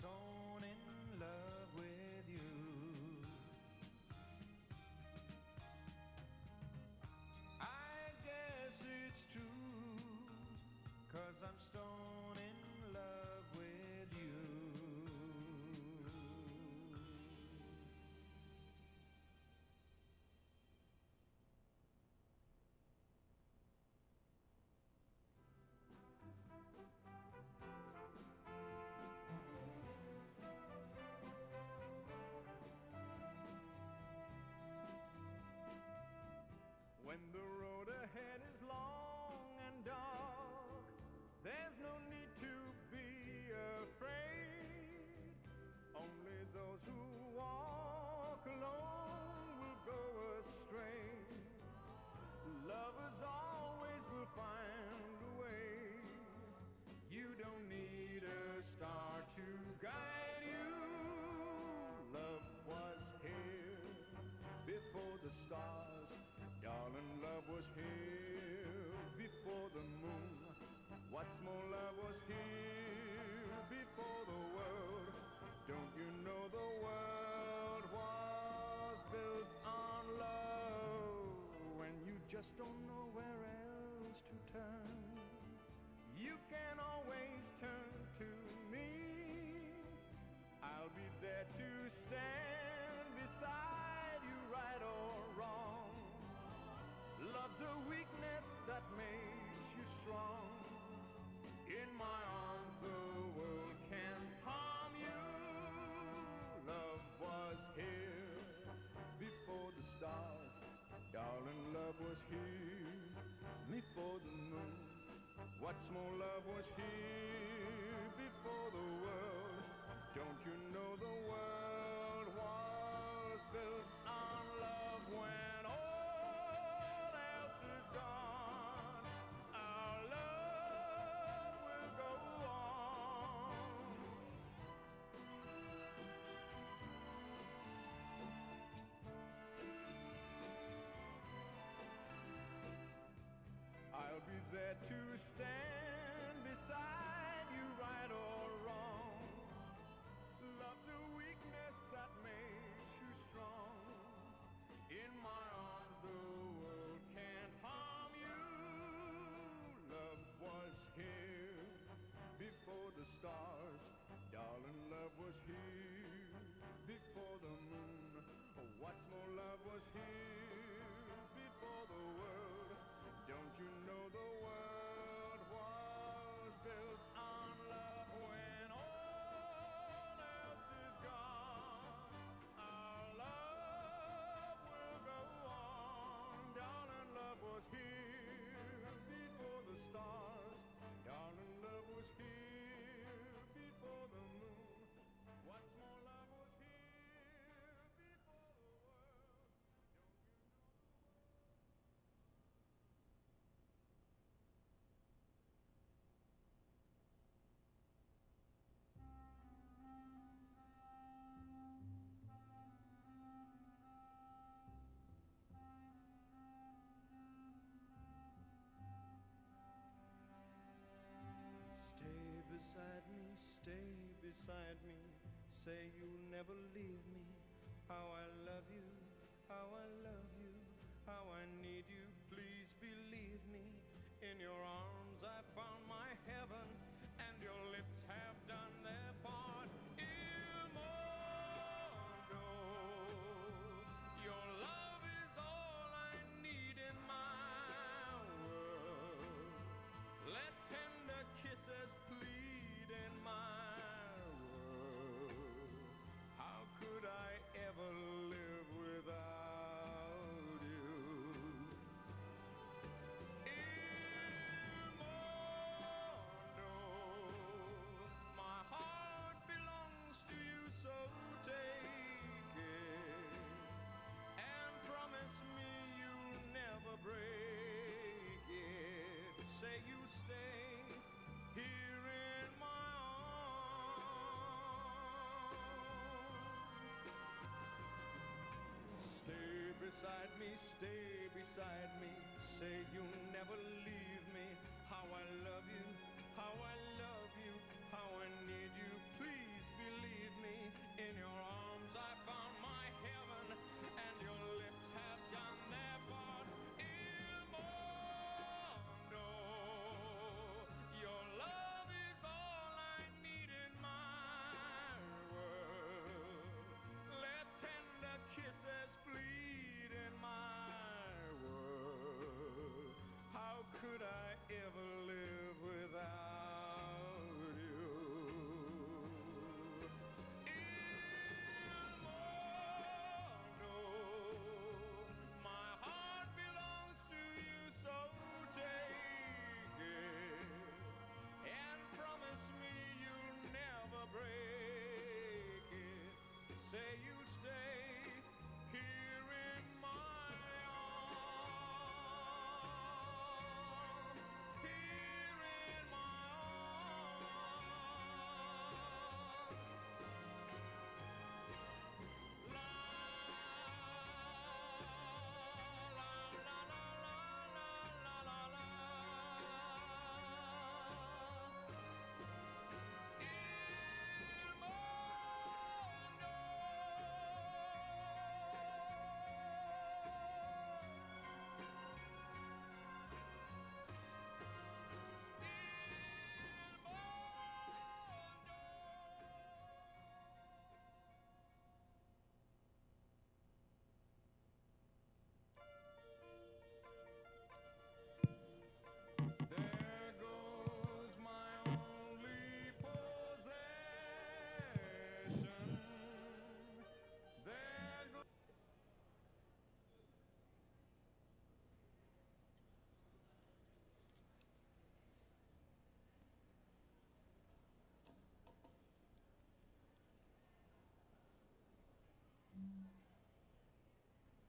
stone in love with you. I guess it's true, 'cause I'm stone in love with you. When the road ahead is long and dark, there's no need to be afraid. Only those who walk alone will go astray. Lovers always will find a way. You don't need a star to guide you. Love was here before the stars. Darling, love was here before the moon. What's more, love was here before the world. Don't you know the world was built on love? When you just don't know where else to turn, you can always turn to me. I'll be there to stand beside you, right or wrong. Love's a weakness that makes you strong. In my arms the world can't harm you. Love was here before the stars. Darling, love was here before the moon. What's more, love was here before the world. Don't you know the world was built on love? When all else is gone, our love will go on. I'll be there to stand beside you, right or wrong. Love's a weakness that makes you strong. In my arms the world can't harm you. Love was here before the stars. Darling, love was here before the moon. What's more, love was here before the world. Don't you know the world was built on love? When all else is gone, our love will go on. Darling, love was here before the stars. Darling, love was here before the moon. What's more, love was here before the world. Don't you know the world? Stay beside me, say you'll never leave me. How I love you, how I love you, how I need you, please believe me. In your arms I found my heaven, and your lips have done their part. Il mondo, your love is all I need in my world. Let tender kisses plead in my world. How could I ever live without you? Il mondo, my heart belongs to you, so take it and promise me you'll never break it. Say you'll stay here in my arms. Stay beside me, stay beside me. Say you'll never leave me. How I love you, how I love you, how I need you. Please believe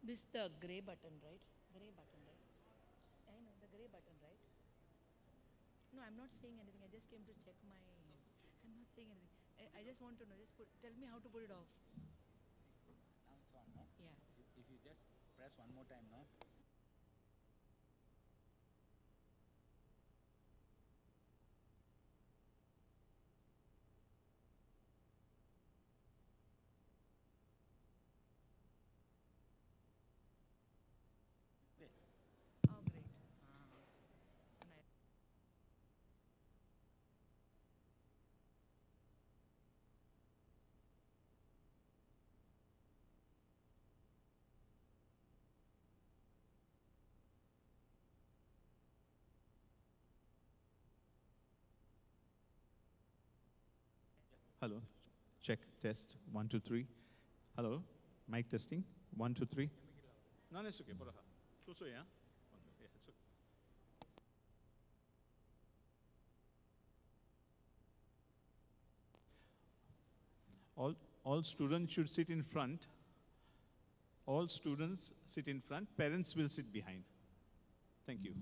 This is the gray button, right? Gray button, right? I know, the gray button, right? No, I'm not saying anything. I just came to check my... I'm not saying anything. I just want to know. Just tell me how to put it off. Now it's on, no? Yeah. If you just press one more time, no? There. Oh, great. So nice. Hello. Check, test. 1, 2, 3. Hello. Mic testing. 1, 2, 3. No, it's okay. Puraha. So, yeah. Yeah, it's okay. All students should sit in front. All students sit in front. Parents will sit behind. Thank you.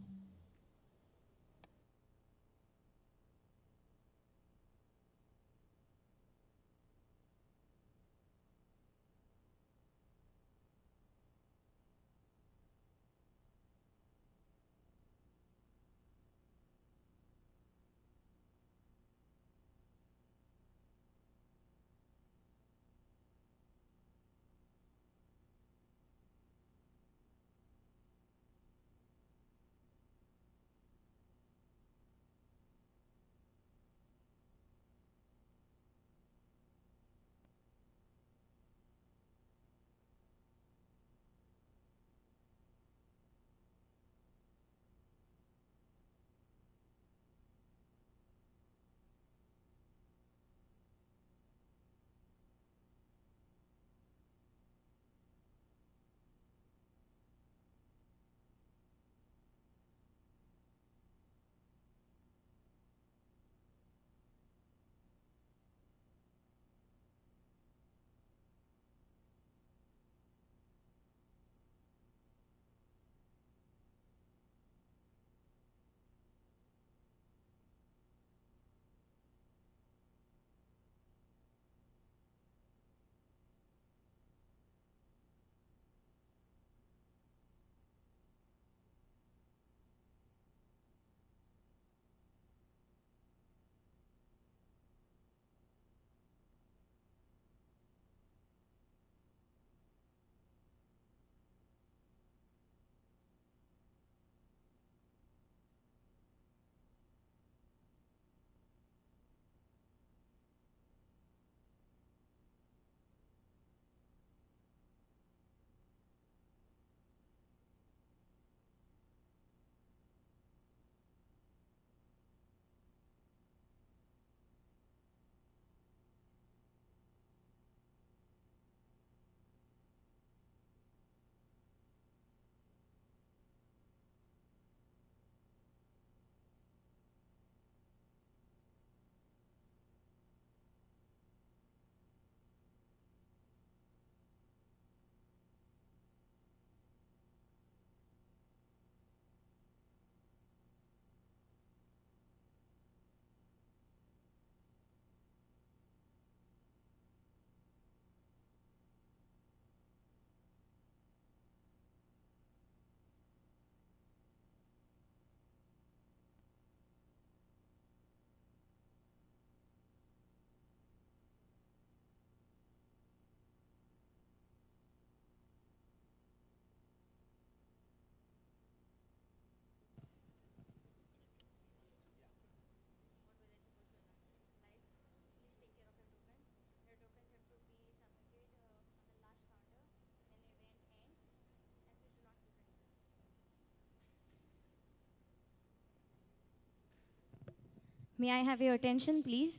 May I have your attention, please?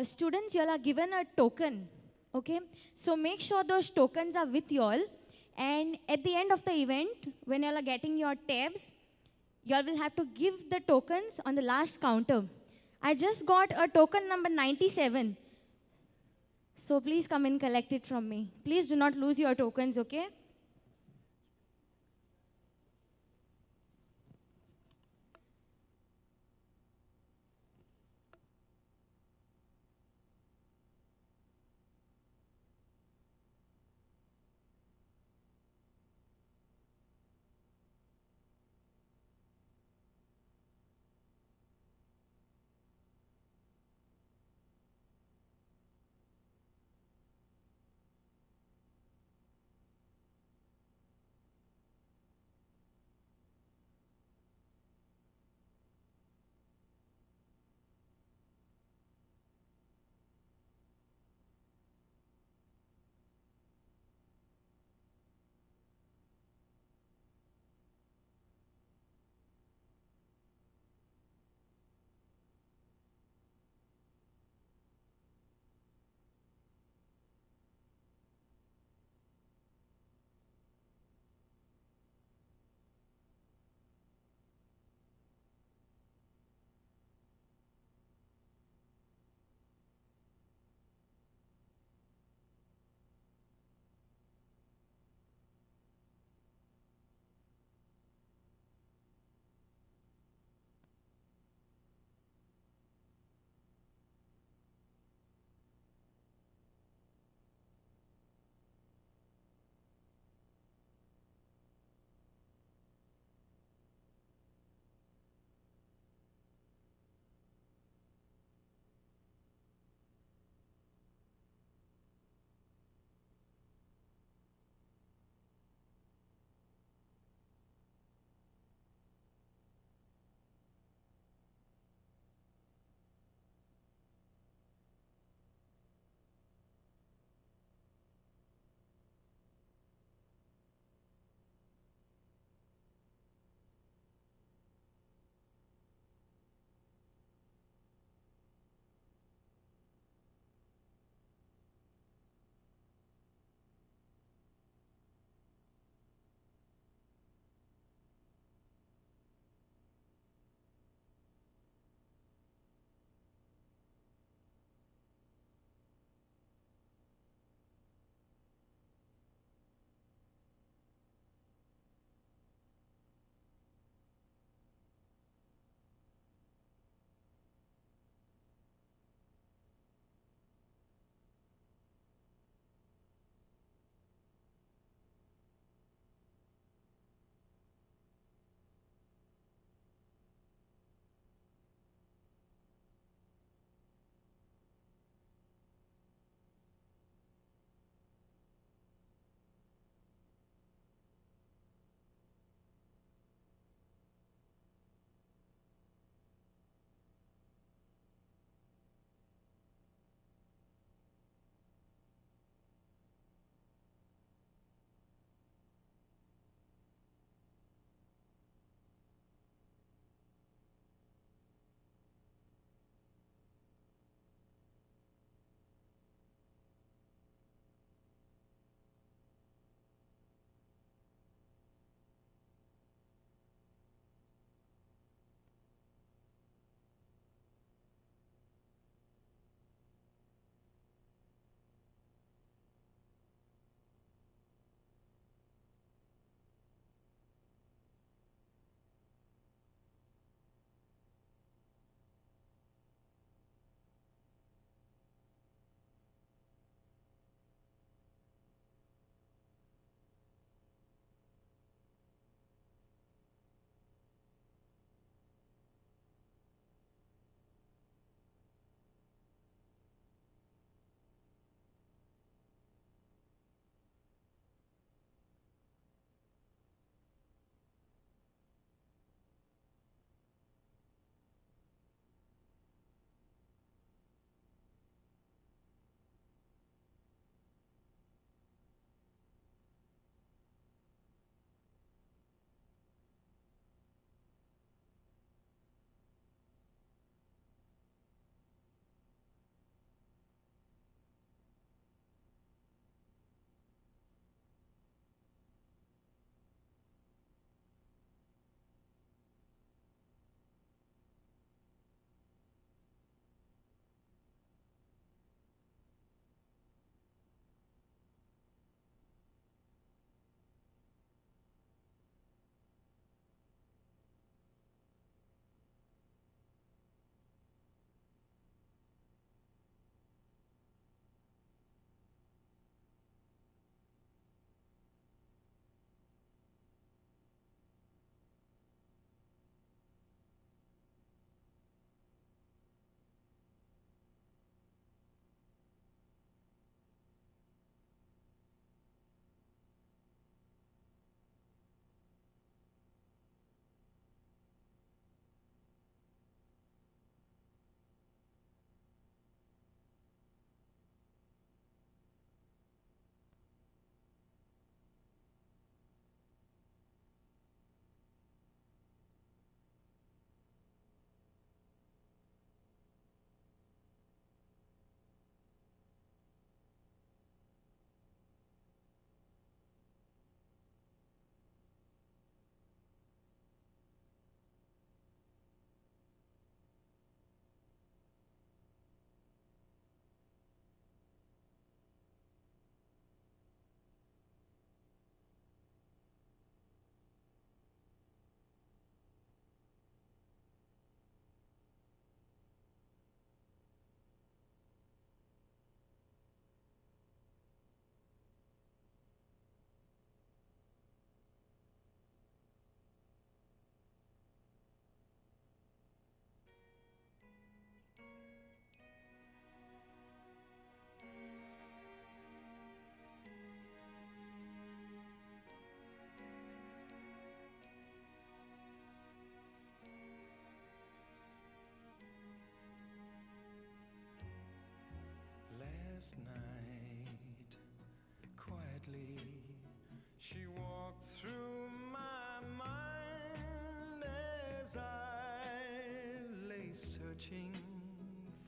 Students, you all are given a token, okay? So make sure those tokens are with you all. And at the end of the event, when you all are getting your tabs, you all will have to give the tokens on the last counter. I just got a token number 97. So please come and collect it from me. Please do not lose your tokens, okay?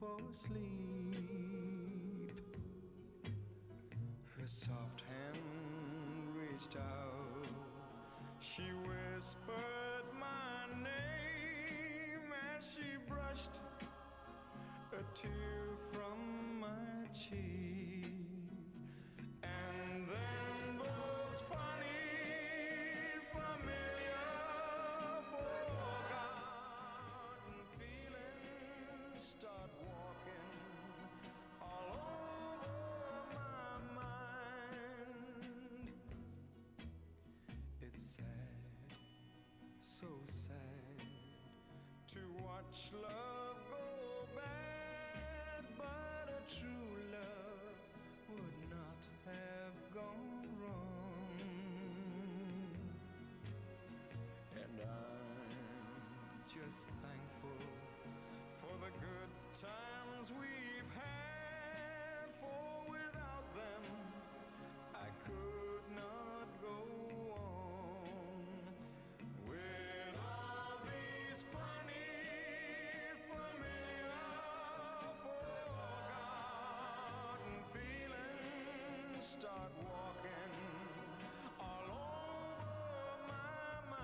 for sleep. Her soft hand reached out, she whispered my name as she brushed a tear from my cheek. And then those funny, familiar, forgotten feelings start walking all over my mind. It's sad, so sad, to watch love go bad, but a true love would not have gone wrong. And I'm just thankful for the good times we've had, for without them I could not go on. With all these funny, familiar, forgotten feelings start walking all over my mind.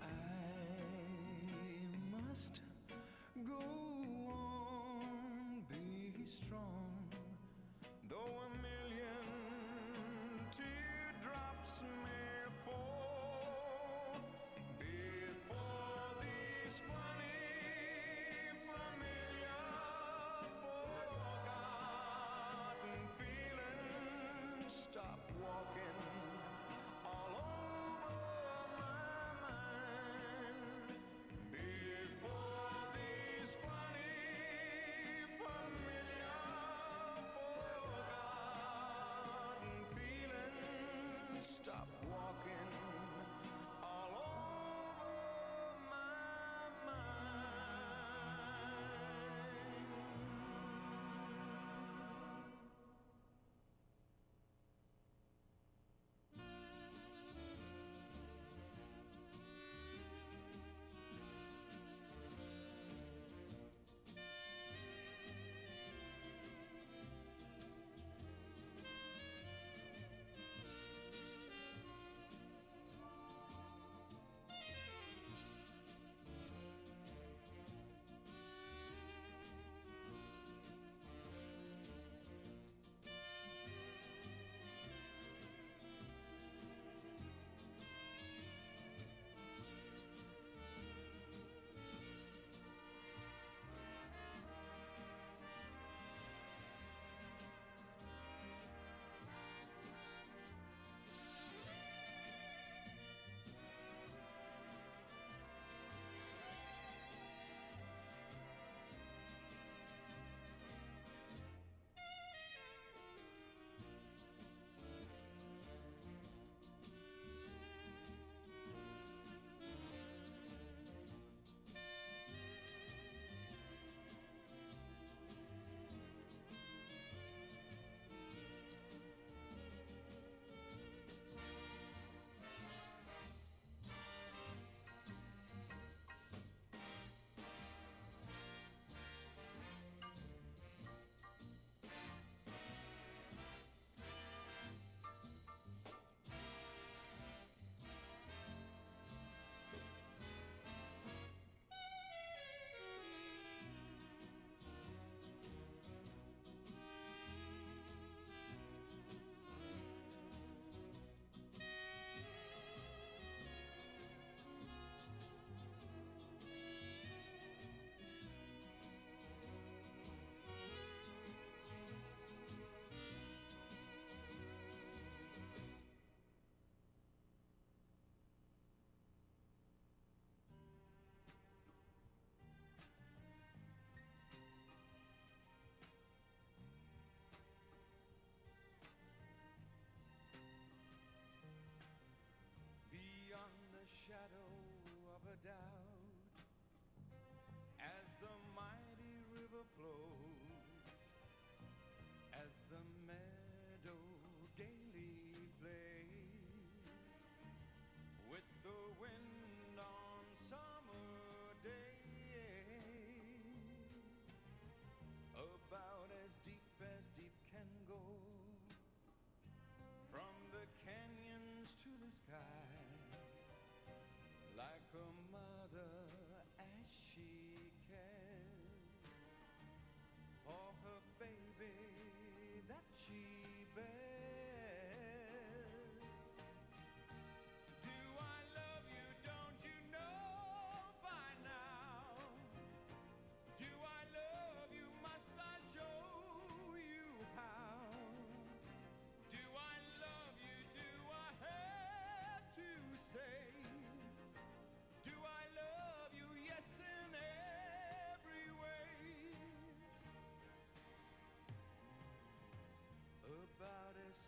I must go on, be strong, though a million teardrops may fall before these funny, familiar, forgotten feelings stop walking all over my mind. Before these funny, familiar, forgotten feelings stop walking all over my mind.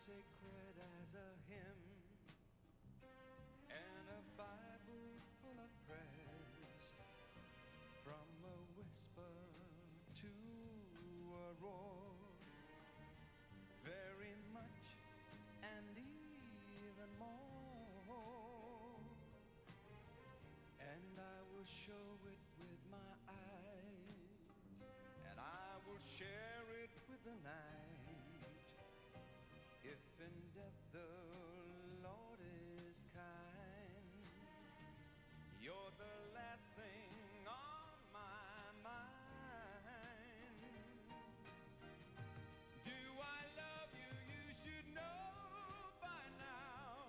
sacred as a hymn and a Bible full of prayers, from a whisper to a roar, very much and even more. And I will show it with my eyes, and I will share it with the night, if in death the Lord is kind. You're the last thing on my mind. Do I love you? You should know by now.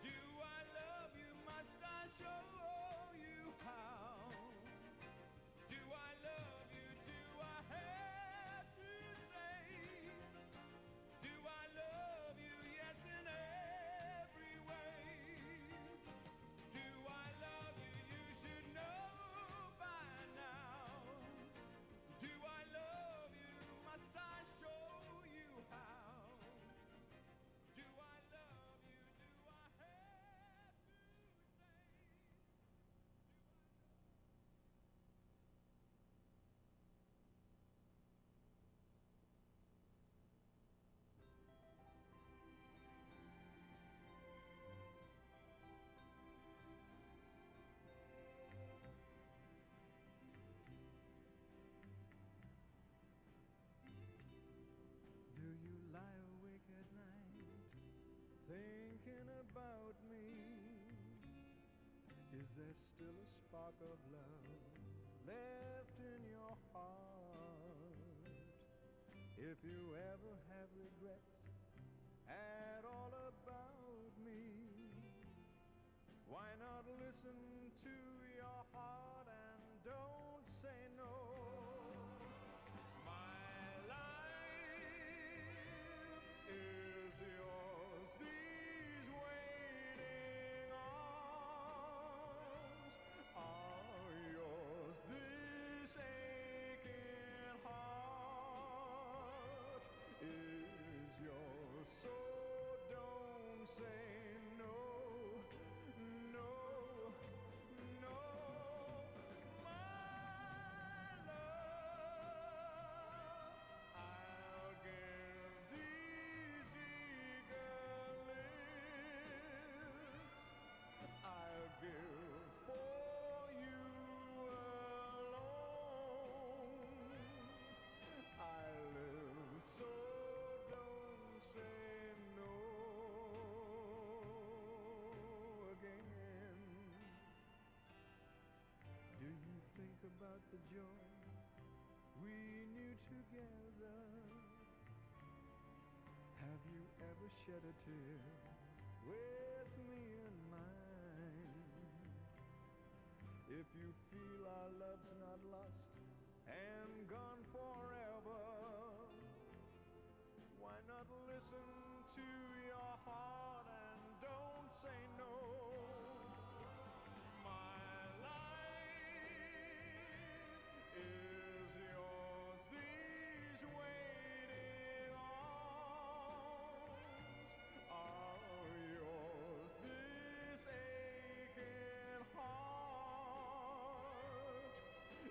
Do I love you? Must I show you how? Do I love you? Do I have to say? Do I love you? Yes, in every way. Do I love you? You should know by now. Do I love you? Must I show you how? Do I love you? Do I have to Do you lie awake at night thinking about me? Is there still a spark of love left in your heart? If you ever have regrets at all about me, why not listen to your heart and don't say no? My life is yours, these waiting arms are yours, this aching heart is yours, so don't say no, no, no. My love, I'll give these eager lips, I'll give for you alone. I live, so don't say no again. Do you think about the joy we knew together? Have you ever shed a tear with me in mind? If you feel our love's not lost and gone forever, why not listen to your heart and don't say no? My life is yours, these waiting arms are yours, this aching heart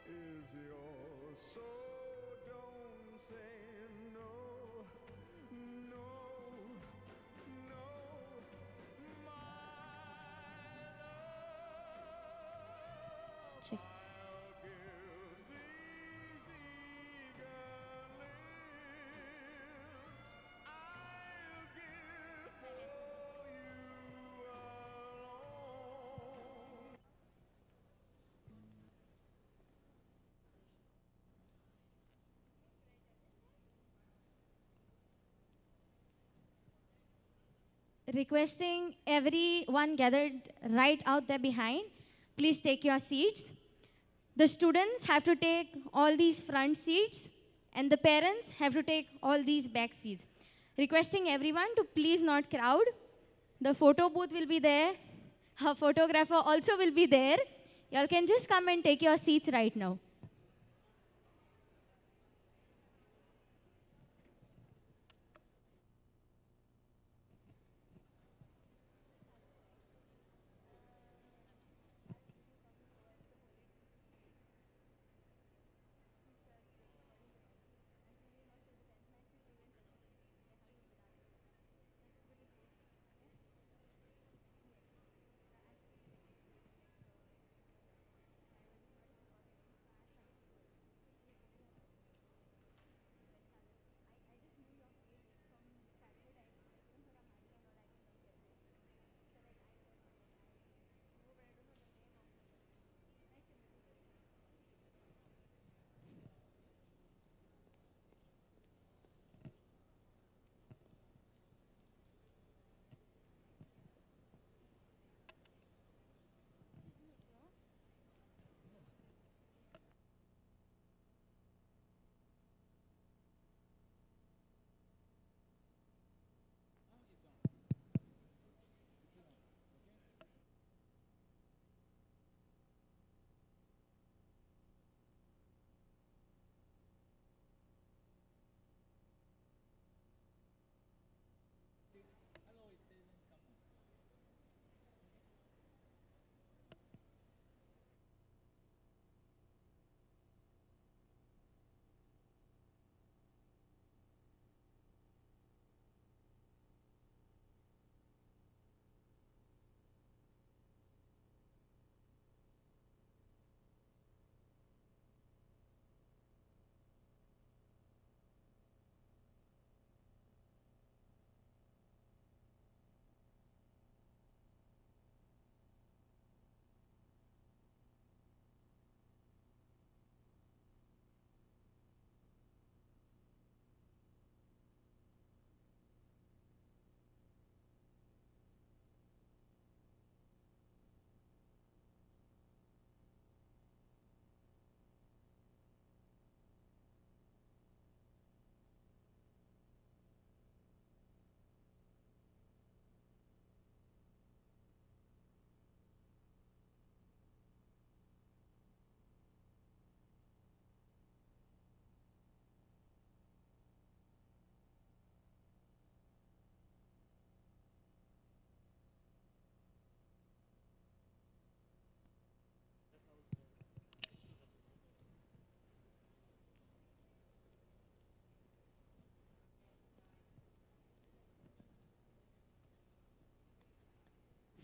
is yours, so don't say no, no, no. My love, Check. I'll give these eager lips, I'll give for you alone. Requesting everyone gathered right out there behind, please take your seats. The students have to take all these front seats, and the parents have to take all these back seats. Requesting everyone to please not crowd. The photo booth will be there. Our photographer also will be there. Y'all can just come and take your seats right now.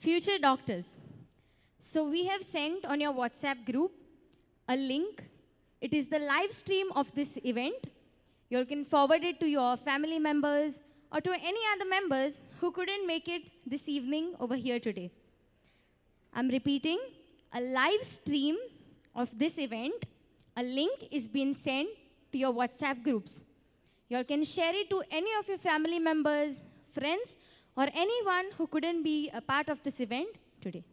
future doctors. So we have sent on your WhatsApp group a link. It is the live stream of this event. You can forward it to your family members or to any other members who couldn't make it this evening over here today. I'm repeating, a live stream of this event, a link is being sent to your WhatsApp groups. You all can share it to any of your family members, friends, or anyone who couldn't be a part of this event today.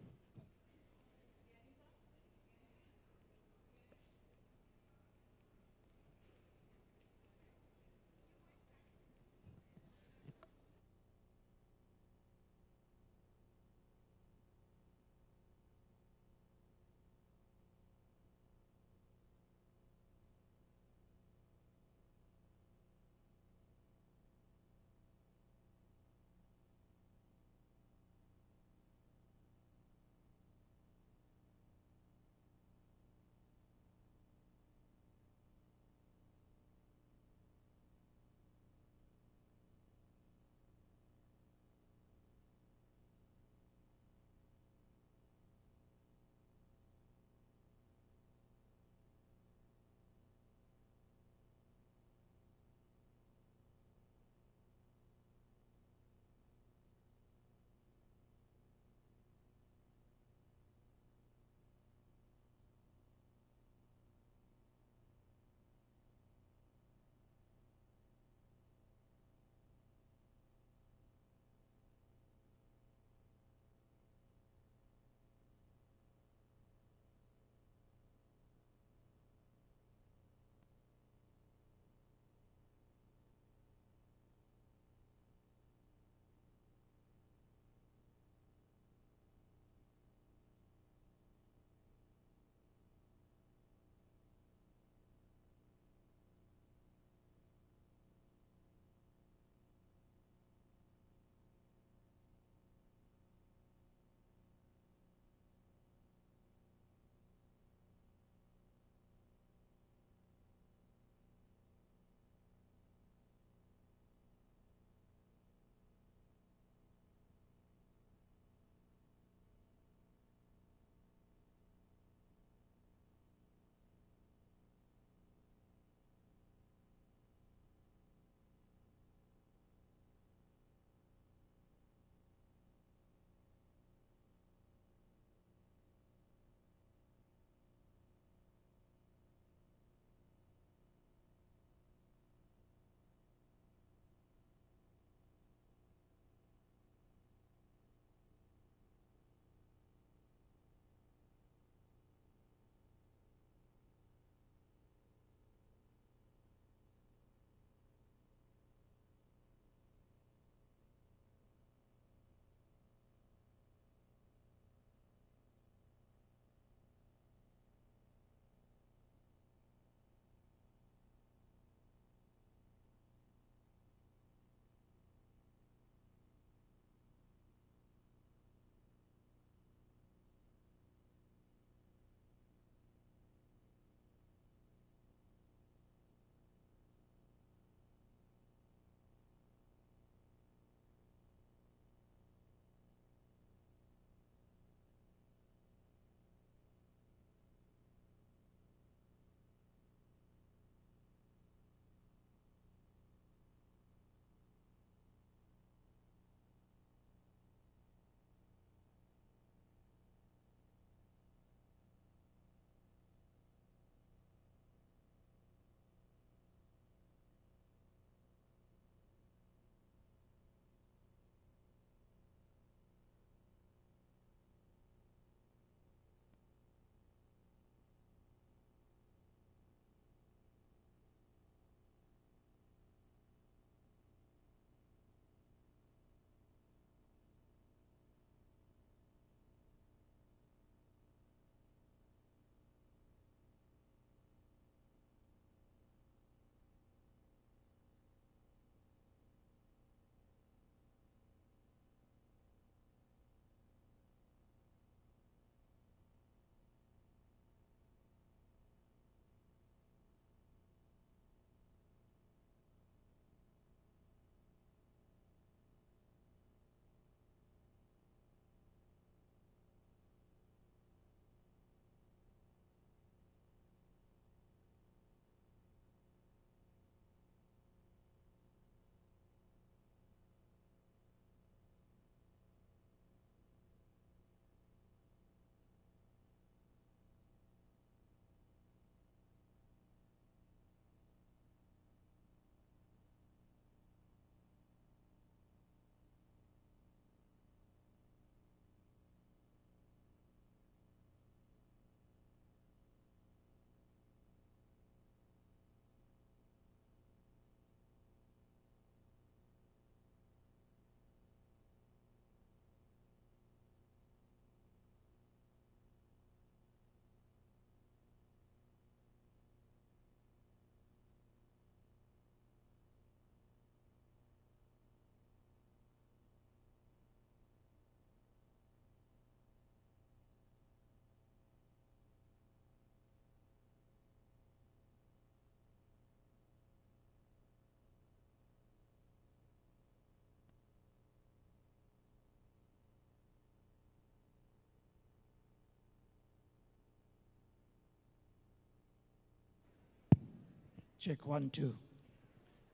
Check 1, 2.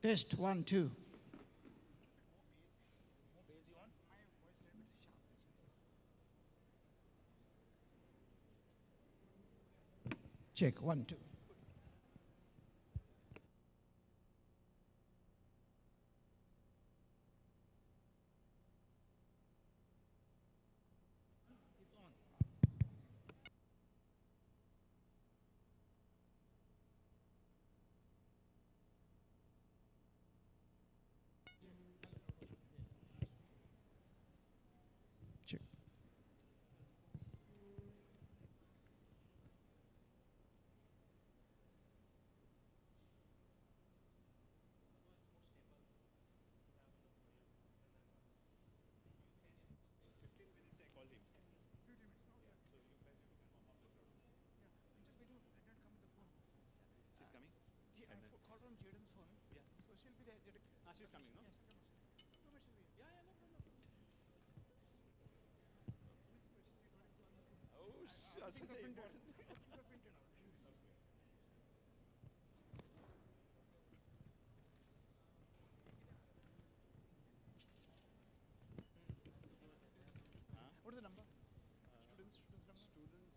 Test 1, 2. More bass you want? Check 1, 2. It's on. Check. She's coming? I called on Jaden's phone. Yeah. So she'll be there. She's coming, no? Yes, come on. 2 minutes she'll be. Yeah, no problem. Oh, such an important thing. Keep it printed out. What is the number? Students number? Students.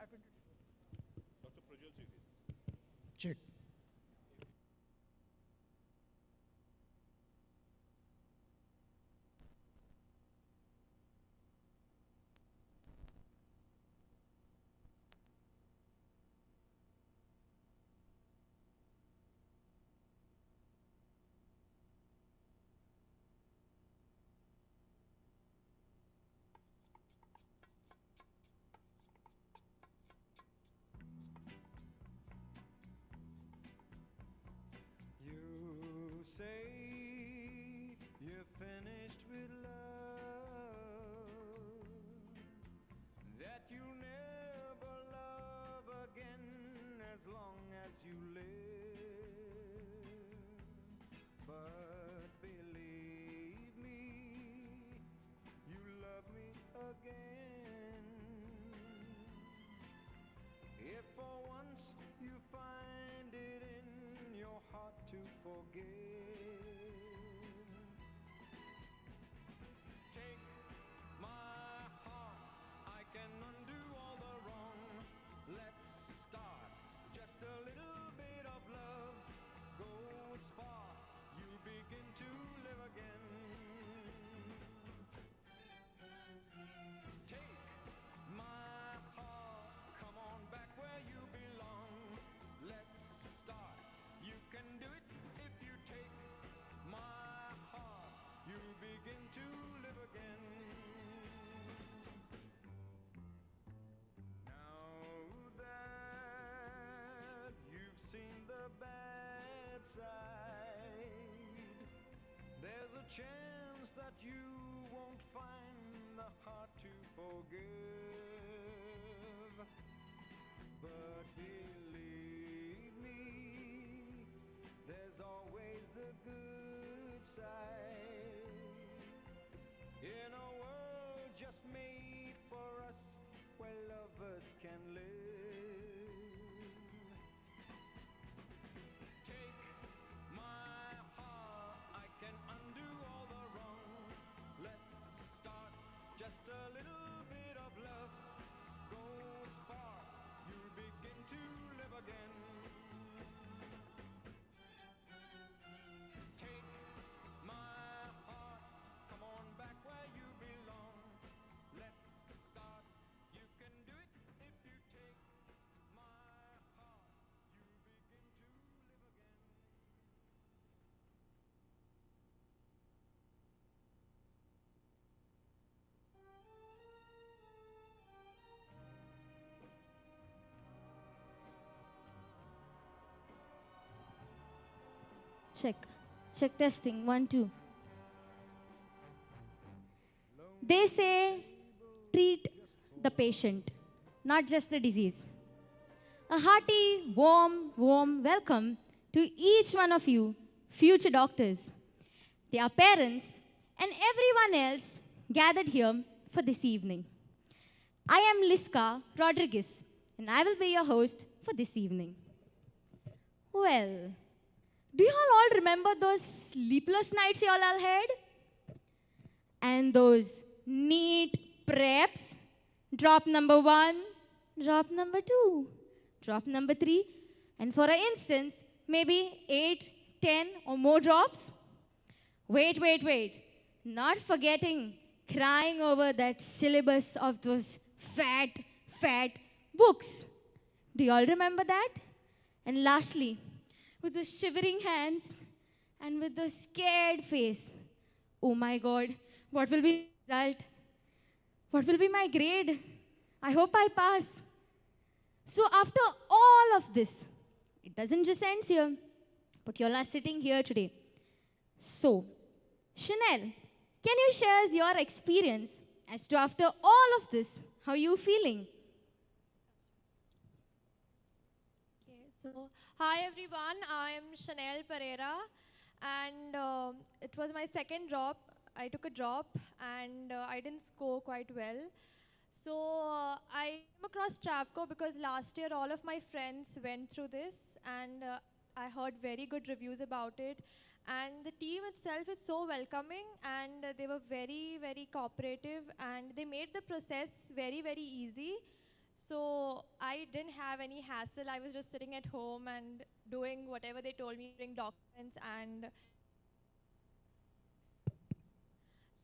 I printed it. Dr. Prajwal ji. Check. You say you're finished with love, that you'll never love again as long as you live. But believe me, you love me again. If for once you find it in your heart to forgive, take my heart, I can undo all the wrong. Let's start, just a little bit of love goes far, you begin to live again. Take my heart, come on back where you belong. Let's start, you can do it if you take my heart, you begin to live again. Now that you've seen the bad side, there's a chance that you won't find the heart to forgive. But believe me, there's always the good side. In a world just made for us, where lovers can live. Take my heart, I can undo all the wrong. Let's start, just a little bit of love goes Check. Check testing. 1, 2. They say treat the patient, not just the disease. A hearty, warm welcome to each one of you, future doctors, their parents, and everyone else gathered here for this evening. I am Liska Rodriguez, and I will be your host for this evening. Well, do you all remember those sleepless nights you all had? And those neat preps? Drop number 1, drop number 2, drop number 3, and for an instance, maybe 8, 10 or more drops? Wait. Not forgetting crying over that syllabus of those fat books. Do you all remember that? And lastly, with the shivering hands and with the scared face, oh my God, what will be the result? What will be my grade? I hope I pass. So after all of this, it doesn't just end here, but you all are sitting here today. So, Chanel, can you share us your experience as to after all of this, how you feeling? Okay, so hi everyone, I am Chanel Pereira, and it was my second drop. I took a drop and I didn't score quite well. So I came across Travco because last year all of my friends went through this, and I heard very good reviews about it. And the team itself is so welcoming, and they were very cooperative, and they made the process very easy. So I didn't have any hassle. I was just sitting at home and doing whatever they told me, bring documents, and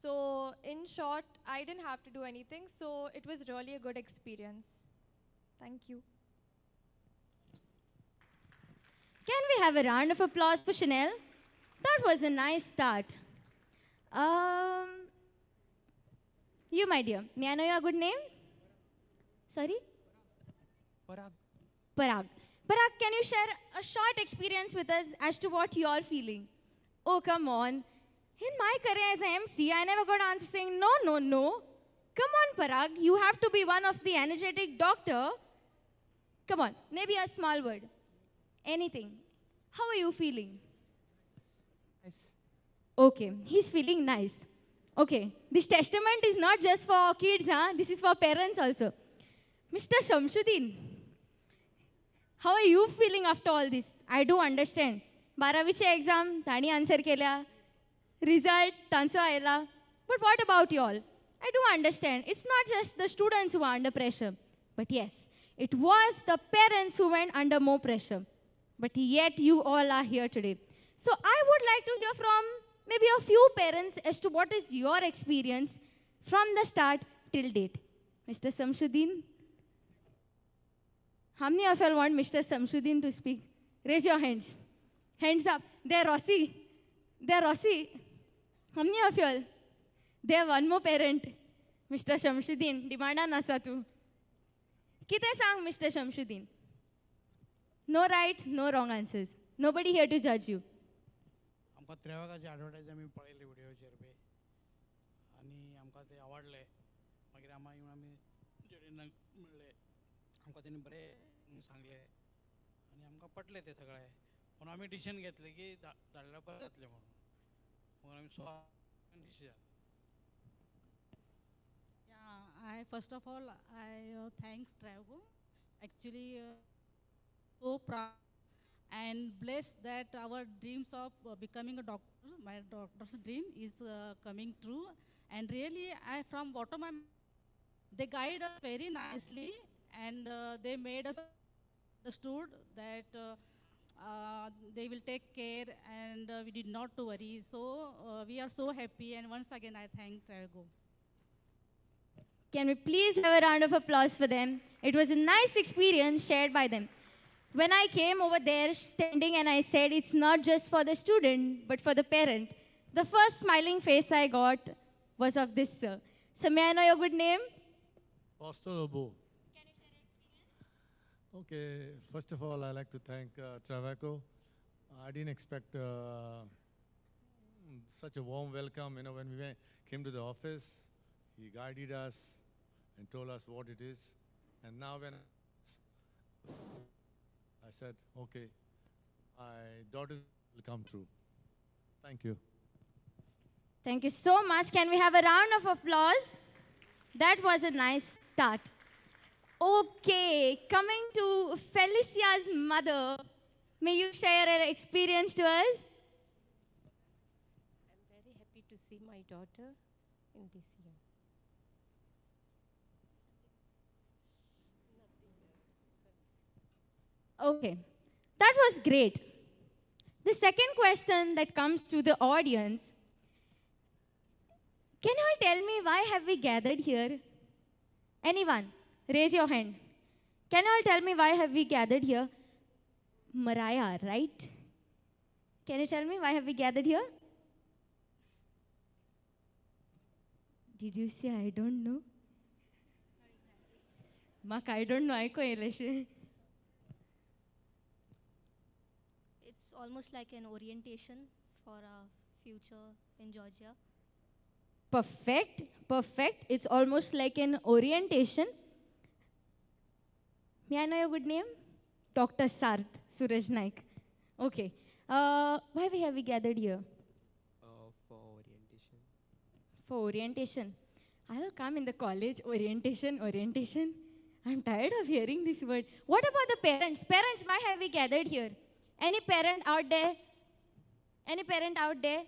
so in short, I didn't have to do anything. So it was really a good experience. Thank you. Can we have a round of applause for Chanel? That was a nice start. You, my dear, may I know your good name? Sorry? Parag. Parag. Parag, can you share a short experience with us as to what you're feeling? Oh, come on. In my career as an MC, I never got answer saying, no. Come on, Parag, you have to be one of the energetic doctor. Come on, maybe a small word. Anything. How are you feeling? Nice. Okay, he's feeling nice. Okay, this testament is not just for kids, huh? This is for parents also. Mr. Shamsuddin, how are you feeling after all this? I do understand. 12वीचे exam, ताणी answer केल्या. Result, तांचो आयला. But what about you all? I do understand. It's not just the students who are under pressure. But yes, it was the parents who went under more pressure. But yet you all are here today. So I would like to hear from maybe a few parents as to what is your experience from the start till date. Mr. Samshuddin? How many of you all want Mr. Samshuddin to speak? Raise your hands. Hands up. There, Rossi. How many of you all? There, one more parent. Mr. Shamsuddin, demanda nasa tu. Kite sang Mr. Shamsuddin? No right, no wrong answers. Nobody here to judge you. आमकां ट्रॅव्हकाची advertise आमी पळयली व्हिडिओचेर B आनी आमकां ते आवडले मागीर आमी जडींक मेळ्ळे आमकां तेणी बरें सांगले आनी आमकां पटले ते सगळे पूण आमी डिसिजन घेतले की धाडल्यार बरें जातलें म्हणून पूण आमी decision I first of all, I thanks Travco. Actually, so proud and blessed that our dreams of becoming a doctor, my doctor's dream is coming true. And really, from bottom, they guide us very nicely, and they made us understood that they will take care, and we did not to worry. So we are so happy, and once again, I thank Travco. Can we please have a round of applause for them? It was a nice experience shared by them. When I came over there standing and I said it's not just for the student, but for the parent, the first smiling face I got was of this sir. So may I know your good name? Pastor Abu. Can you share your experience? Okay, first of all, I'd like to thank Travco I didn't expect such a warm welcome. You know, when we came to the office, he guided us and told us what it is. And now when I said, okay, my daughter will come true. Thank you. Thank you so much. Can we have a round of applause? That was a nice start. Okay, coming to Felicia's mother, may you share her experience to us? I'm very happy to see my daughter in this year. Okay, that was great. The second question that comes to the audience, can you all tell me why have we gathered here? Anyone? Raise your hand. Can you all tell me why have we gathered here? Mariah, right? Can you tell me why have we gathered here? Did you say I don't know? Mak, I don't know. I ko election. It's almost like an orientation for our future in Georgia. Perfect, perfect. It's almost like an orientation. May I know your good name? Dr. Sarth Suraj Naik. Okay. Why have we gathered here? For orientation. For orientation. I'll come in the college. Orientation, orientation. I'm tired of hearing this word. What about the parents? Parents, why have we gathered here? Any parent out there? Any parent out there?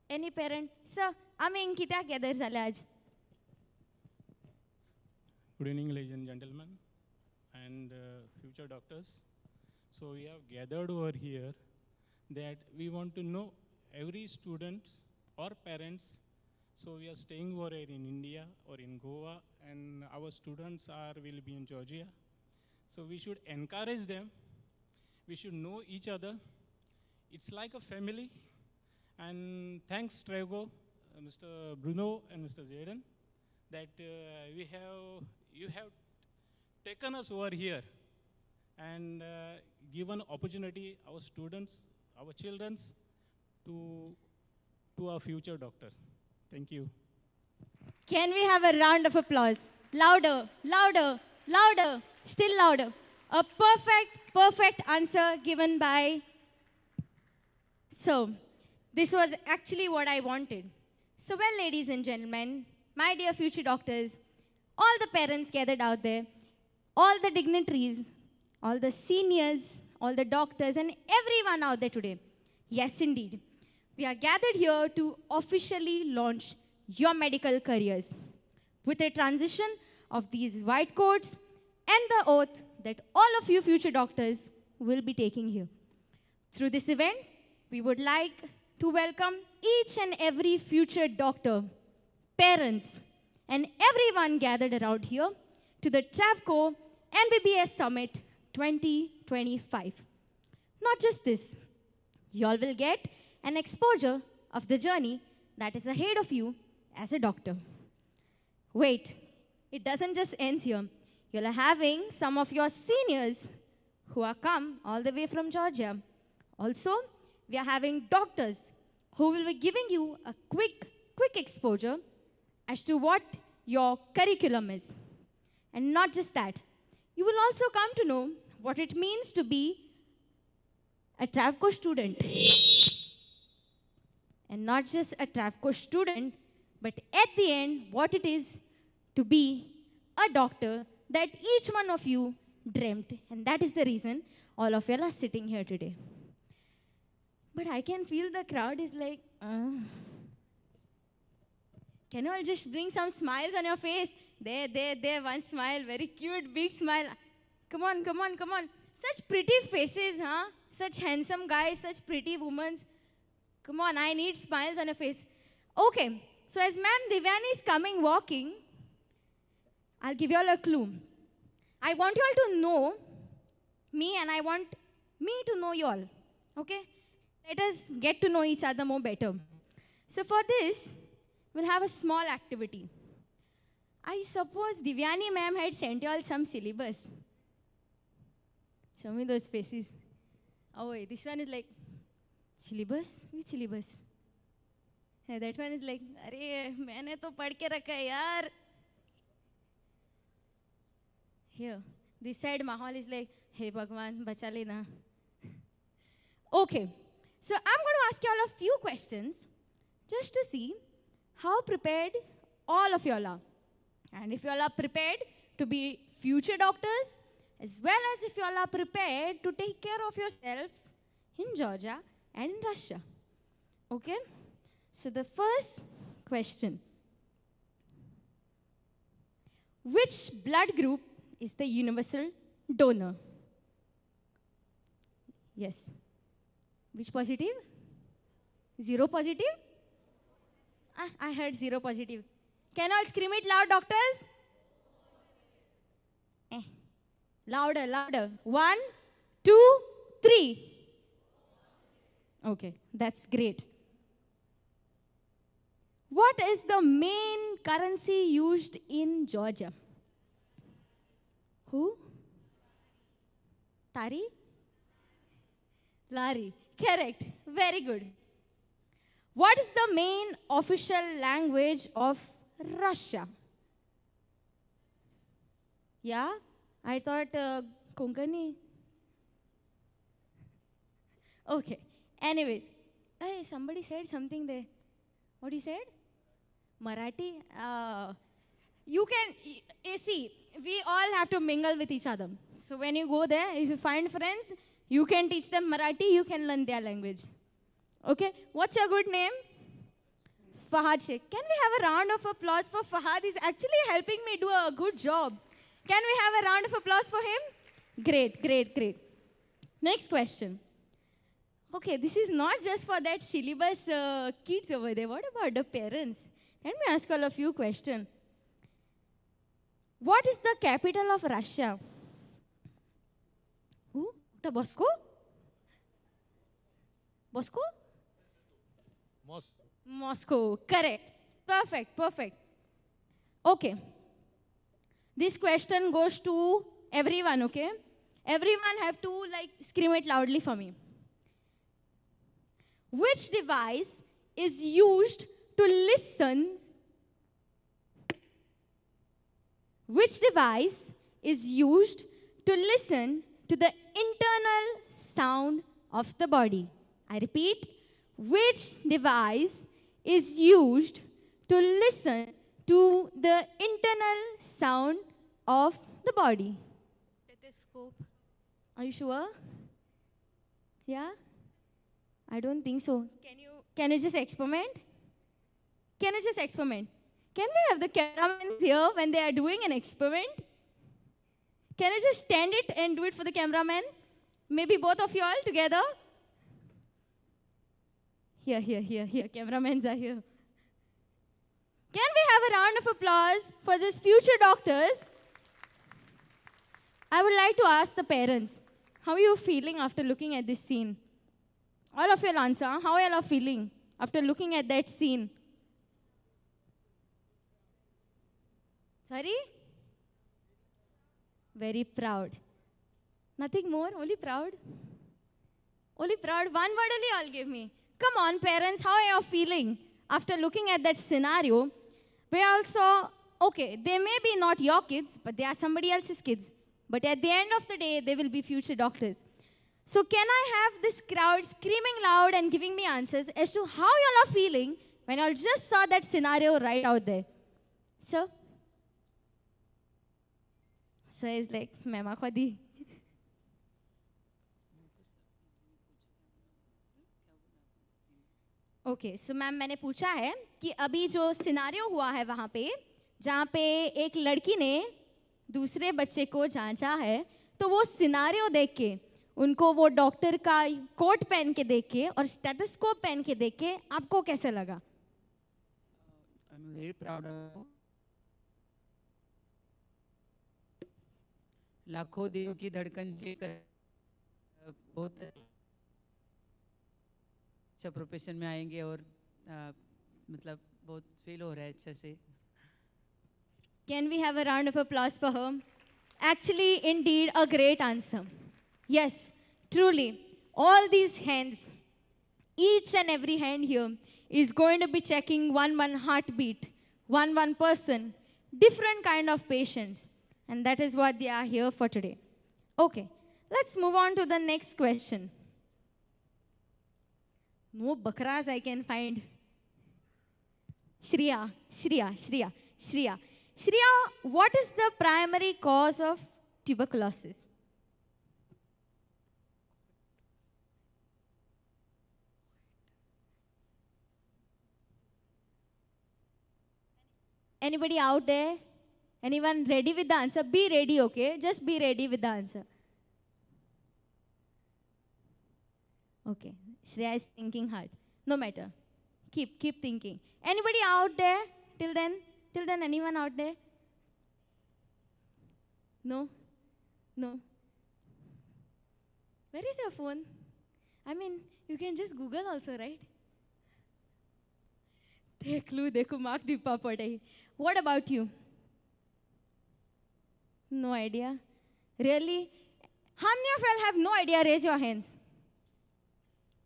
Any parent? Sir, आम्ही कित्याक gather झाले आज? Good evening, ladies and gentlemen, and future doctors. So we have gathered over here that we want to know every student or parents. So we are staying over here in India or in Goa, and our students will be in Georgia. So we should encourage them. We should know each other. It's like a family. And thanks, Travco, Mr. Bruno and Mr. Zayden, that you have taken us over here and given opportunity our students, our children, to our future doctor. Thank you. Can we have a round of applause? Louder, louder, louder, still louder. A perfect answer given by. So, this was actually what I wanted. So, well, ladies and gentlemen, my dear future doctors, all the parents gathered out there, all the dignitaries, all the seniors, all the doctors, and everyone out there today. Yes, indeed. We are gathered here to officially launch your medical careers with a transition of these white coats and the oath that all of you future doctors will be taking here. Through this event, we would like to welcome each and every future doctor, parents, and everyone gathered around here to the Travco MBBS Summit 2025. Not just this, you all will get an exposure of the journey that is ahead of you as a doctor. Wait, it doesn't just end here. You'll are having some of your seniors who are come all the way from Georgia. Also, we are having doctors who will be giving you a quick exposure as to what your curriculum is. And not just that, you will also come to know what it means to be a Travco student. And not just a Travco student, but at the end, what it is to be a doctor that each one of you dreamt. And that is the reason all of you are sitting here today. But I can feel the crowd is like, Can you all just bring some smiles on your face? There, one smile, very cute, big smile. Come on. Such pretty faces, huh? Such handsome guys, such pretty women. Come on, I need smiles on your face. Okay, so as Ma'am Divyani is coming walking, I'll give you all a clue. I want you all to know me and I want me to know you all. Okay? Let us get to know each other more better. So for this, we'll have a small activity. I suppose Divyani ma'am had sent you all some syllabus. Show me those faces. Oh, wait, this one is like, syllabus? Which syllabus? Yeah, that one is like, अरे मैंने तो पढ़ के रखा है यार. Here, this side Mahal is like, hey Bhagwan, bacha lena. Okay, so I'm going to ask you all a few questions just to see how prepared all of you all are. And if you all are prepared to be future doctors, as well as if you all are prepared to take care of yourself in Georgia and in Russia. Okay? So the first question. Which blood group is the universal donor? Yes. Which positive? Zero positive? I heard zero positive. Can all scream it loud, doctors? Louder, louder. 1, 2, 3. Okay, that's great. What is the main currency used in Georgia? Who? Tari? Lari. Correct. Very good. What is the main official language of Russia? Yeah? I thought Konkani. Okay. Anyways. Hey, somebody said something there. What you said? Marathi? You can, see, we all have to mingle with each other. So when you go there, if you find friends, you can teach them Marathi, you can learn their language. Okay? What's your good name? Fahad Sheikh. Can we have a round of applause for Fahad? He's actually helping me do a good job. Can we have a round of applause for him? Great, great, great. Next question. Okay, this is not just for that syllabus kids over there. What about the parents? Let me ask all of you a question. What is the capital of Russia? Who? Dr. Bosco? Bosco? Moscow. Moscow. Correct. Perfect, perfect. Okay. This question goes to everyone, okay? Everyone have to scream it loudly for me. Which device is used to listen? Which device is used to listen to the internal sound of the body? I repeat, which device is used to listen to the internal sound of the body? Stethoscope. Are you sure? Yeah? I don't think so. Can you just experiment? Can you just experiment? Can we have the cameramen here when they are doing an experiment? Can you just stand it and do it for the cameraman? Maybe both of you all together? Here. Cameramans are here. Can we have a round of applause for these future doctors? I would like to ask the parents, how are you feeling after looking at this scene? All of you will answer. How are you all feeling after looking at that scene? Sorry? Very proud. Nothing more? Only proud? Only proud? One word only all give me. Come on, parents, how are you feeling after looking at that scenario? We also, okay, they may be not your kids, but they are somebody else's kids. But at the end of the day, they will be future doctors. So can I have this crowd screaming loud and giving me answers as to how y'all are feeling when y'all just saw that scenario right out there? Sir? Sir is like, Mama Khwadi. Okay so ma'am मैंने पूछा है कि अभी जो scenario हुआ है वहाँ पे जहाँ पे एक लड़की ने दूसरे बच्चे को जांचा है तो वो सिनारियो देख के उनको वो डॉक्टर का कोट पहन के देख के और स्टेथोस्कोप पहन के देख के आपको कैसे लगा? I'm very proud of लाखों दिलों की धड़कन लेकर बहुत अच्छा प्रोफेशन में आएंगे और मतलब बहुत फील हो रहा है अच्छे से. Can we have a round of applause for her? Actually, indeed, a great answer. Yes, truly. all these hands, each and every hand here is going to be checking one heartbeat, one person, different kind of patients. And that is what they are here for today. Okay, let's move on to the next question. No bakras I can find. Shriya, what is the primary cause of tuberculosis? Anybody out there? Anyone ready with the answer? Be ready, okay? Just be ready with the answer. Okay, Shreya is thinking hard. No matter. Keep thinking. Anybody out there? Till then, anyone out there? No? No? Where is your phone? I mean, you can just Google also, right? Dekho, mark Deepa padai. What about you? No idea. Really? How many of you have no idea? Raise your hands.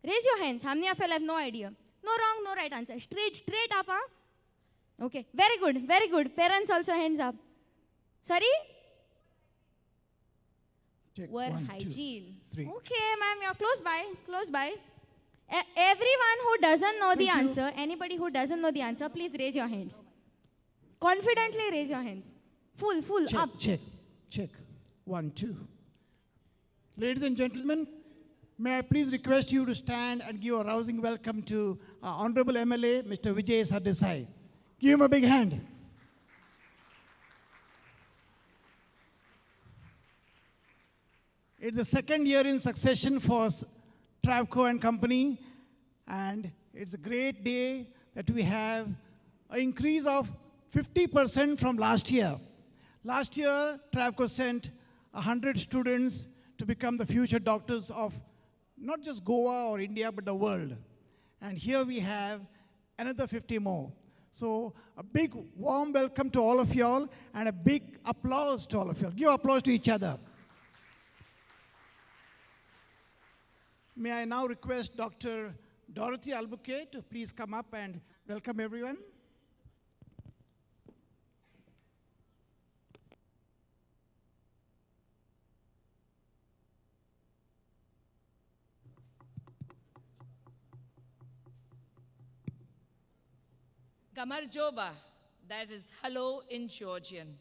Raise your hands. How many of you have no idea? No wrong, no right answer. Straight up. Huh? Okay. Very good. Parents also hands up. Sorry? Check. Word 1, hygiene. 2, 3. Okay, ma'am, you're close by. Everyone who doesn't know the answer, anybody who doesn't know the answer, please raise your hands. Confidently raise your hands. Full, Check, up. Check. 1, 2. Ladies and gentlemen, may I please request you to stand and give a rousing welcome to our Honorable MLA, Mr. Vijay Sardesai. Give him a big hand. It's the second year in succession for Travco and company, and it's a great day that we have an increase of 50% from last year. Last year, Travco sent 100 students to become the future doctors of not just Goa or India, but the world. And here we have another 50 more. So a big warm welcome to all of y'all and a big applause to all of y'all. Give applause to each other. May I now request Dr. Dorothy Albuquerque to please come up and welcome everyone. Gamarjoba, that is hello in Georgian.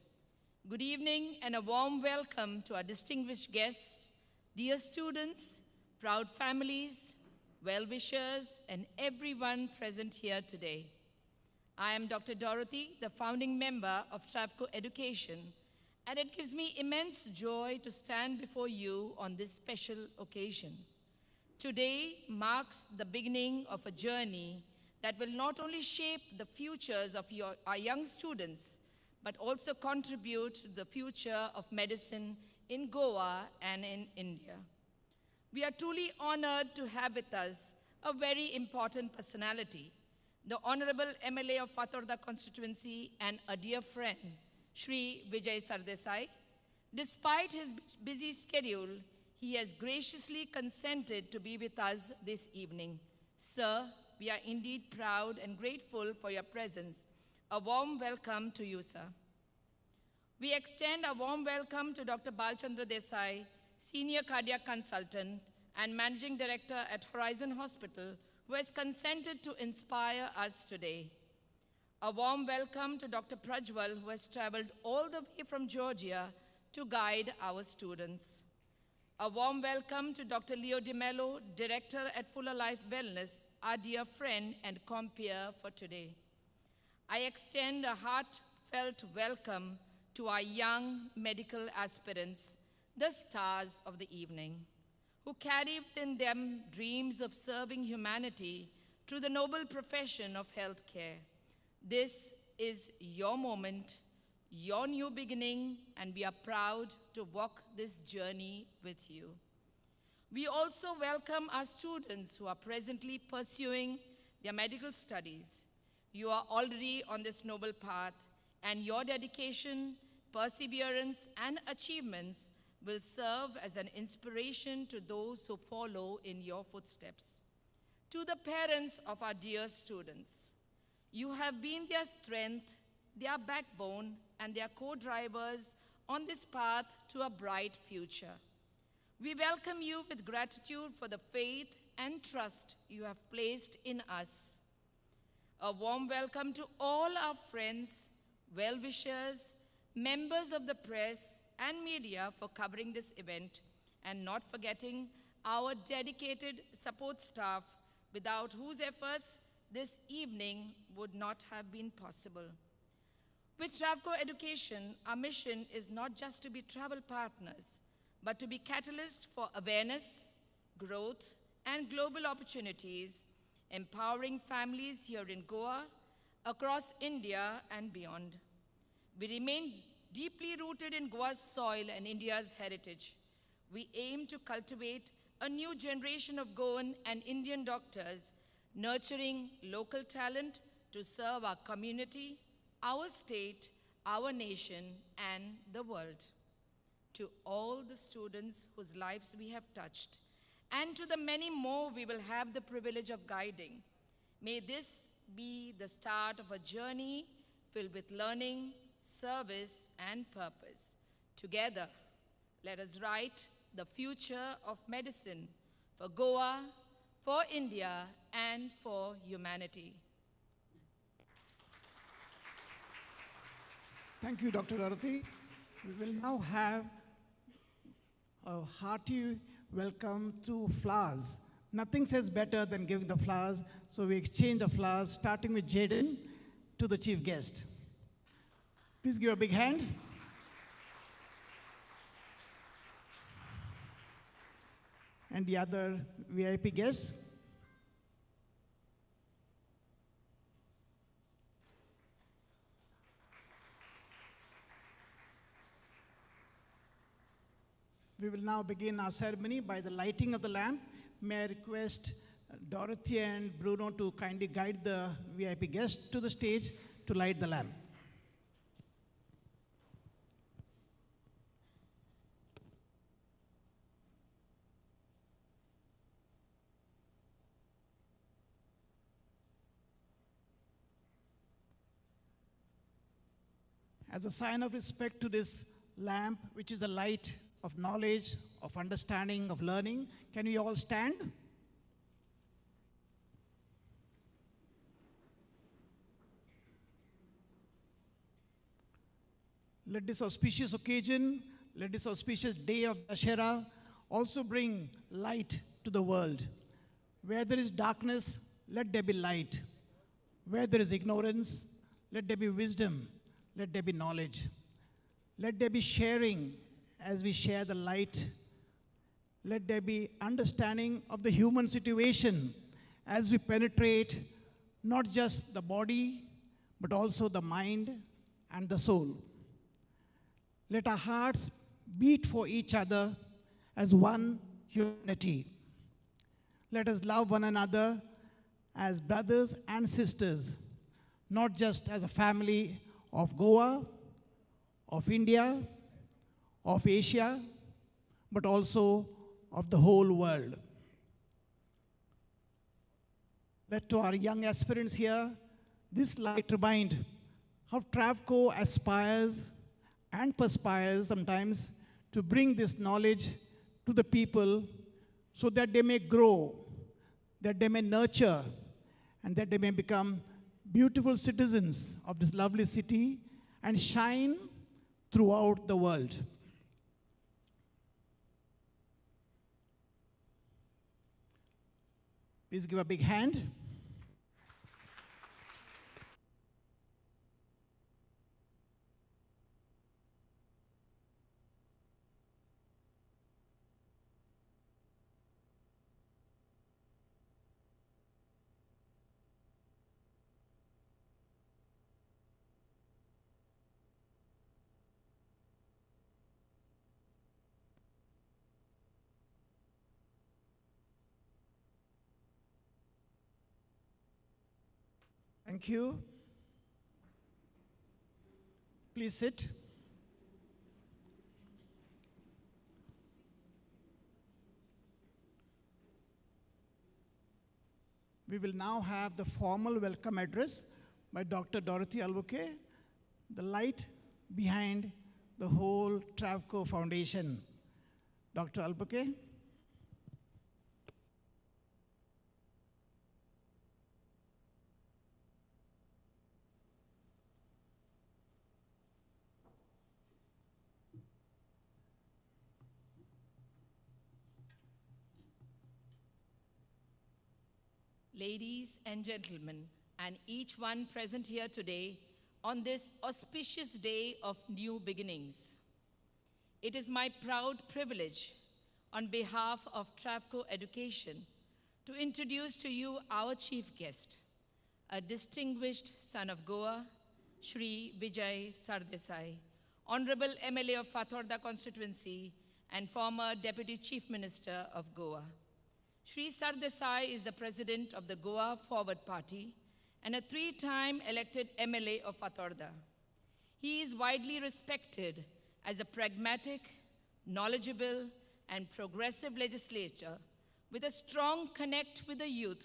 Good evening and a warm welcome to our distinguished guests, dear students, proud families, well-wishers, and everyone present here today. I am Dr. Dorothy, the founding member of Travco Education, and it gives me immense joy to stand before you on this special occasion. Today marks the beginning of a journey that will not only shape the futures of our young students, but also contribute to the future of medicine in Goa and in India. We are truly honored to have with us a very important personality, the Honorable MLA of Fatorda constituency and a dear friend, Shri Vijay Sardesai. Despite his busy schedule, he has graciously consented to be with us this evening. Sir, we are indeed proud and grateful for your presence. A warm welcome to you, sir. We extend a warm welcome to Dr. Balchandra Desai, Senior Cardiac Consultant and Managing Director at Horizon Hospital, who has consented to inspire us today. A warm welcome to Dr. Prajwal, who has traveled all the way from Georgia to guide our students. A warm welcome to Dr. Leo Di Mello, Director at Fuller Life Wellness, our dear friend and compeer for today. I extend a heartfelt welcome to our young medical aspirants, the stars of the evening, who carry within them dreams of serving humanity through the noble profession of healthcare. This is your moment, your new beginning, and we are proud to walk this journey with you. We also welcome our students who are presently pursuing their medical studies. You are already on this noble path, and your dedication, perseverance, and achievements will serve as an inspiration to those who follow in your footsteps. To the parents of our dear students, you have been their strength, their backbone, and their co-drivers on this path to a bright future. We welcome you with gratitude for the faith and trust you have placed in us. A warm welcome to all our friends, well-wishers, members of the press and media for covering this event, and not forgetting our dedicated support staff, without whose efforts this evening would not have been possible. With Travco Education, our mission is not just to be travel partners, but to be catalysts for awareness, growth, and global opportunities, empowering families here in Goa, across India, and beyond. We remain deeply rooted in Goa's soil and India's heritage. We aim to cultivate a new generation of Goan and Indian doctors, nurturing local talent to serve our community, our state, our nation, and the world. To all the students whose lives we have touched, and to the many more we will have the privilege of guiding, may this be the start of a journey filled with learning, service, and purpose. Together, let us write the future of medicine for Goa, for India, and for humanity. Thank you, Dr. Dorothy. We will now have a hearty welcome through flowers. Nothing says better than giving the flowers, so we exchange the flowers, starting with Jaden to the chief guest. Please give a big hand. And the other VIP guests. We will now begin our ceremony by the lighting of the lamp. May I request Dorothy and Bruno to kindly guide the VIP guests to the stage to light the lamp. As a sign of respect to this lamp, which is the light of knowledge, of understanding, of learning, can we all stand? Let this auspicious occasion, let this auspicious day of Dashera also bring light to the world. Where there is darkness, let there be light. Where there is ignorance, let there be wisdom. Let there be knowledge. Let there be sharing as we share the light. Let there be understanding of the human situation as we penetrate not just the body, but also the mind and the soul. Let our hearts beat for each other as one humanity. Let us love one another as brothers and sisters, not just as a family of Goa, of India, of Asia, but also of the whole world. Let to our young aspirants here, this light remind how Travco aspires and perspires sometimes to bring this knowledge to the people so that they may grow, that they may nurture, and that they may become beautiful citizens of this lovely city and shine throughout the world. Please give a big hand. Thank you. Please sit. we will now have the formal welcome address by Dr. Dorothy Albuquerque, the light behind the whole Travco Foundation. Dr. Albuquerque. Ladies and gentlemen, and each one present here today on this auspicious day of new beginnings. It is my proud privilege on behalf of Travco Education to introduce to you our chief guest, a distinguished son of Goa, Shri Vijay Sardesai, Honorable MLA of Fatorda constituency and former Deputy Chief Minister of Goa. Shri Sardesai is the president of the Goa Forward Party and a 3-time elected MLA of Fatorda. He is widely respected as a pragmatic, knowledgeable, and progressive legislator with a strong connect with the youth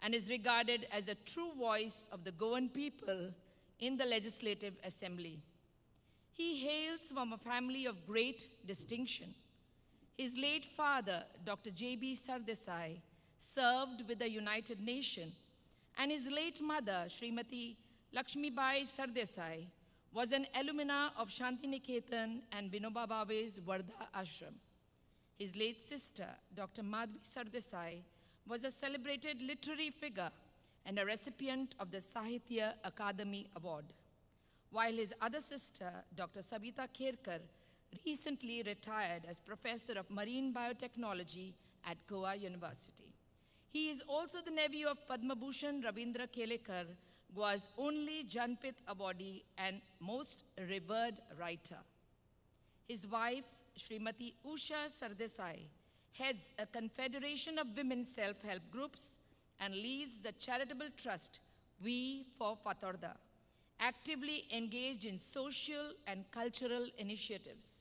and is regarded as a true voice of the Goan people in the Legislative Assembly. He hails from a family of great distinction. His late father, Dr. J.B. Sardesai, served with the United Nations, and his late mother, Srimati Lakshmibai Sardesai, was an alumna of Shantiniketan and Vinoba Bhave's Wardha Ashram. His late sister, Dr. Madhvi Sardesai, was a celebrated literary figure and a recipient of the Sahitya Akademi Award, while his other sister, Dr. Sabita Kherkar, recently retired as Professor of Marine Biotechnology at Goa University. He is also the nephew of Padma Bhushan Rabindra Kelekar, Goa's only Janpith awardee and most revered writer. His wife, Srimati Usha Sardesai, heads a confederation of women self-help groups and leads the charitable trust We for Fatorda, actively engaged in social and cultural initiatives.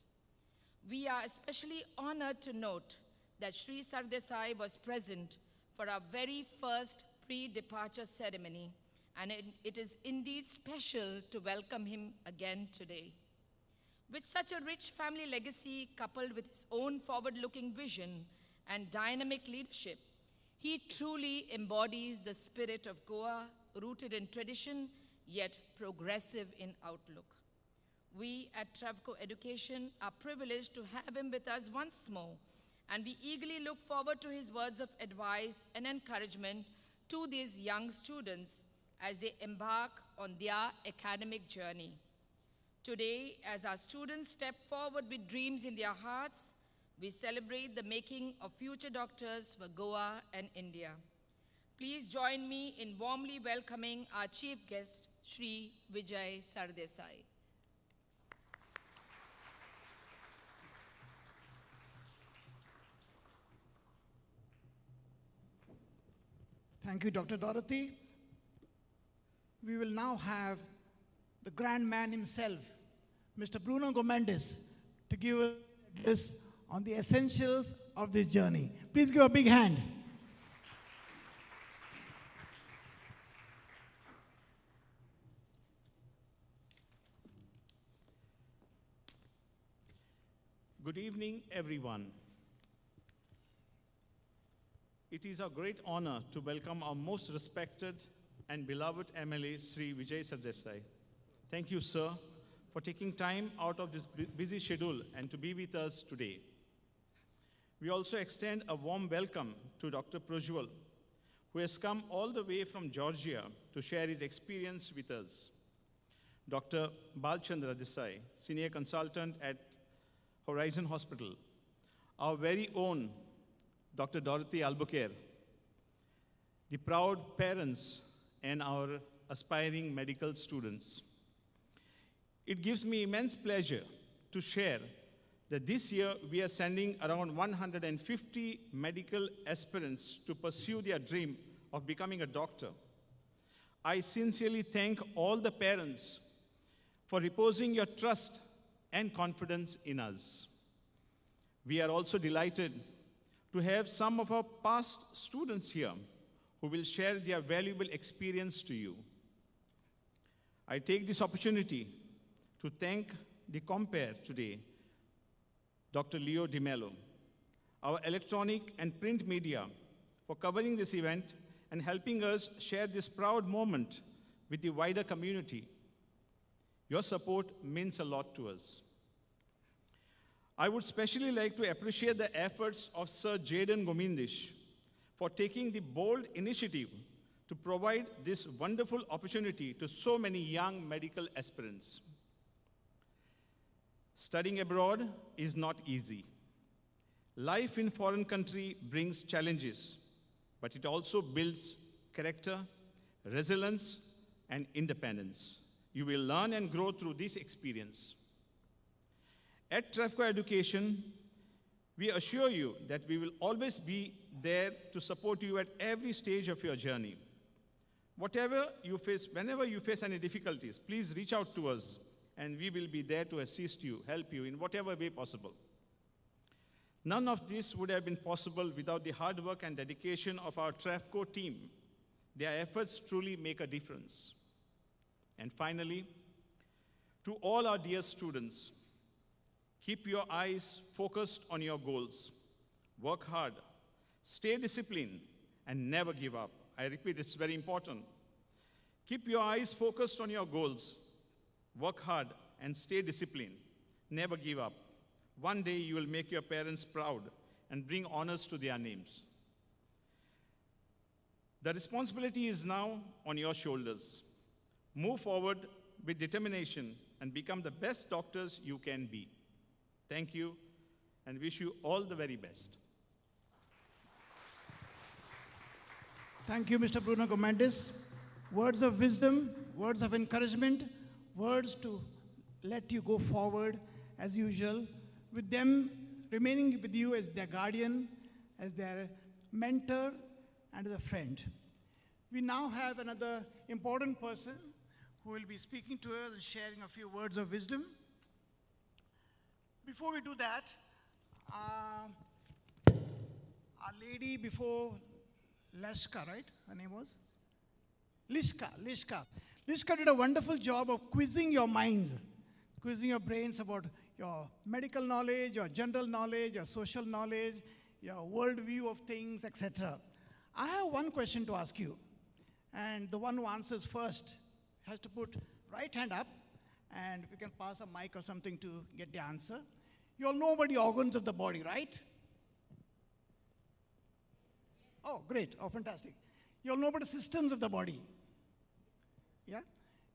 We are especially honored to note that Shri Sardesai was present for our very first pre-departure ceremony, and it is indeed special to welcome him again today. With such a rich family legacy coupled with his own forward-looking vision and dynamic leadership, he truly embodies the spirit of Goa, rooted in tradition, yet progressive in outlook. We at Travco Education are privileged to have him with us once more, and we eagerly look forward to his words of advice and encouragement to these young students as they embark on their academic journey. Today, as our students step forward with dreams in their hearts, we celebrate the making of future doctors for Goa and India. Please join me in warmly welcoming our chief guest, Shri Vijay Sardesai. Thank you, Dr. Dorothy. We will now have the grand man himself, Mr. Bruno Gomendes, to give us address on the essentials of this journey. Please give a big hand. Good evening, everyone. It is a great honor to welcome our most respected and beloved MLA, Sri Vijay Sardesai. Thank you, sir, for taking time out of this busy schedule and to be with us today. We also extend a warm welcome to Dr. Prajwal, who has come all the way from Georgia to share his experience with us. Dr. Balchandra Desai, Senior Consultant at Horizon Hospital. Our very own Dr. Dorothy Albuquerque, the proud parents and our aspiring medical students. It gives me immense pleasure to share that this year we are sending around 150 medical aspirants to pursue their dream of becoming a doctor. I sincerely thank all the parents for reposing your trust and confidence in us. We are also delighted to have some of our past students here who will share their valuable experience to you. I take this opportunity to thank the compere today, Dr. Leo Di Mello, our electronic and print media, for covering this event and helping us share this proud moment with the wider community. Your support means a lot to us. I would especially like to appreciate the efforts of Sir Jaden Gomindish for taking the bold initiative to provide this wonderful opportunity to so many young medical aspirants. Studying abroad is not easy. Life in foreign country brings challenges, but it also builds character, resilience, and independence. You will learn and grow through this experience. At Travco Education, we assure you that we will always be there to support you at every stage of your journey. Whenever you face any difficulties, please reach out to us, and we will be there to assist you, help you in whatever way possible. None of this would have been possible without the hard work and dedication of our Travco team. Their efforts truly make a difference. And finally, to all our dear students, keep your eyes focused on your goals. Work hard, stay disciplined, and never give up. I repeat, it's very important. Keep your eyes focused on your goals. Work hard and stay disciplined. Never give up. One day you will make your parents proud and bring honors to their names. The responsibility is now on your shoulders. Move forward with determination and become the best doctors you can be. Thank you, and wish you all the very best. Thank you, Mr. Bruno Gomendis. Words of wisdom, words of encouragement, words to let you go forward as usual, with them remaining with you as their guardian, as their mentor, and as a friend. We now have another important person who will be speaking to us and sharing a few words of wisdom. Before we do that, our lady before Leshka, right? Her name was? Lishka. Lishka did a wonderful job of quizzing your minds, quizzing your brains about your medical knowledge, your general knowledge, your social knowledge, your worldview of things, etc. I have one question to ask you, and the one who answers first has to put right hand up, and we can pass a mic or something to get the answer. You all know about the organs of the body, right? Oh, great. Oh, fantastic. You all know about the systems of the body. Yeah?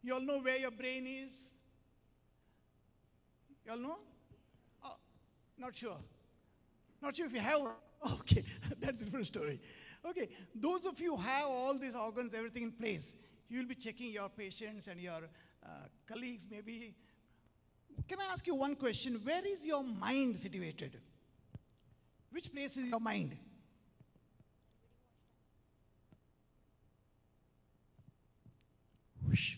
You all know where your brain is? You all know? Oh, not sure. Not sure if you have. Okay, that's a different story. Okay, those of you who have all these organs, everything in place, you will be checking your patients and your colleagues maybe. Can I ask you one question? Where is your mind situated? Which place is your mind? Whoosh.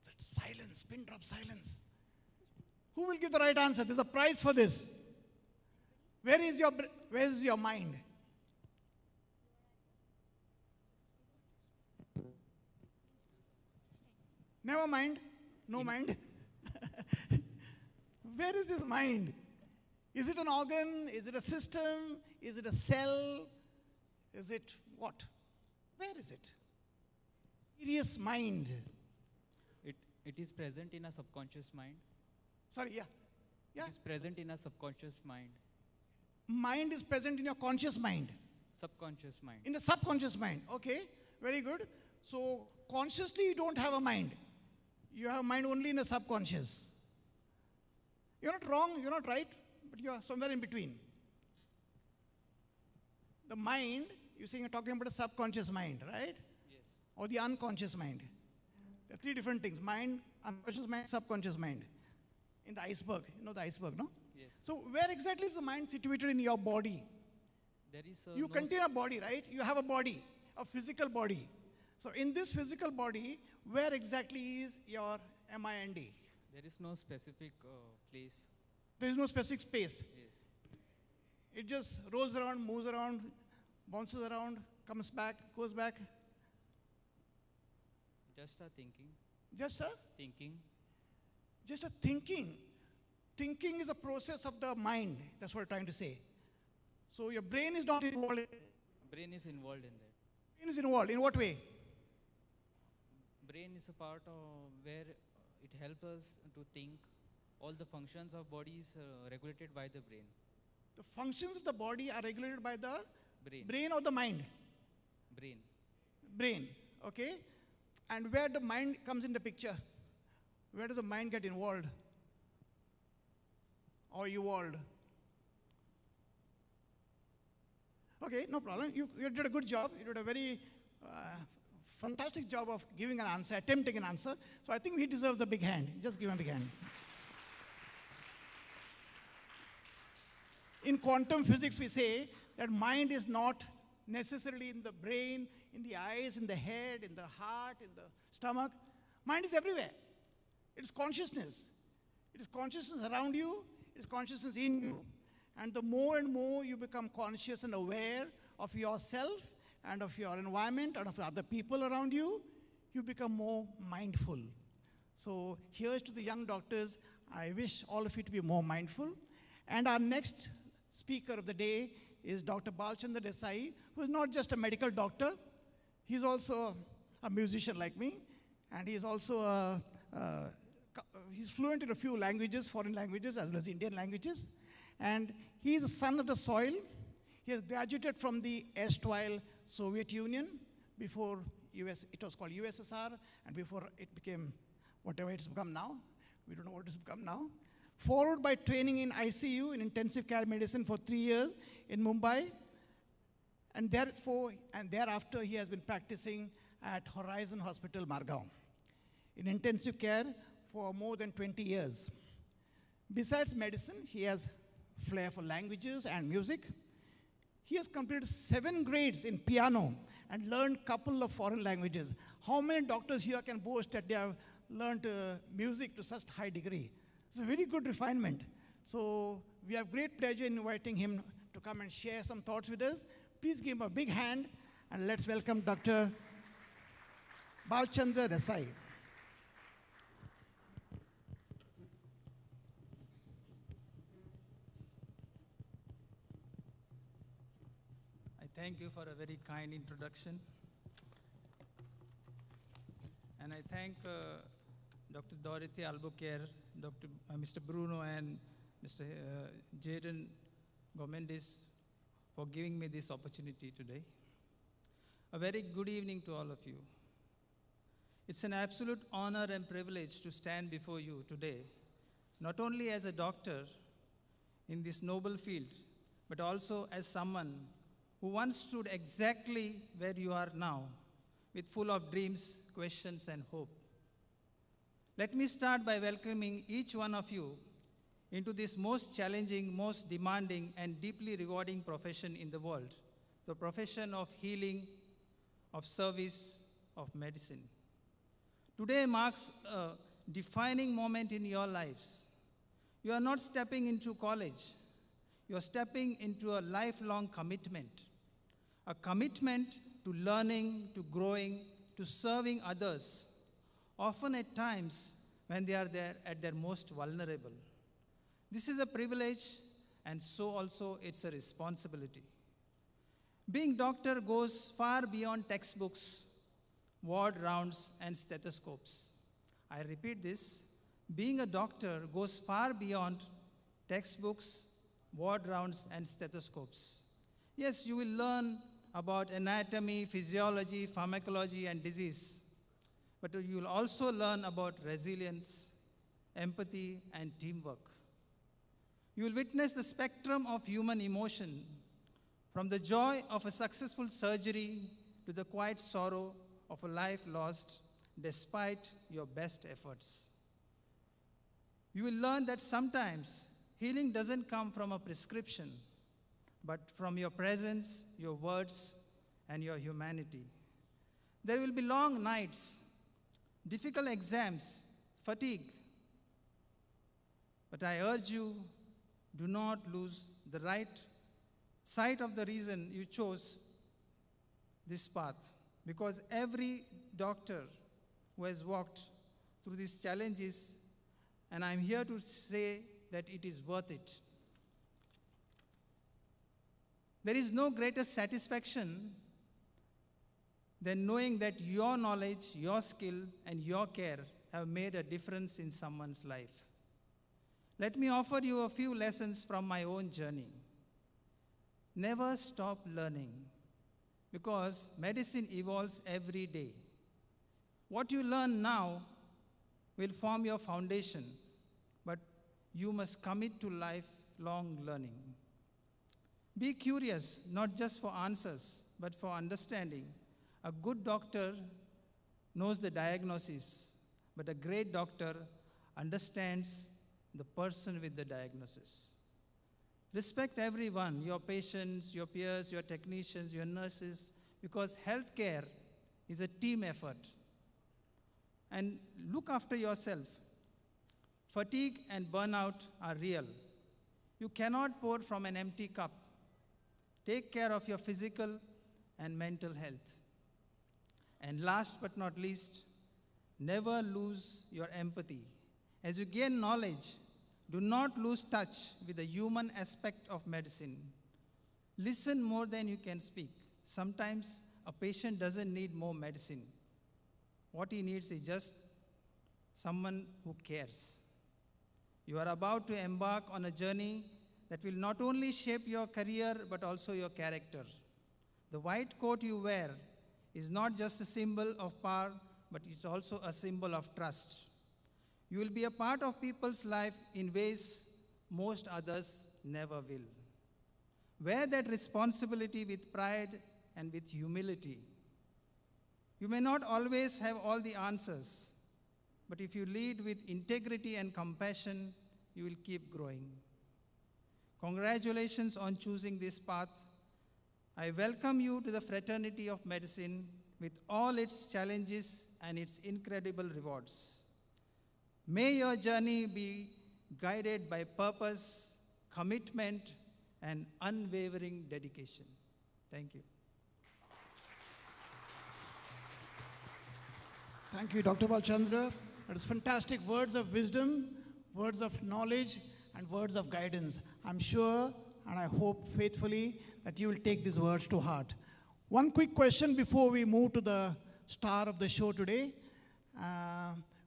That's that silence, pin drop silence. Who will give the right answer? There's a prize for this. Where is your mind? Never mind. No mind. Where is this mind? Is it an organ? Is it a system? Is it a cell? Is it what? Where is it? Serious mind. It is present in a subconscious mind. Sorry, yeah. It is present in a subconscious mind. Mind is present in your conscious mind. Subconscious mind. In the subconscious mind. Okay, very good. So consciously you don't have a mind. You have a mind only in the subconscious. You're not wrong, you're not right, but you're somewhere in between. The mind, you're talking about a subconscious mind, right? Yes. Or the unconscious mind. There are three different things: mind, unconscious mind, subconscious mind. In the iceberg, you know the iceberg, no? Yes. So where exactly is the mind situated in your body? There is You contain a body, right? You have a body, a physical body. So in this physical body, where exactly is your mind? There is no specific place. There is no specific space. Yes. It just rolls around, moves around, bounces around, comes back, goes back. Just a thinking. Just a? Thinking. Just a thinking. Thinking is a process of the mind. That's what I'm trying to say. So your brain is not involved. Brain is involved in that. Brain is involved. In what way? Brain is a part of where it helps us to think. All the functions of body is regulated by the brain. The functions of the body are regulated by the Brain. brain or the mind? Brain. Brain, okay? And where the mind comes in the picture? Where does the mind get involved? Or evolved? Okay, no problem. You did a good job. You did a very fantastic job of giving an answer, attempting an answer. So I think he deserves a big hand. Just give him a big hand. In quantum physics, we say that mind is not necessarily in the brain, in the eyes, in the head, in the heart, in the stomach. Mind is everywhere. It is consciousness. It is consciousness around you. It is consciousness in you. And the more and more you become conscious and aware of yourself and of your environment and of other people around you, you become more mindful. So here's to the young doctors. I wish all of you to be more mindful. And our next speaker of the day is Dr. Balchandra Desai, who is not just a medical doctor. He's also a musician like me. And he's also he's fluent in a few languages, foreign languages, as well as Indian languages. And he is a son of the soil. He has graduated from the erstwhile Soviet Union, before it was called USSR, and before it became whatever it's become now. We don't know what it's become now. Followed by training in ICU, in intensive care medicine, for 3 years in Mumbai. And thereafter, he has been practicing at Horizon Hospital, Margao, in intensive care for more than 20 years. Besides medicine, he has flair for languages and music. He has completed 7 grades in piano and learned a couple of foreign languages. How many doctors here can boast that they have learned music to such high degree? It's a very good refinement. So we have great pleasure in inviting him to come and share some thoughts with us. Please give him a big hand, and let's welcome Dr. Balchandra Desai. Thank you for a very kind introduction. And I thank Dr. Dorothy Albuquerque, Mr. Bruno, and Mr. Jaden Gomendis for giving me this opportunity today. A very good evening to all of you. It's an absolute honor and privilege to stand before you today, not only as a doctor in this noble field, but also as someone who once stood exactly where you are now, with full of dreams, questions, and hope. Let me start by welcoming each one of you into this most challenging, most demanding, and deeply rewarding profession in the world, the profession of healing, of service, of medicine. Today marks a defining moment in your lives. You are not stepping into college. You are stepping into a lifelong commitment. A commitment to learning, to growing, to serving others, often at times when they are there at their most vulnerable. This is a privilege, and so also it's a responsibility. Being doctor goes far beyond textbooks, ward rounds, and stethoscopes. I repeat this, being a doctor goes far beyond textbooks, ward rounds, and stethoscopes. Yes, you will learn about anatomy, physiology, pharmacology, and disease. But you will also learn about resilience, empathy, and teamwork. You will witness the spectrum of human emotion, from the joy of a successful surgery to the quiet sorrow of a life lost despite your best efforts. You will learn that sometimes healing doesn't come from a prescription, but from your presence, your words, and your humanity. There will be long nights, difficult exams, fatigue. But I urge you, do not lose the right sight of the reason you chose this path because every doctor who has walked through these challenges, and I'm here to say that it is worth it. There is no greater satisfaction than knowing that your knowledge, your skill, and your care have made a difference in someone's life. Let me offer you a few lessons from my own journey. Never stop learning because medicine evolves every day. What you learn now will form your foundation, but you must commit to lifelong learning. Be curious, not just for answers, but for understanding. A good doctor knows the diagnosis, but a great doctor understands the person with the diagnosis. Respect everyone, your patients, your peers, your technicians, your nurses, because healthcare is a team effort. And look after yourself. Fatigue and burnout are real. You cannot pour from an empty cup. Take care of your physical and mental health. And last but not least, never lose your empathy. As you gain knowledge, do not lose touch with the human aspect of medicine. Listen more than you can speak. Sometimes a patient doesn't need more medicine. What he needs is just someone who cares. You are about to embark on a journey that will not only shape your career but also your character. The white coat you wear is not just a symbol of power, but it's also a symbol of trust. You will be a part of people's life in ways most others never will. Wear that responsibility with pride and with humility. You may not always have all the answers, but if you lead with integrity and compassion, you will keep growing. Congratulations on choosing this path. I welcome you to the fraternity of medicine with all its challenges and its incredible rewards. May your journey be guided by purpose, commitment, and unwavering dedication. Thank you. Thank you, Dr. Balchandra. That is fantastic words of wisdom, words of knowledge, and words of guidance. I'm sure, and I hope faithfully, that you will take these words to heart. One quick question before we move to the star of the show today.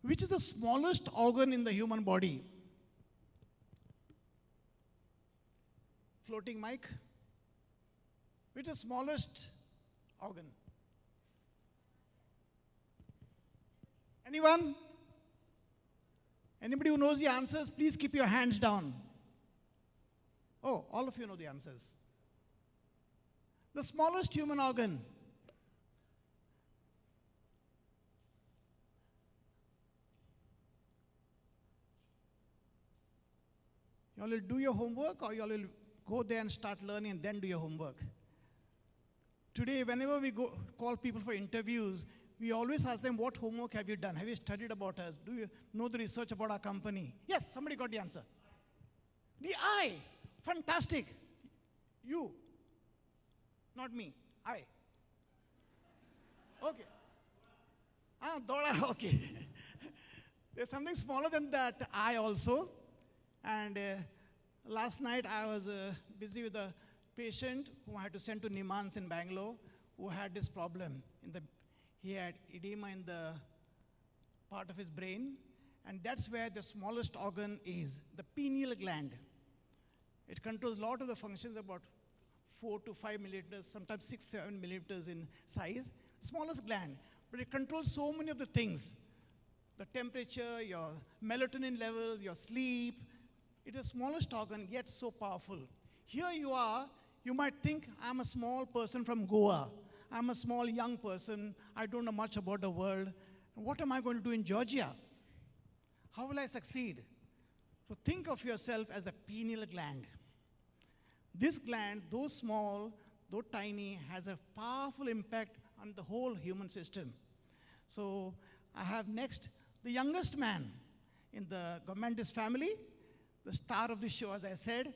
Which is the smallest organ in the human body? Floating mic. Which is the smallest organ? Anyone? Anybody who knows the answers, please keep your hands down. Oh, all of you know the answers. The smallest human organ. You all will do your homework, or you all will go there and start learning and then do your homework? Today, whenever we go call people for interviews, we always ask them, what homework have you done? Have you studied about us? Do you know the research about our company? Yes, somebody got the answer. The eye. Fantastic. You. Not me. I. Okay. Dola, okay. There's something smaller than that eye also. And last night I was busy with a patient who I had to send to Nimans in Bangalore, who had this problem. He had edema in the part of his brain, and that's where the smallest organ is, the pineal gland. It controls a lot of the functions, about 4 to 5 millimeters, sometimes 6, 7 millimeters in size, smallest gland. But it controls so many of the things. The temperature, your melatonin levels, your sleep. It is the smallest organ, yet so powerful. Here you are, you might think, I'm a small person from Goa. I'm a small young person. I don't know much about the world. What am I going to do in Georgia? How will I succeed? So think of yourself as a pineal gland. This gland, though small, though tiny, has a powerful impact on the whole human system. So I have next the youngest man in the Gomendis family, the star of the show, as I said.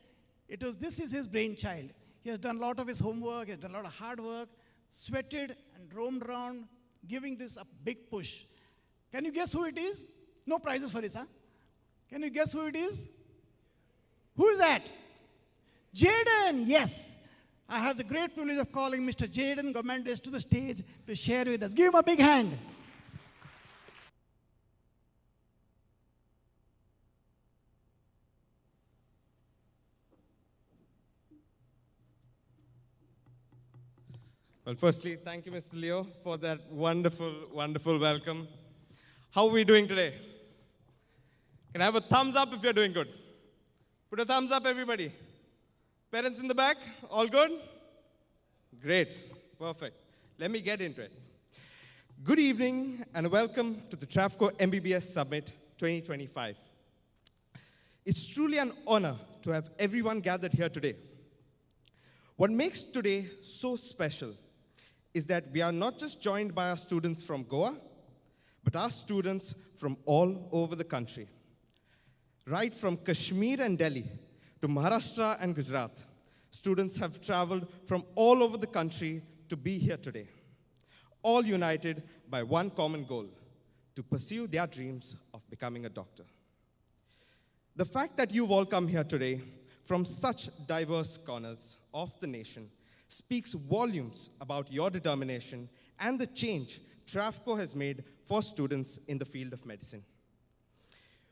This is his brainchild. He has done a lot of his homework, he has done a lot of hard work. sweated and roamed around, giving this a big push. Can you guess who it is? No prizes for this, huh? Can you guess who it is? Who is that? Jaden, yes. I have the great privilege of calling Mr. Jaden Gomendes to the stage to share with us. Give him a big hand. Well, firstly, thank you, Mr. Leo, for that wonderful, wonderful welcome. How are we doing today? Can I have a thumbs up if you're doing good? Put a thumbs up, everybody. Parents in the back, all good? Great, perfect. Let me get into it. Good evening and welcome to the Travco MBBS Summit 2025. It's truly an honor to have everyone gathered here today. What makes today so special is that we are not just joined by our students from Goa, but our students from all over the country. Right from Kashmir and Delhi to Maharashtra and Gujarat, students have traveled from all over the country to be here today, all united by one common goal, to pursue their dreams of becoming a doctor. The fact that you've all come here today from such diverse corners of the nation speaks volumes about your determination and the change Travco has made for students in the field of medicine.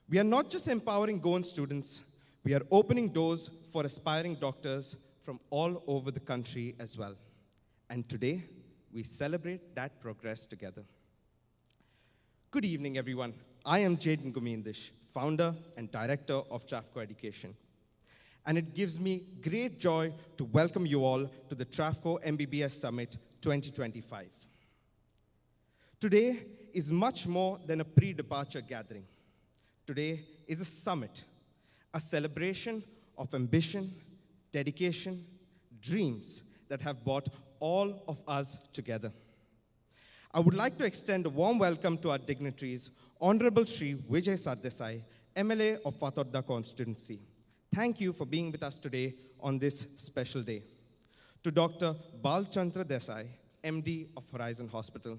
We are not just empowering Goan students, we are opening doors for aspiring doctors from all over the country as well. And today, we celebrate that progress together. Good evening, everyone. I am Jaden Gomendes, founder and director of Travco Education. And it gives me great joy to welcome you all to the Travco MBBS Summit 2025. Today is much more than a pre-departure gathering. Today is a summit, a celebration of ambition, dedication, dreams that have brought all of us together. I would like to extend a warm welcome to our dignitaries, Honorable Shri Vijay Sardesai, MLA of Fatodda constituency. Thank you for being with us today on this special day. To Dr. Balchandra Desai, MD of Horizon Hospital,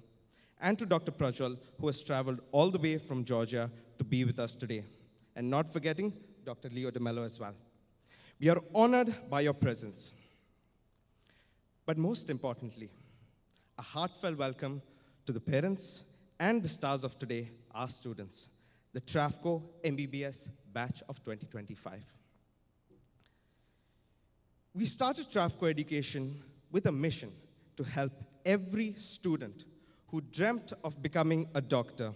and to Dr. Prajwal, who has traveled all the way from Georgia to be with us today. And not forgetting Dr. Leo de Mello as well. We are honored by your presence. But most importantly, a heartfelt welcome to the parents and the stars of today, our students, the Travco MBBS batch of 2025. We started Travco Education with a mission to help every student who dreamt of becoming a doctor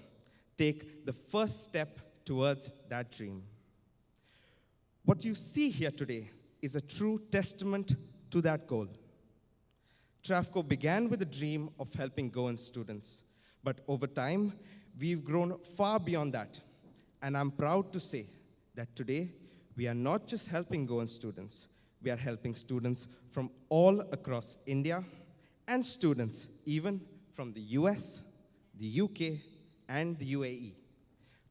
take the first step towards that dream. What you see here today is a true testament to that goal. Travco began with a dream of helping Goan students, but over time, we've grown far beyond that. And I'm proud to say that today, we are not just helping Goan students, we are helping students from all across India and students even from the US, the UK, and the UAE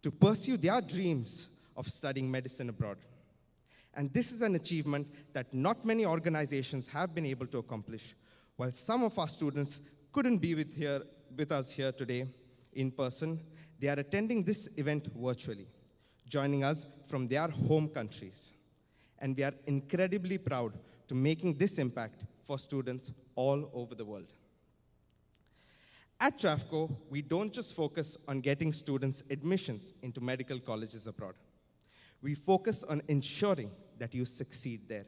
to pursue their dreams of studying medicine abroad. And this is an achievement that not many organizations have been able to accomplish. While some of our students couldn't be with us here today in person, they are attending this event virtually, joining us from their home countries. And we are incredibly proud to making this impact for students all over the world. At Travco, we don't just focus on getting students admissions into medical colleges abroad. We focus on ensuring that you succeed there.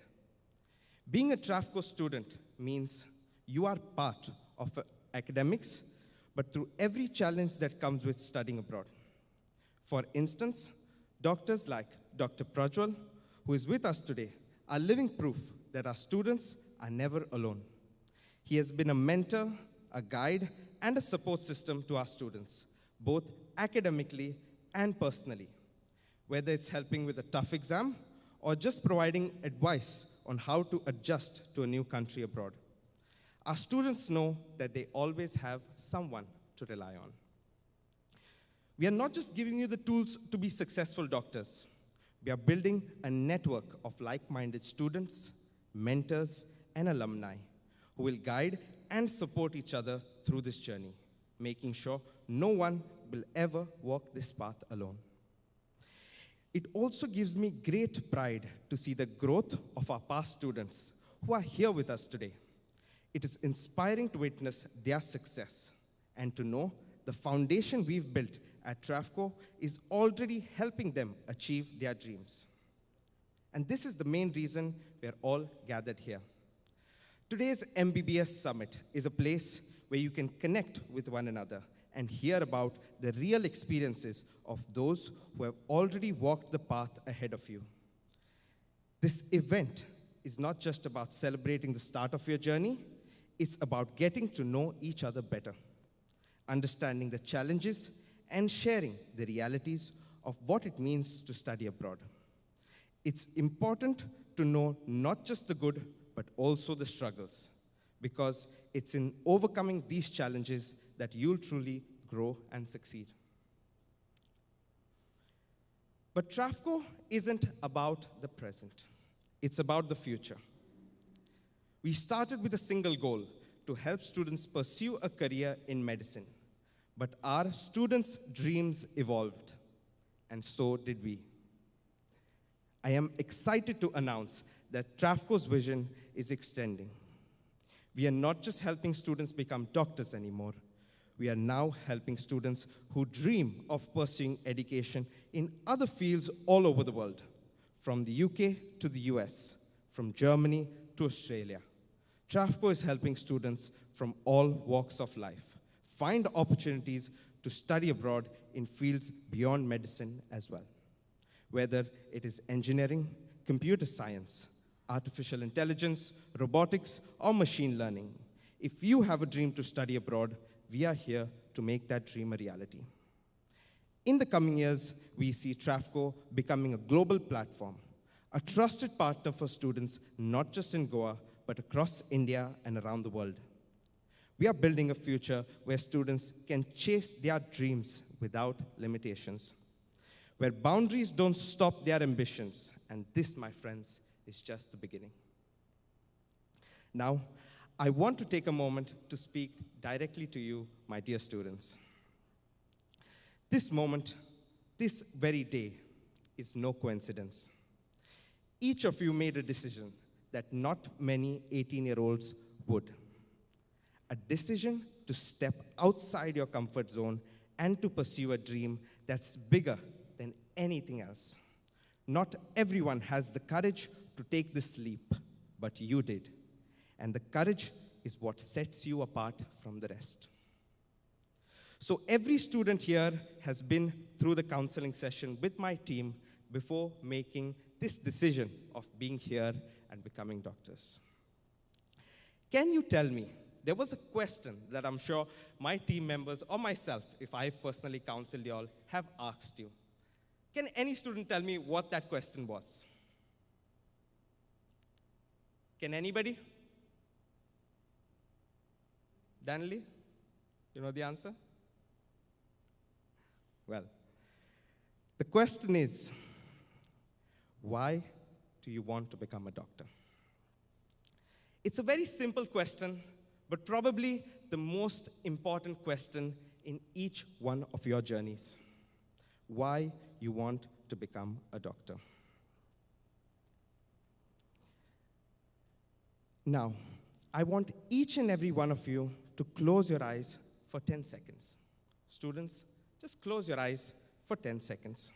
Being a Travco student means you are part of academics, but through every challenge that comes with studying abroad. For instance, doctors like Dr. Prajwal, who is with us today, are living proof that our students are never alone. He has been a mentor, a guide, and a support system to our students, both academically and personally, whether it's helping with a tough exam or just providing advice on how to adjust to a new country abroad. Our students know that they always have someone to rely on. We are not just giving you the tools to be successful doctors. We are building a network of like-minded students, mentors, and alumni who will guide and support each other through this journey, making sure no one will ever walk this path alone. It also gives me great pride to see the growth of our past students who are here with us today. It is inspiring to witness their success and to know the foundation we've built at Travco is already helping them achieve their dreams. And this is the main reason we're all gathered here. Today's MBBS Summit is a place where you can connect with one another and hear about the real experiences of those who have already walked the path ahead of you. This event is not just about celebrating the start of your journey, it's about getting to know each other better, understanding the challenges, and sharing the realities of what it means to study abroad. It's important to know not just the good, but also the struggles, because it's in overcoming these challenges that you'll truly grow and succeed. But Travco isn't about the present. It's about the future. We started with a single goal, to help students pursue a career in medicine. But our students' dreams evolved, and so did we. I am excited to announce that Travco's vision is extending. We are not just helping students become doctors anymore. We are now helping students who dream of pursuing education in other fields all over the world, from the UK to the US, from Germany to Australia. Travco is helping students from all walks of life find opportunities to study abroad in fields beyond medicine as well. Whether it is engineering, computer science, artificial intelligence, robotics, or machine learning, if you have a dream to study abroad, we are here to make that dream a reality. In the coming years, we see Travco becoming a global platform, a trusted partner for students not just in Goa, but across India and around the world. We are building a future where students can chase their dreams without limitations, where boundaries don't stop their ambitions. And this, my friends, is just the beginning. Now, I want to take a moment to speak directly to you, my dear students. This moment, this very day, is no coincidence. Each of you made a decision that not many 18-year-olds would. A decision to step outside your comfort zone and to pursue a dream that's bigger than anything else. Not everyone has the courage to take this leap, but you did. And the courage is what sets you apart from the rest. So every student here has been through the counseling session with my team before making this decision of being here and becoming doctors. Can you tell me, there was a question that I'm sure my team members or myself, if I've personally counseled you all, have asked you. Can any student tell me what that question was? Can anybody? Danley, you know the answer? Well, the question is, why do you want to become a doctor? It's a very simple question, but probably the most important question in each one of your journeys. Why you want to become a doctor. Now, I want each and every one of you to close your eyes for 10 seconds. Students, just close your eyes for 10 seconds.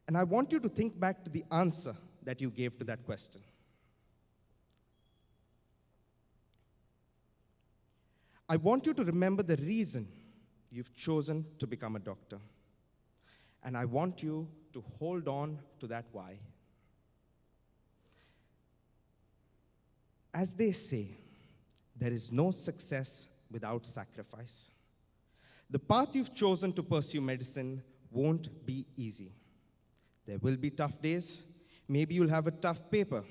And I want you to think back to the answer that you gave to that question. I want you to remember the reason you've chosen to become a doctor. And I want you to hold on to that why. As they say, there is no success without sacrifice. The path you've chosen to pursue medicine won't be easy. There will be tough days. Maybe you'll have a tough paper.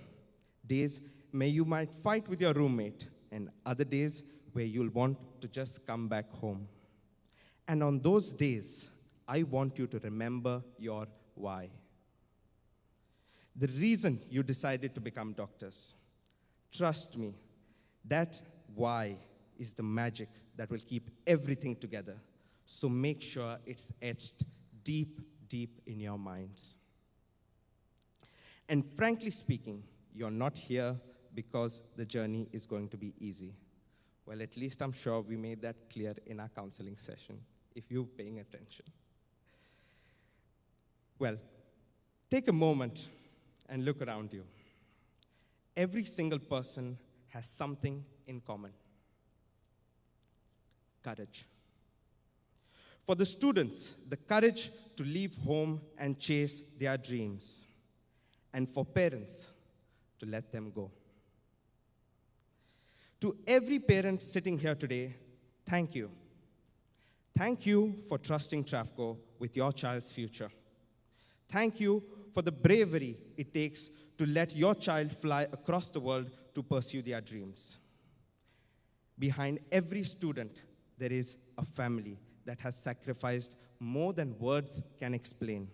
Days where you might fight with your roommate, and other days where you'll want to just come back home. And on those days, I want you to remember your why. The reason you decided to become doctors. Trust me, that why is the magic that will keep everything together. So make sure it's etched deep, deep in your minds. And frankly speaking, you're not here because the journey is going to be easy. Well, at least I'm sure we made that clear in our counseling session, if you're paying attention. Well, take a moment and look around you. Every single person has something in common: courage. For the students, the courage to leave home and chase their dreams. And for parents, to let them go. To every parent sitting here today, thank you. Thank you for trusting Travco with your child's future. Thank you for the bravery it takes to let your child fly across the world to pursue their dreams. Behind every student, there is a family that has sacrificed more than words can explain.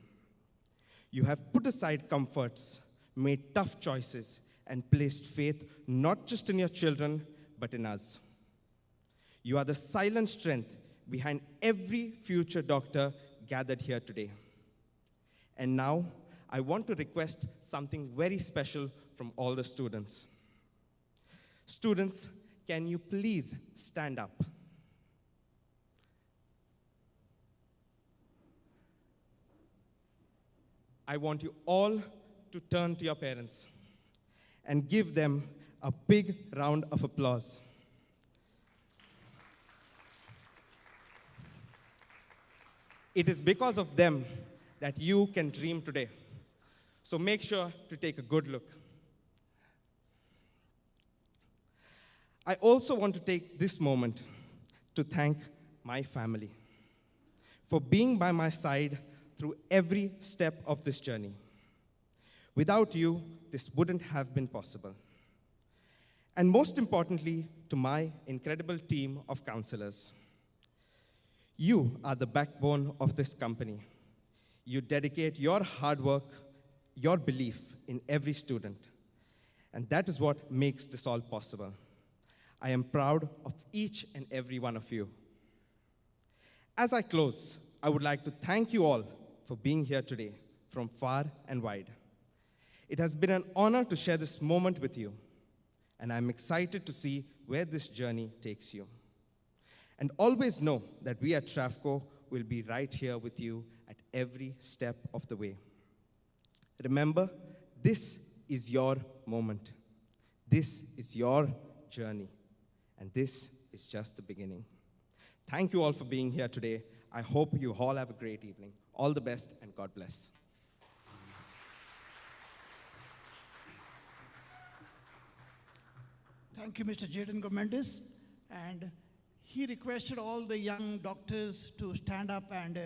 You have put aside comforts, made tough choices, and placed faith not just in your children, but in us. You are the silent strength behind every future doctor gathered here today. And now, I want to request something very special from all the students. Students, can you please stand up? I want you all to turn to your parents and give them a big round of applause. It is because of them that you can dream today. So make sure to take a good look. I also want to take this moment to thank my family for being by my side through every step of this journey. Without you, this wouldn't have been possible. And most importantly, to my incredible team of counselors. You are the backbone of this company. You dedicate your hard work, your belief in every student. And that is what makes this all possible. I am proud of each and every one of you. As I close, I would like to thank you all for being here today from far and wide. It has been an honor to share this moment with you, and I'm excited to see where this journey takes you. And always know that we at Travco will be right here with you at every step of the way. Remember, this is your moment. This is your journey, and this is just the beginning. Thank you all for being here today. I hope you all have a great evening. All the best, and God bless. Thank you, Mr. Jaden Gomendis. And he requested all the young doctors to stand up and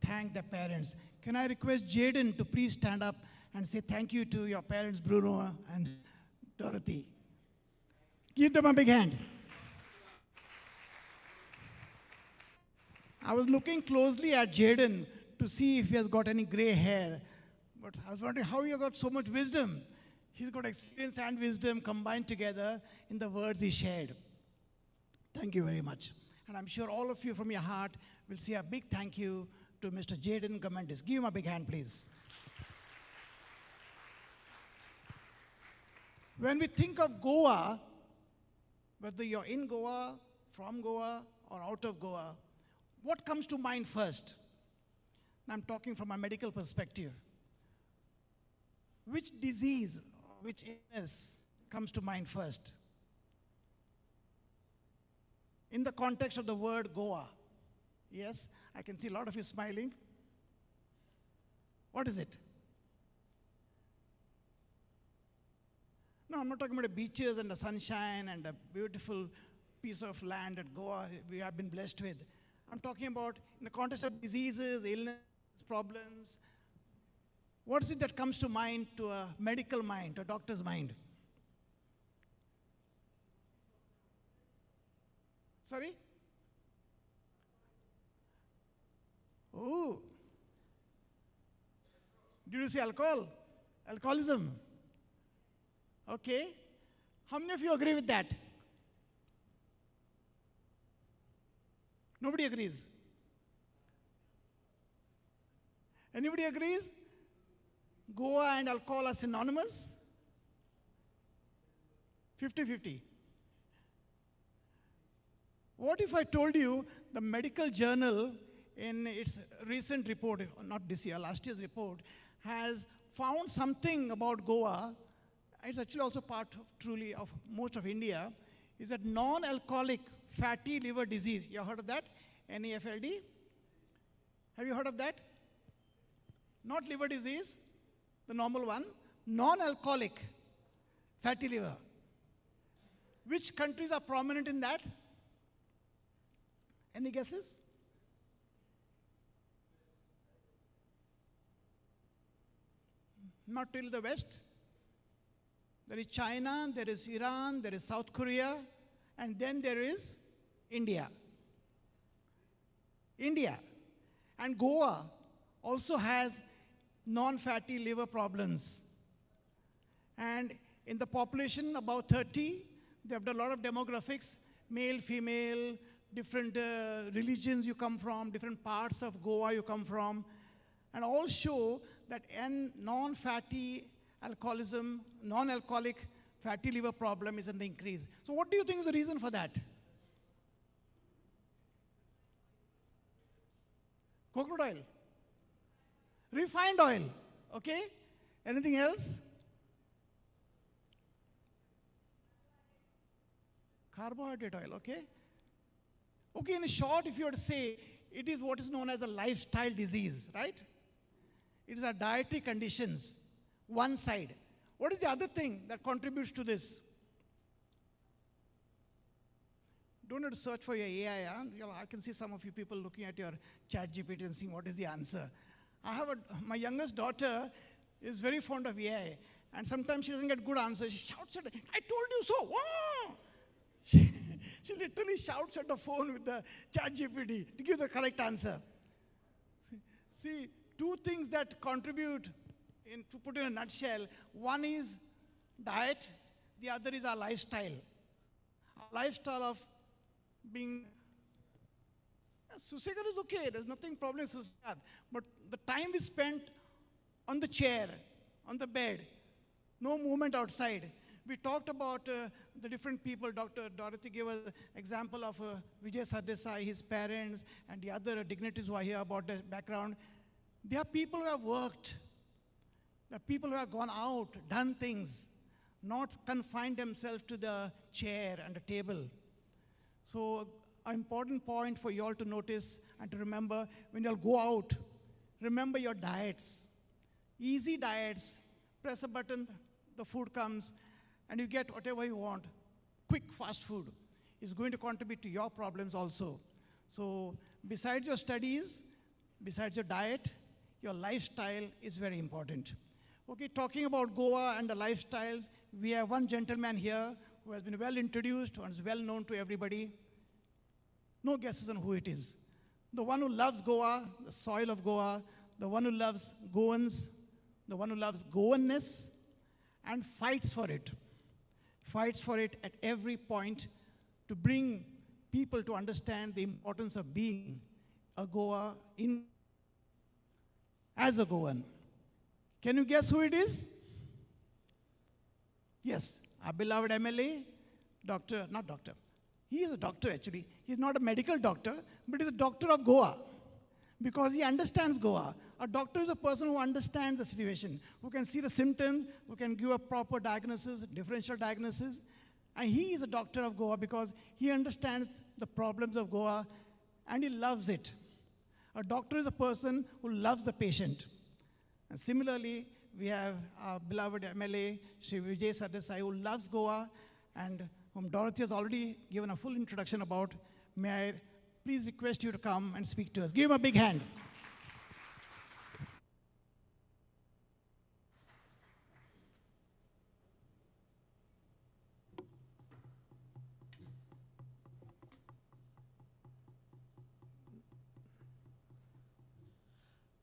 thank their parents. Can I request Jaden to please stand up and say thank you to your parents, Bruno and Dorothy? Give them a big hand. I was looking closely at Jaden to see if he has got any gray hair. But I was wondering how you got so much wisdom. He's got experience and wisdom combined together in the words he shared. Thank you very much. And I'm sure all of you from your heart will say a big thank you to Mr. Jaden Gomendis. Give him a big hand, please. When we think of Goa, whether you're in Goa, from Goa, or out of Goa, what comes to mind first? I'm talking from a medical perspective. Which disease, which illness comes to mind first? In the context of the word Goa. Yes, I can see a lot of you smiling. What is it? No, I'm not talking about the beaches and the sunshine and a beautiful piece of land that Goa we have been blessed with. I'm talking about in the context of diseases, illness, problems. What is it that comes to mind, to a medical mind, to a doctor's mind? Sorry? Oh. Did you say alcohol? Alcoholism? Okay. How many of you agree with that? Nobody agrees. Anybody agrees? Goa and alcohol are synonymous? 50-50. What if I told you the medical journal in its recent report, not this year, last year's report, has found something about Goa, it's actually also part of, truly of most of India, is that non-alcoholic fatty liver disease. You heard of that? NAFLD? Have you heard of that? Not liver disease, the normal one, non-alcoholic fatty liver. Which countries are prominent in that? Any guesses? Not till the West. There is China, there is Iran, there is South Korea, and then there is India. India. And Goa also has non-fatty liver problems. And in the population, about 30, they have done a lot of demographics, male, female, different religions you come from, different parts of Goa you come from, and all show that non-fatty alcoholism, non-alcoholic fatty liver problem is in the increase. So what do you think is the reason for that? Coconut oil. Refined oil. Okay? Anything else? Carbohydrate oil, okay? Okay, in short, if you were to say, it is what is known as a lifestyle disease, right? It is our dietary conditions, one side. What is the other thing that contributes to this? Don't have to search for your AI. Huh? I can see some of you people looking at your chat GPT and seeing what is the answer. My youngest daughter is very fond of AI, and sometimes she doesn't get good answers. She shouts at it, I told you so. Wah! She literally shouts at the phone with the chat GPT to give the correct answer. See, two things that contribute, to put in a nutshell, one is diet, the other is our lifestyle. Our lifestyle of being, Susegad is okay, there's nothing problem with Susegad, but the time we spent on the chair, on the bed, no movement outside. We talked about the different people. Dr. Dorothy gave us an example of Vijay Sardesai, his parents, and the other dignitaries who are here about their background. They are people who have worked. They are people who have gone out, done things, not confined themselves to the chair and the table. So an important point for you all to notice and to remember, when you all go out, remember your diets. Easy diets, press a button, the food comes, and you get whatever you want. Quick, fast food is going to contribute to your problems also. So besides your studies, besides your diet, your lifestyle is very important. Okay, talking about Goa and the lifestyles, we have one gentleman here who has been well introduced and is well known to everybody. No guesses on who it is. The one who loves Goa, the soil of Goa, the one who loves Goans, the one who loves Goanness, and fights for it. Fights for it at every point to bring people to understand the importance of being a Goa as a Goan. Can you guess who it is? Yes, our beloved MLA, he is a doctor actually. He's not a medical doctor, but he's a doctor of Goa because he understands Goa. A doctor is a person who understands the situation, who can see the symptoms, who can give a proper diagnosis, differential diagnosis. And he is a doctor of Goa because he understands the problems of Goa and he loves it. A doctor is a person who loves the patient. And similarly, we have our beloved MLA, Shri Vijay Sardesai, who loves Goa and whom Dorothy has already given a full introduction about. May I please request you to come and speak to us. Give him a big hand.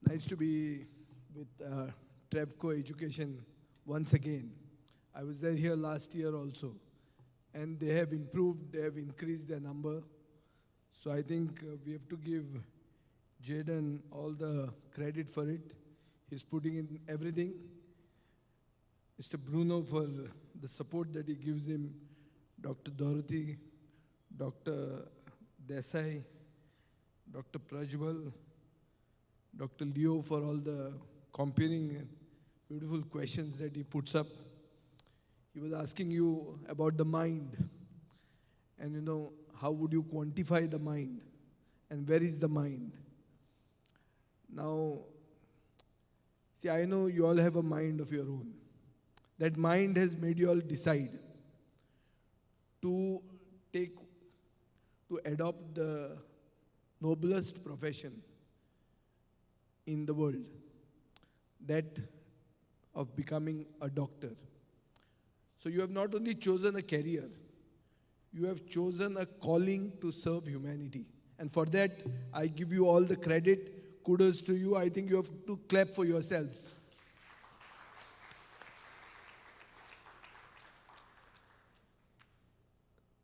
Nice to be with Travco Education once again. I was there here last year also, and they have improved, they have increased their number. So I think we have to give Jaden all the credit for it. He's putting in everything. Mr. Bruno for the support that he gives him, Dr. Dorothy, Dr. Desai, Dr. Prajwal, Dr. Leo for all the comparing beautiful questions that he puts up. He was asking you about the mind. And you know, how would you quantify the mind? And where is the mind? Now, see, I know you all have a mind of your own. That mind has made you all decide to adopt the noblest profession in the world, that of becoming a doctor. So you have not only chosen a career, you have chosen a calling to serve humanity. And for that, I give you all the credit. Kudos to you. I think you have to clap for yourselves.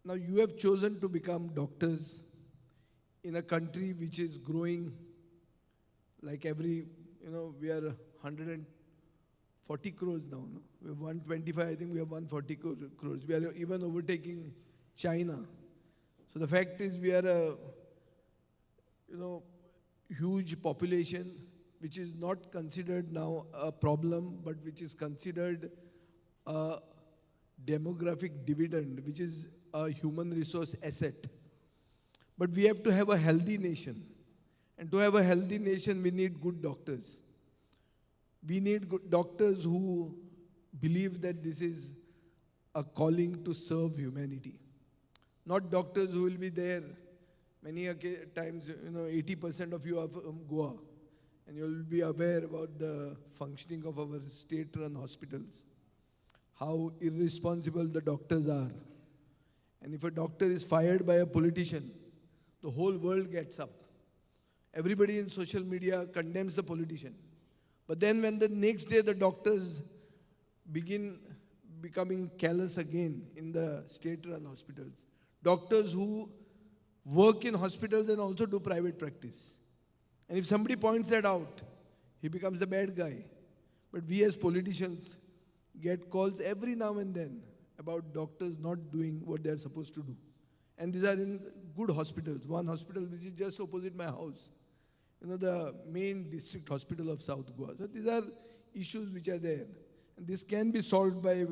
Now, you have chosen to become doctors in a country which is growing like every, we are 140 crores now. No? We have 125, I think we have 140 crores. We are even overtaking China. So the fact is we are a, huge population which is not considered now a problem, but which is considered a demographic dividend, which is a human resource asset. But we have to have a healthy nation. And to have a healthy nation, we need good doctors. We need good doctors who believe that this is a calling to serve humanity. Not doctors who will be there. Many times, 80% of you are from Goa. And you will be aware about the functioning of our state-run hospitals. How irresponsible the doctors are. And if a doctor is fired by a politician, the whole world gets up. Everybody in social media condemns the politician. But then when the next day the doctors begin becoming callous again in the state-run hospitals, doctors who work in hospitals and also do private practice. And if somebody points that out, he becomes the bad guy. But we as politicians get calls every now and then about doctors not doing what they are supposed to do. And these are in good hospitals. One hospital which is just opposite my house. The main district hospital of South Goa. So these are issues which are there. And this can be solved by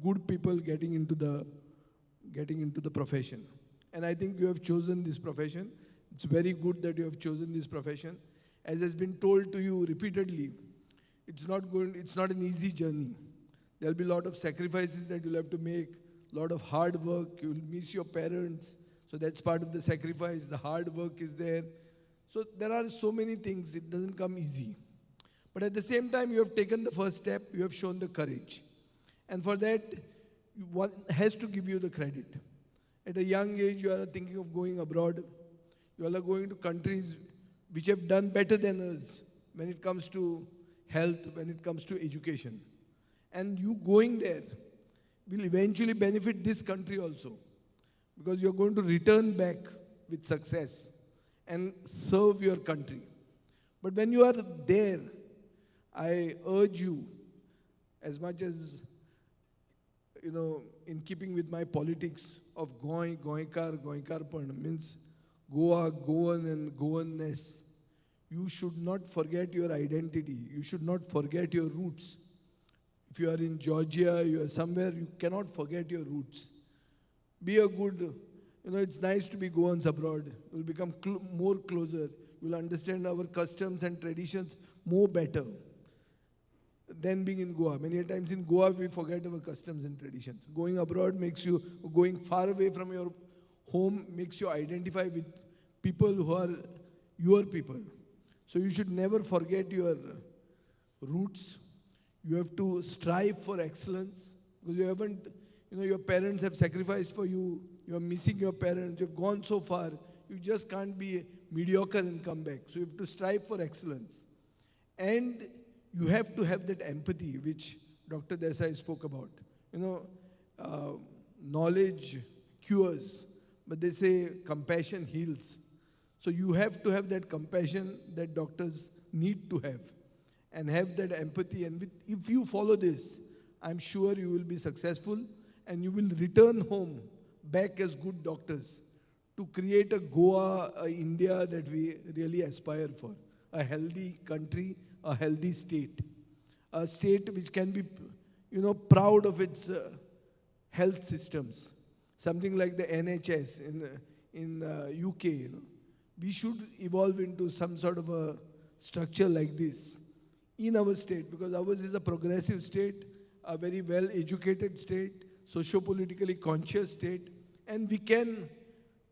good people getting into the profession. And I think you have chosen this profession. It's very good that you have chosen this profession. As has been told to you repeatedly, it's not an easy journey. There'll be a lot of sacrifices that you'll have to make, a lot of hard work. You'll miss your parents. So that's part of the sacrifice. The hard work is there. So there are so many things. It doesn't come easy. But at the same time, you have taken the first step. You have shown the courage. And for that, one has to give you the credit. At a young age, you are thinking of going abroad. You all are going to countries which have done better than us when it comes to health, when it comes to education. And you going there will eventually benefit this country also, because you're going to return back with success and serve your country. But when you are there, I urge you, as much as, in keeping with my politics of Goinkarpan, means Goa, Goan and Goanness, you should not forget your identity. You should not forget your roots. If you are in Georgia, you are somewhere, you cannot forget your roots. Be a good, it's nice to be Goans abroad. You'll become more closer. You'll understand our customs and traditions more better than being in Goa. Many times in Goa, we forget our customs and traditions. Going abroad makes you, going far away from your home makes you identify with people who are your people. So you should never forget your roots. You have to strive for excellence, because you haven't, your parents have sacrificed for you. You are missing your parents. You've gone so far. You just can't be mediocre and come back. So you have to strive for excellence. And you have to have that empathy, which Dr. Desai spoke about. Knowledge cures, but they say compassion heals. So you have to have that compassion that doctors need to have and have that empathy. And if you follow this, I'm sure you will be successful and you will return home back as good doctors to create a Goa, a India that we really aspire for. A healthy country, a healthy state. A state which can be, proud of its health systems. Something like the NHS in UK, We should evolve into some sort of a structure like this in our state, because ours is a progressive state, a very well-educated state, socio-politically conscious state, and we can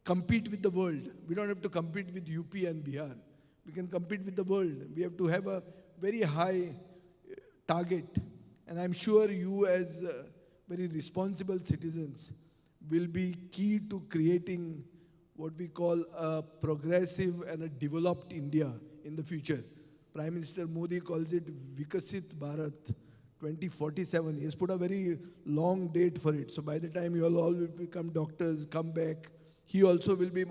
compete with the world. We don't have to compete with UP and Bihar. We can compete with the world. We have to have a very high target. And I'm sure you as very responsible citizens will be key to creating what we call a progressive and a developed India in the future. Prime Minister Modi calls it Vikasit Bharat 2047. He has put a very long date for it. So by the time you all will become doctors, come back, he also will be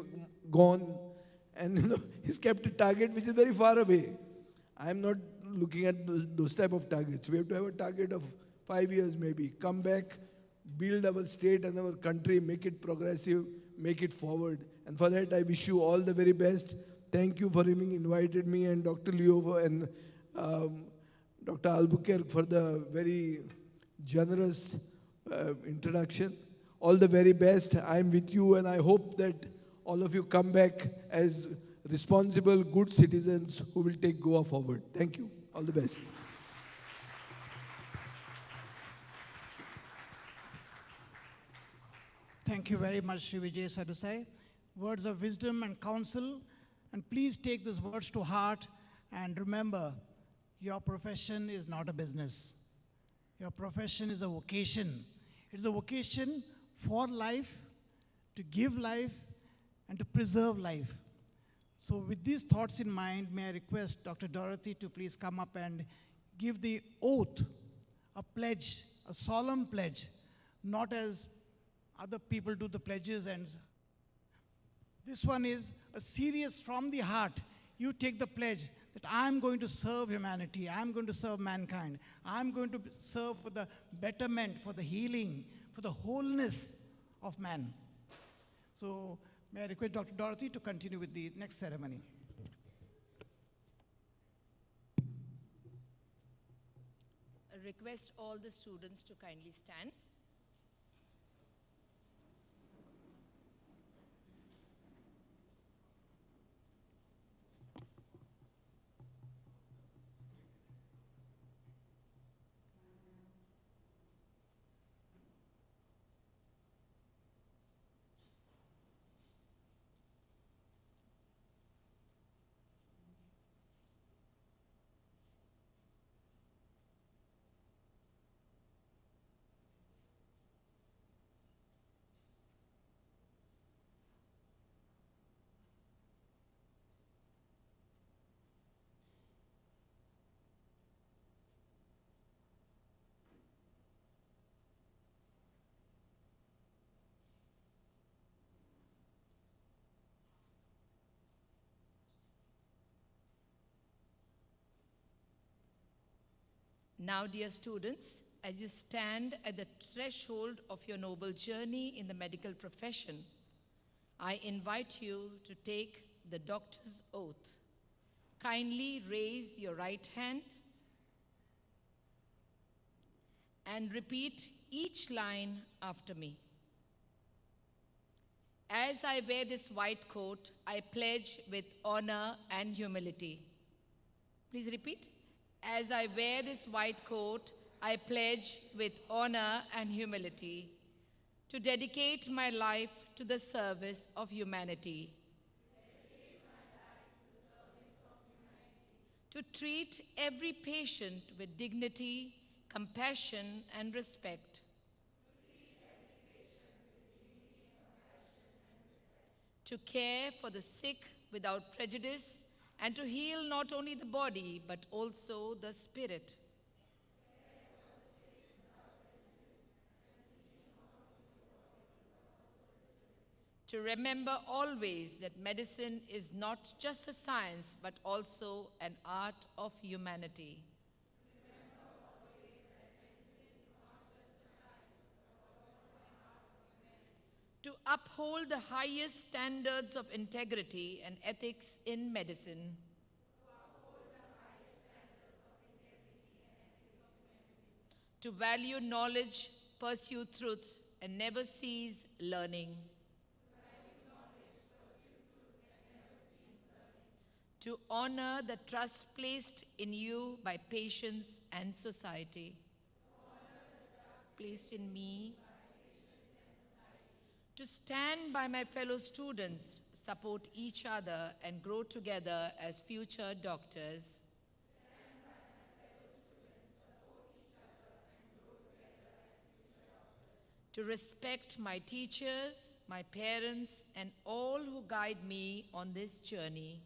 gone. And he's kept a target which is very far away. I'm not looking at those type of targets. We have to have a target of 5 years maybe. Come back, build our state and our country, make it progressive, make it forward. And for that, I wish you all the very best. Thank you for having invited me, and Dr. Leo and Dr. Albuquerque for the very generous introduction. All the very best. I'm with you, and I hope that all of you come back as responsible, good citizens who will take Goa forward. Thank you. All the best. Thank you very much, Sri Vijay Sadesai. Words of wisdom and counsel. And please take these words to heart and remember, your profession is not a business. Your profession is a vocation. It's a vocation for life, to give life, and to preserve life. So with these thoughts in mind, may I request Dr. Dorothy to please come up and give the oath, a pledge, a solemn pledge, not as other people do the pledges, and this one is a serious from the heart. You take the pledge that I'm going to serve humanity, I'm going to serve mankind, I'm going to serve for the betterment, for the healing, for the wholeness of man. So may I request Dr. Dorothy to continue with the next ceremony. I request all the students to kindly stand. Now, dear students, as you stand at the threshold of your noble journey in the medical profession, I invite you to take the doctor's oath. Kindly raise your right hand and repeat each line after me. As I wear this white coat, I pledge with honor and humility. Please repeat. As I wear this white coat, I pledge with honor and humility to dedicate my life to the service of humanity, to treat every patient with dignity, compassion, and respect, to care for the sick without prejudice, and to heal not only the body, but also the spirit. to remember always that medicine is not just a science, but also an art of humanity. To uphold the highest standards of integrity and ethics in medicine. To value knowledge, pursue truth, and never cease learning. To honor the trust placed in you by patients and society. Placed in me. To stand by my fellow students, support each other, and grow together as future doctors. To respect my teachers, my parents, and all who guide me on this journey.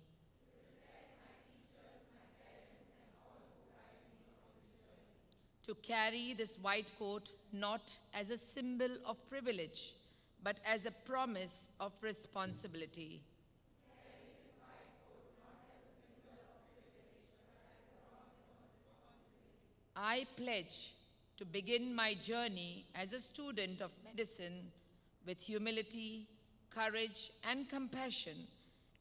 To carry this white coat not as a symbol of privilege, but as a promise of responsibility. I pledge to begin my journey as a student of medicine with humility, courage, and compassion,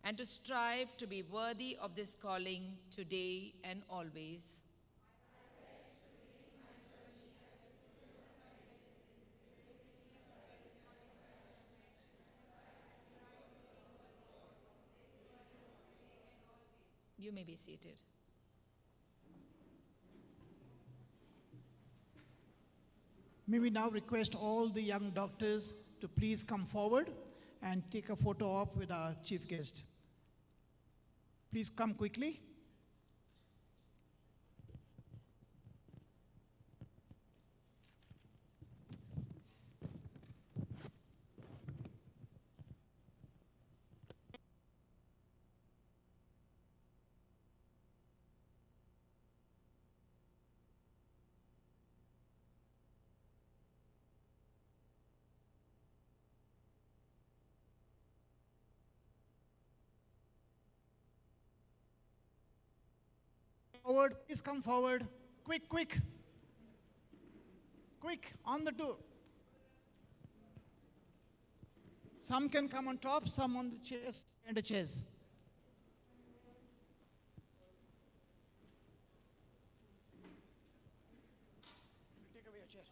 and to strive to be worthy of this calling today and always. You may be seated. May we now request all the young doctors to please come forward and take a photo op with our chief guest. Please come quickly. Forward, please come forward. Quick, quick. Quick, on the two. Some can come on top, some on the chairs and the chairs. Take away your chair.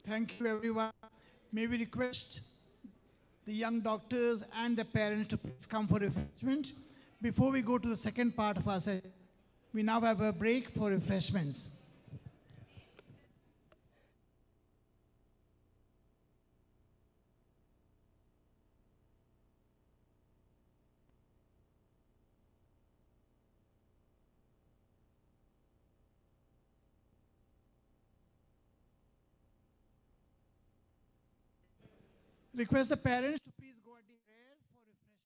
Thank you, everyone. May we request the young doctors and the parents to please come for refreshment. Before we go to the second part of our session, we now have a break for refreshments. Request the parents to please go at the rear for refreshment.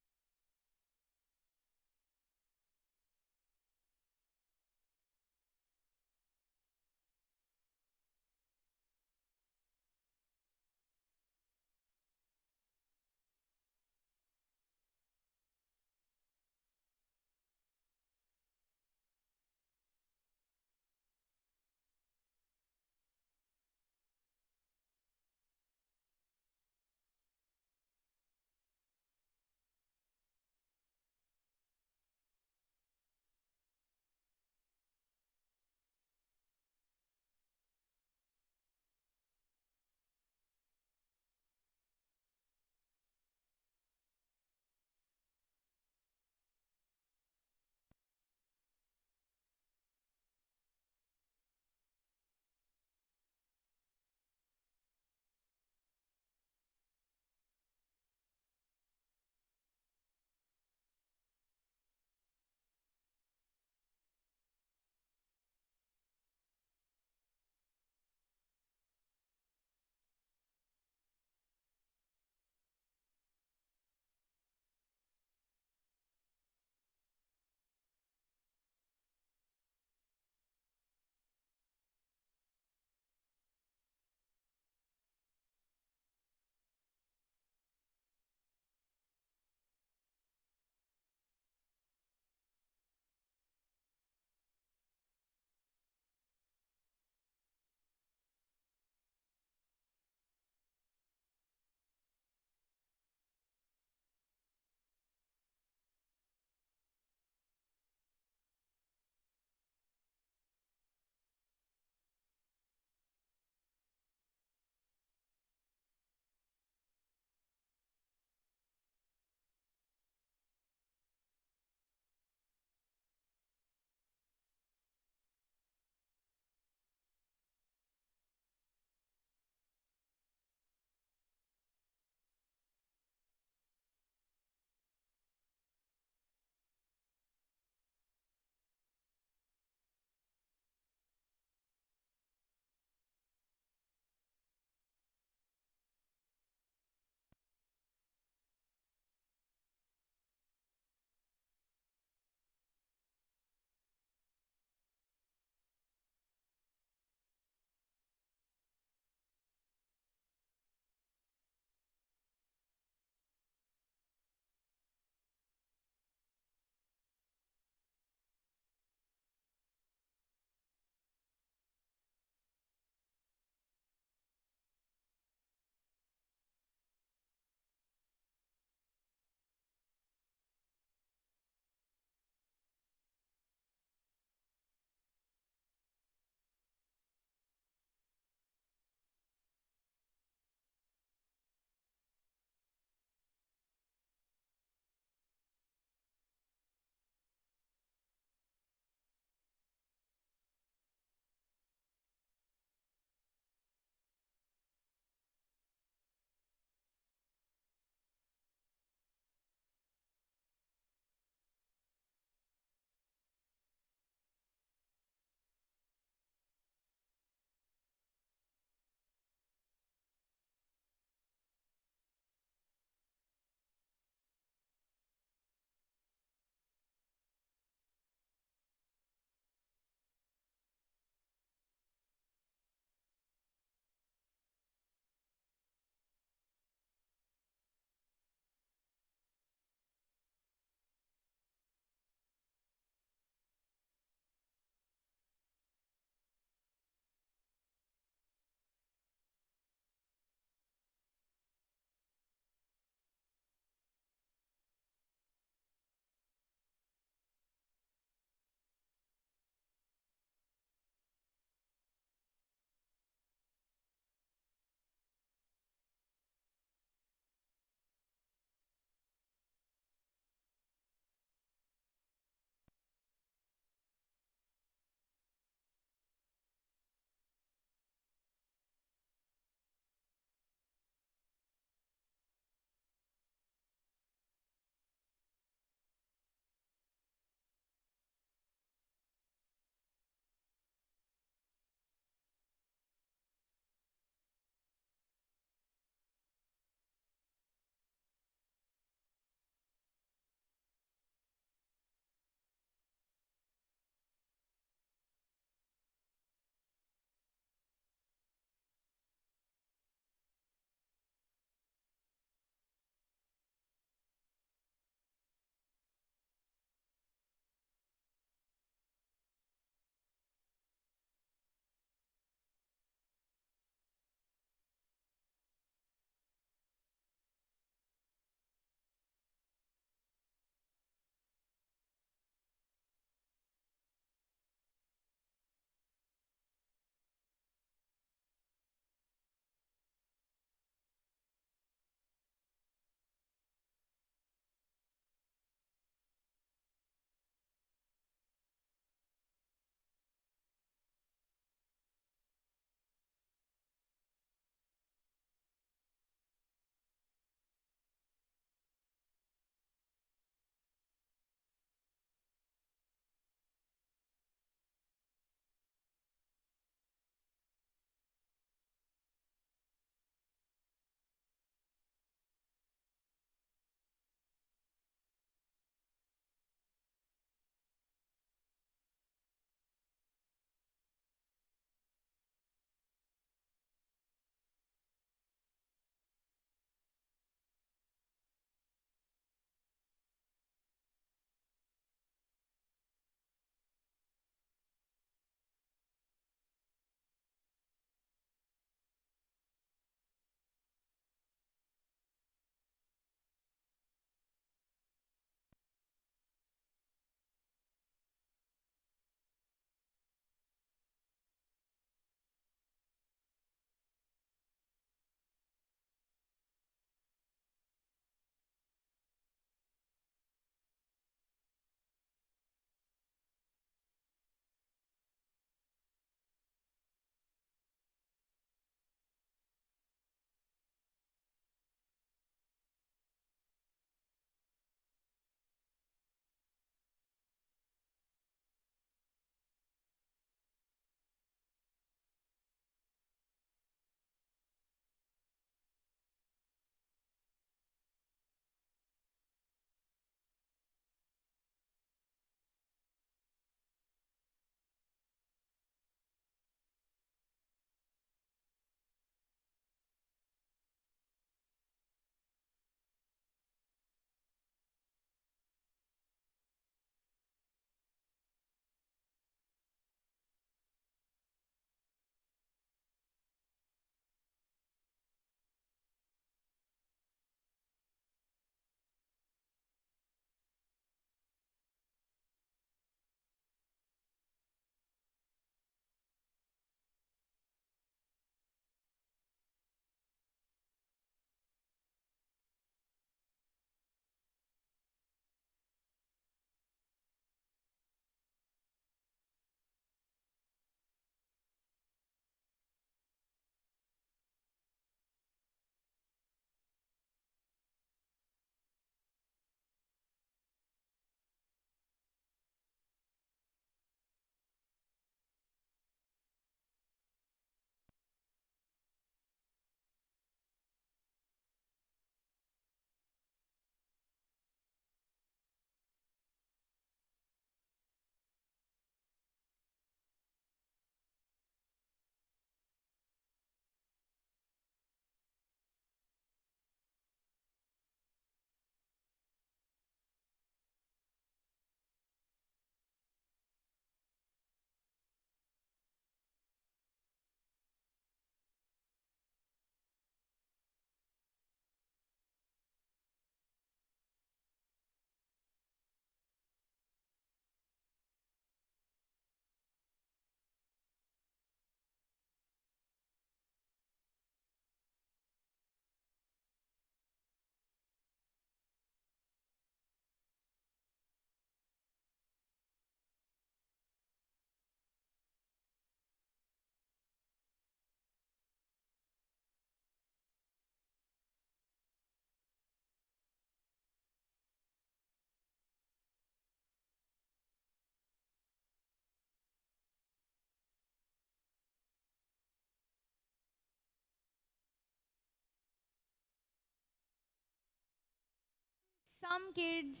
some kids,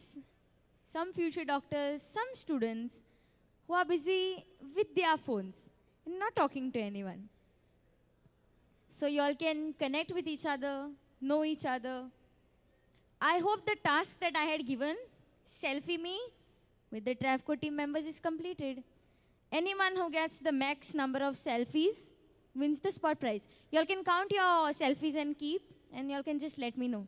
some future doctors, some students who are busy with their phones and not talking to anyone. So you all can connect with each other, know each other. I hope the task that I had given, selfie me, with the Travco team members is completed. Anyone who gets the max number of selfies wins the spot prize. You all can count your selfies and keep, and you all can just let me know.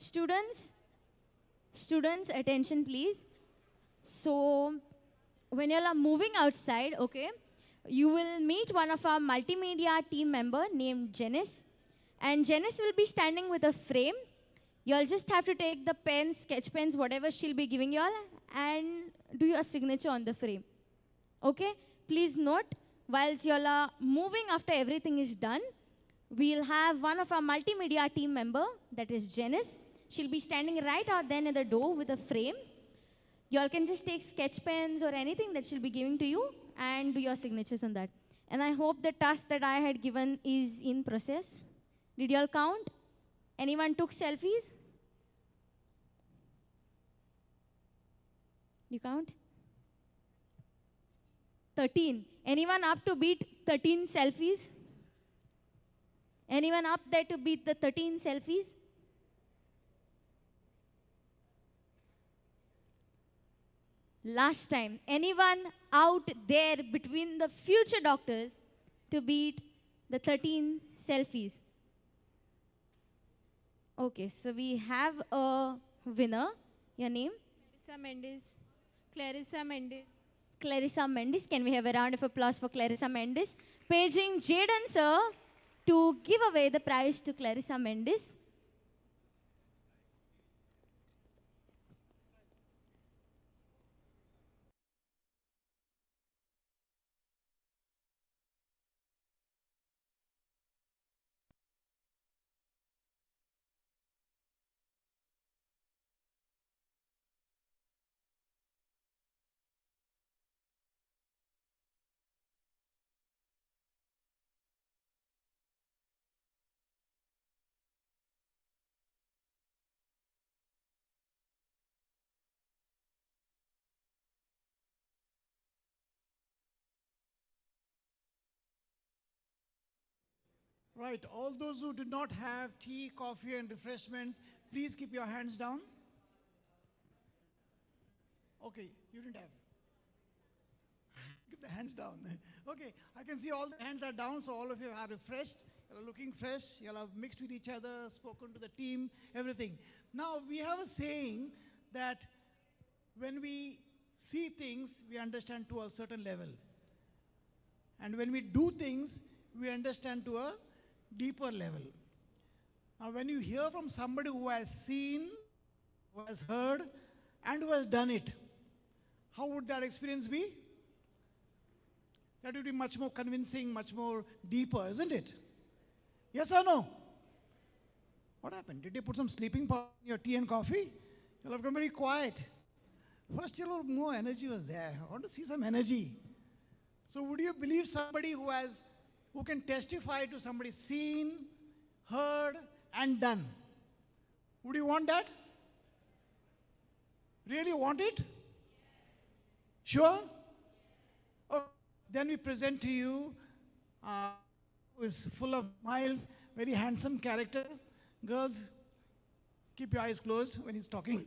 Students, attention please. So, when you all are moving outside, okay, you will meet one of our multimedia team member named Janice. And Janice will be standing with a frame. You all just have to take the pens, sketch pens, whatever she'll be giving you all, and do your signature on the frame. Okay? Please note, whilst you all are moving after everything is done, we'll have one of our multimedia team member, that is Janice. She'll be standing right out then at the door with a frame. You all can just take sketch pens or anything that she'll be giving to you and do your signatures on that. And I hope the task that I had given is in process. Did you all count? Anyone took selfies? You count? 13. Anyone up to beat 13 selfies? Anyone up there to beat the 13 selfies? Last time. Anyone out there between the future doctors to beat the 13 selfies? Okay, so we have a winner. Your name? Clarissa Mendes. Clarissa Mendes. Clarissa Mendes. Can we have a round of applause for Clarissa Mendes? Paging Jaden sir to give away the prize to Clarissa Mendes. Right, all those who did not have tea, coffee, and refreshments, please keep your hands down. Okay, you didn't have. Keep the hands down. Okay, I can see all the hands are down, so all of you are refreshed. You're looking fresh. You all have mixed with each other, spoken to the team, everything. Now, we have a saying that when we see things, we understand to a certain level. And when we do things, we understand to a deeper level. Now, when you hear from somebody who has seen, who has heard, and who has done it, how would that experience be? That would be much more convincing, much more deeper, isn't it? Yes or no? What happened? Did you put some sleeping powder in your tea and coffee? You'll have become very quiet. First, your more energy was there. I want to see some energy. So would you believe somebody who can testify to somebody seen, heard, and done? Would you want that? Really want it? Sure? Oh, then we present to you who is full of smiles, very handsome character. Girls, keep your eyes closed when he's talking.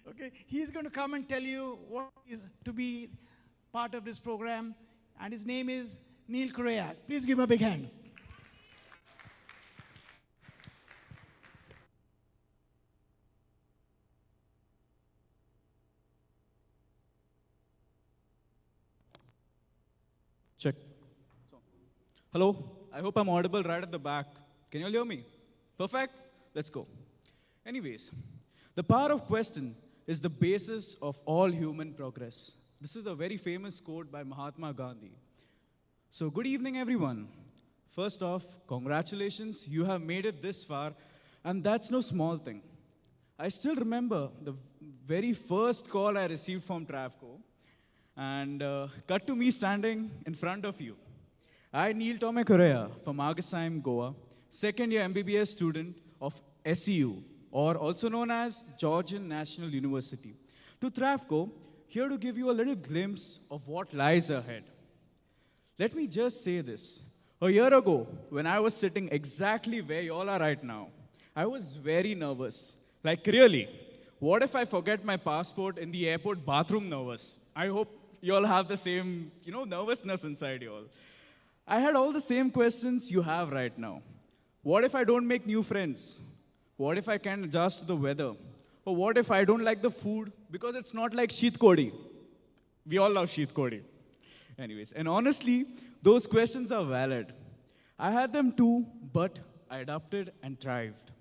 Okay, he's going to come and tell you what is to be part of this program, and his name is Neil Correa. Please give him a big hand. Check. Hello, I hope I'm audible right at the back. Can you all hear me? Perfect? Let's go. Anyways, the power of question is the basis of all human progress. This is a very famous quote by Mahatma Gandhi. So good evening, everyone. First off, congratulations, you have made it this far, and that's no small thing. I still remember the very first call I received from Travco, and cut to me standing in front of you. I, Neil Tome Correa from Argesheim, Goa, second year MBBS student of SEU, or also known as Georgian National University. To Travco, here to give you a little glimpse of what lies ahead. Let me just say this. A year ago, when I was sitting exactly where you all are right now, I was very nervous. Like really, what if I forget my passport in the airport bathroom nervous? I hope you all have the same, nervousness inside you all. I had all the same questions you have right now. What if I don't make new friends? What if I can't adjust to the weather? Or what if I don't like the food because it's not like sheet kodi? We all love sheet kodi. Anyways, and honestly, those questions are valid. I had them too, but I adapted and thrived.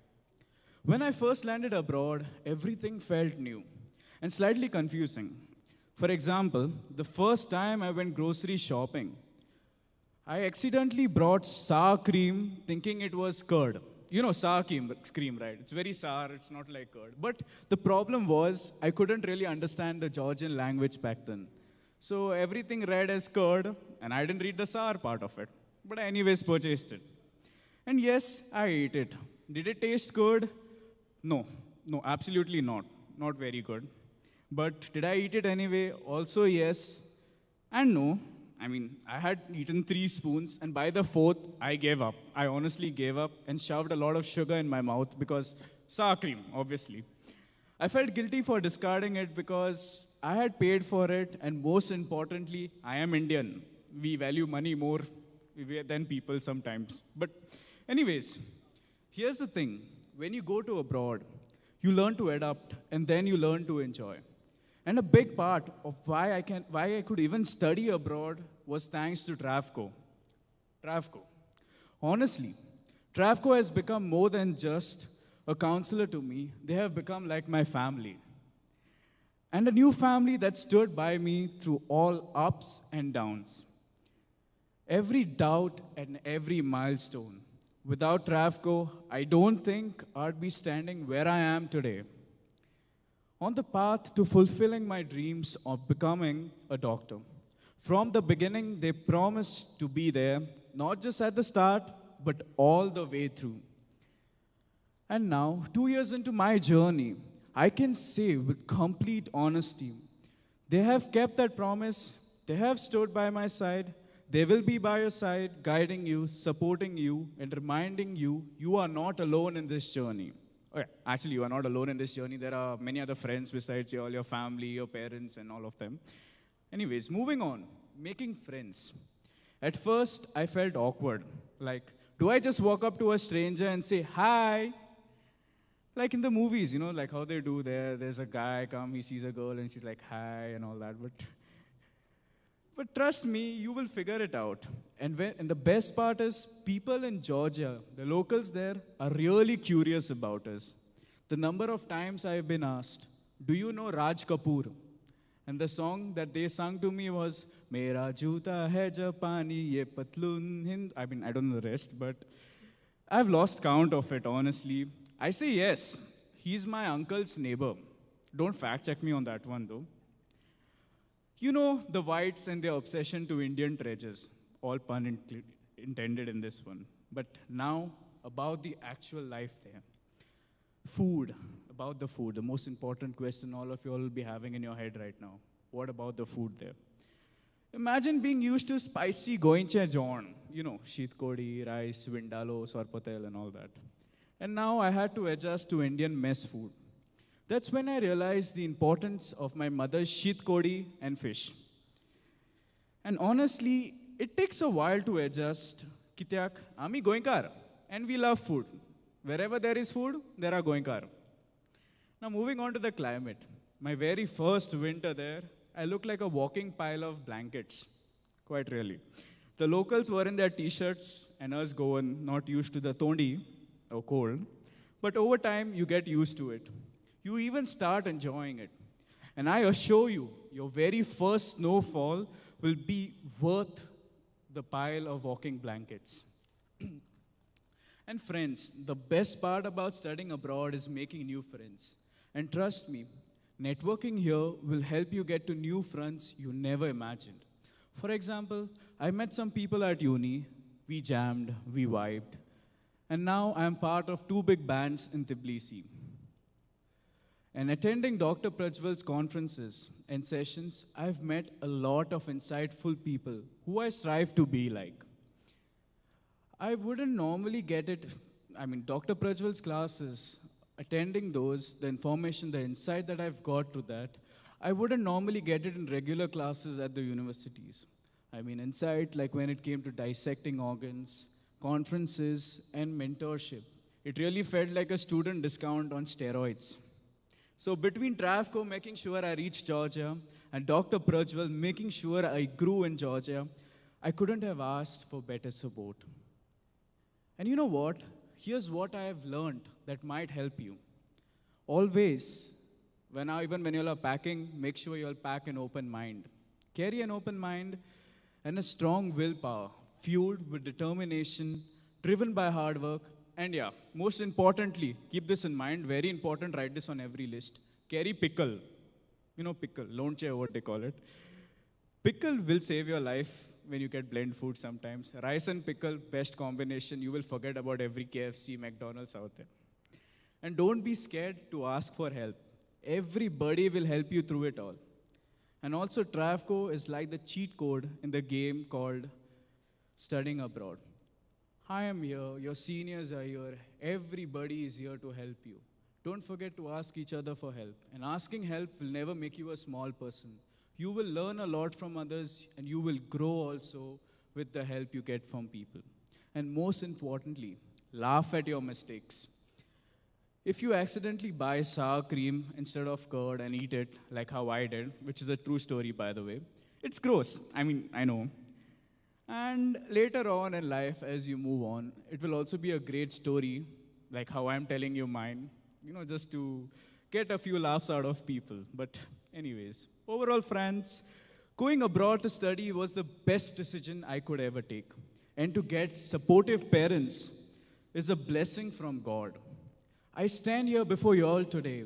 When I first landed abroad, everything felt new and slightly confusing. For example, the first time I went grocery shopping, I accidentally brought sour cream thinking it was curd. You know sour cream, right? It's very sour, it's not like curd. But the problem was I couldn't really understand the Georgian language back then. So everything read as curd, and I didn't read the sour part of it. But I anyways purchased it. And yes, I ate it. Did it taste good? No, absolutely not. Not very good. But did I eat it anyway? Also yes and no. I mean, I had eaten 3 spoons, and by the 4th, I gave up. I honestly gave up and shoved a lot of sugar in my mouth because sour cream, obviously. I felt guilty for discarding it because I had paid for it, and most importantly, I am Indian. We value money more than people sometimes. But anyways, here's the thing. When you go to abroad, you learn to adapt, and then you learn to enjoy. And a big part of why I could even study abroad was thanks to Travco. Travco. Honestly, Travco has become more than just a counselor to me. They have become like my family. And a new family that stood by me through all ups and downs. Every doubt and every milestone. Without Travco, I don't think I'd be standing where I am today. On the path to fulfilling my dreams of becoming a doctor. From the beginning, they promised to be there, not just at the start, but all the way through. And now, 2 years into my journey, I can say with complete honesty, they have kept that promise, they have stood by my side, they will be by your side, guiding you, supporting you, and reminding you, you are not alone in this journey. Okay, actually, you are not alone in this journey. There are many other friends besides you, all your family, your parents, and all of them. Anyways, moving on, making friends. At first, I felt awkward. Like, do I just walk up to a stranger and say, hi? Like in the movies, you know, like how they do there. There's a guy come, he sees a girl, and she's like, hi, and all that. But trust me, you will figure it out. And the best part is, people in Georgia, the locals there, are really curious about us. The number of times I've been asked, do you know Raj Kapoor? And the song that they sung to me was, Mera Juta Hai Japani Ye Patlun Hind. I mean, I don't know the rest, but I've lost count of it, honestly. I say yes, he's my uncle's neighbor. Don't fact check me on that one, though. You know, the whites and their obsession to Indian treasures, all pun intended in this one. But now, about the actual life there. Food, about the food, the most important question all of you all will be having in your head right now. What about the food there? Imagine being used to spicy goinche jawn, you know, sheet kodi, rice, vindaloo, sorpotel, and all that. And now I had to adjust to Indian mess food. That's when I realized the importance of my mother's sheet kodi and fish. And honestly, it takes a while to adjust. Kityak, ami goinkar. And we love food. Wherever there is food, there are goinkar. Now moving on to the climate. My very first winter there, I looked like a walking pile of blankets. Quite really. The locals were in their t-shirts and us Goan, not used to the tondi, or cold. But over time, you get used to it. You even start enjoying it. And I assure you, your very first snowfall will be worth the pile of walking blankets. And friends, the best part about studying abroad is making new friends. And trust me, networking here will help you get to new friends you never imagined. For example, I met some people at uni, we jammed, we vibed. And now I'm part of 2 big bands in Tbilisi. And attending Dr. Prajwal's conferences and sessions, I've met a lot of insightful people who I strive to be like. I wouldn't normally get it, Dr. Prajwal's classes, attending those, the information, the insight that I've got to that, I wouldn't normally get it in regular classes at the universities. Insight like when it came to dissecting organs, conferences, and mentorship. It really felt like a student discount on steroids. So between Travco making sure I reached Georgia and Dr. Prajwal making sure I grew in Georgia, I couldn't have asked for better support. And you know what? Here's what I have learned that might help you. Always, even when you are packing, make sure you all pack an open mind. Carry an open mind and a strong willpower, fueled with determination, driven by hard work. And yeah, most importantly, keep this in mind, very important, write this on every list. Carry pickle. You know pickle, lonche, what they call it. Pickle will save your life when you get blend food sometimes. Rice and pickle, best combination. You will forget about every KFC, McDonald's out there. And don't be scared to ask for help. Everybody will help you through it all. And also, Travco is like the cheat code in the game called Studying Abroad. I am here, your seniors are here, everybody is here to help you. Don't forget to ask each other for help. And asking help will never make you a small person. You will learn a lot from others and you will grow also with the help you get from people. And most importantly, laugh at your mistakes. If you accidentally buy sour cream instead of curd and eat it, like how I did, which is a true story by the way, it's gross. I know. And later on in life, as you move on, it will also be a great story, like how I'm telling you mine, just to get a few laughs out of people. But anyways, overall, friends, going abroad to study was the best decision I could ever take. And to get supportive parents is a blessing from God. I stand here before you all today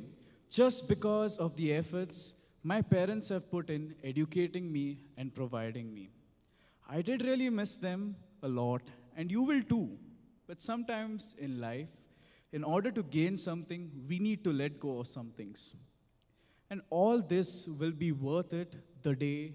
just because of the efforts my parents have put in educating me and providing me. I did really miss them a lot, and you will too. But sometimes in life, in order to gain something, we need to let go of some things. And all this will be worth it the day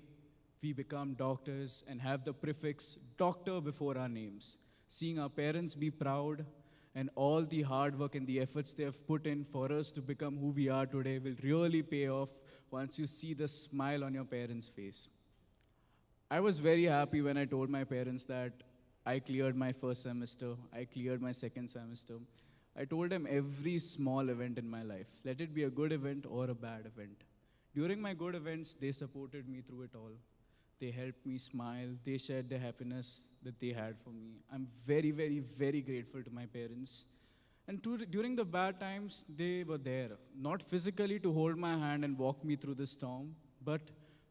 we become doctors and have the prefix doctor before our names. Seeing our parents be proud and all the hard work and the efforts they have put in for us to become who we are today will really pay off once you see the smile on your parents' face. I was very happy when I told my parents that I cleared my first semester, I cleared my second semester. I told them every small event in my life, let it be a good event or a bad event. During my good events, they supported me through it all. They helped me smile, they shared the happiness that they had for me. I'm very, very, very grateful to my parents. And during the bad times, they were there, not physically to hold my hand and walk me through the storm, but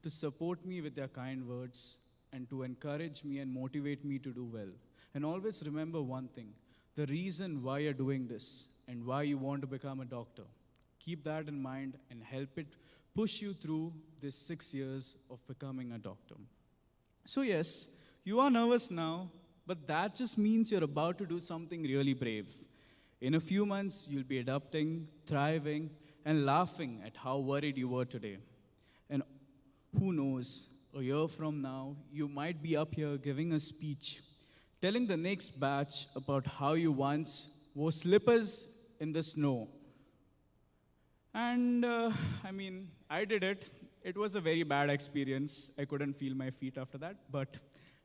to support me with their kind words and to encourage me and motivate me to do well. And always remember one thing, the reason why you're doing this and why you want to become a doctor. Keep that in mind and help it push you through this 6 years of becoming a doctor. So yes, you are nervous now, but that just means you're about to do something really brave. In a few months, you'll be adapting, thriving, and laughing at how worried you were today. And who knows, a year from now, you might be up here giving a speech, telling the next batch about how you once wore slippers in the snow. And I did it. It was a very bad experience. I couldn't feel my feet after that. But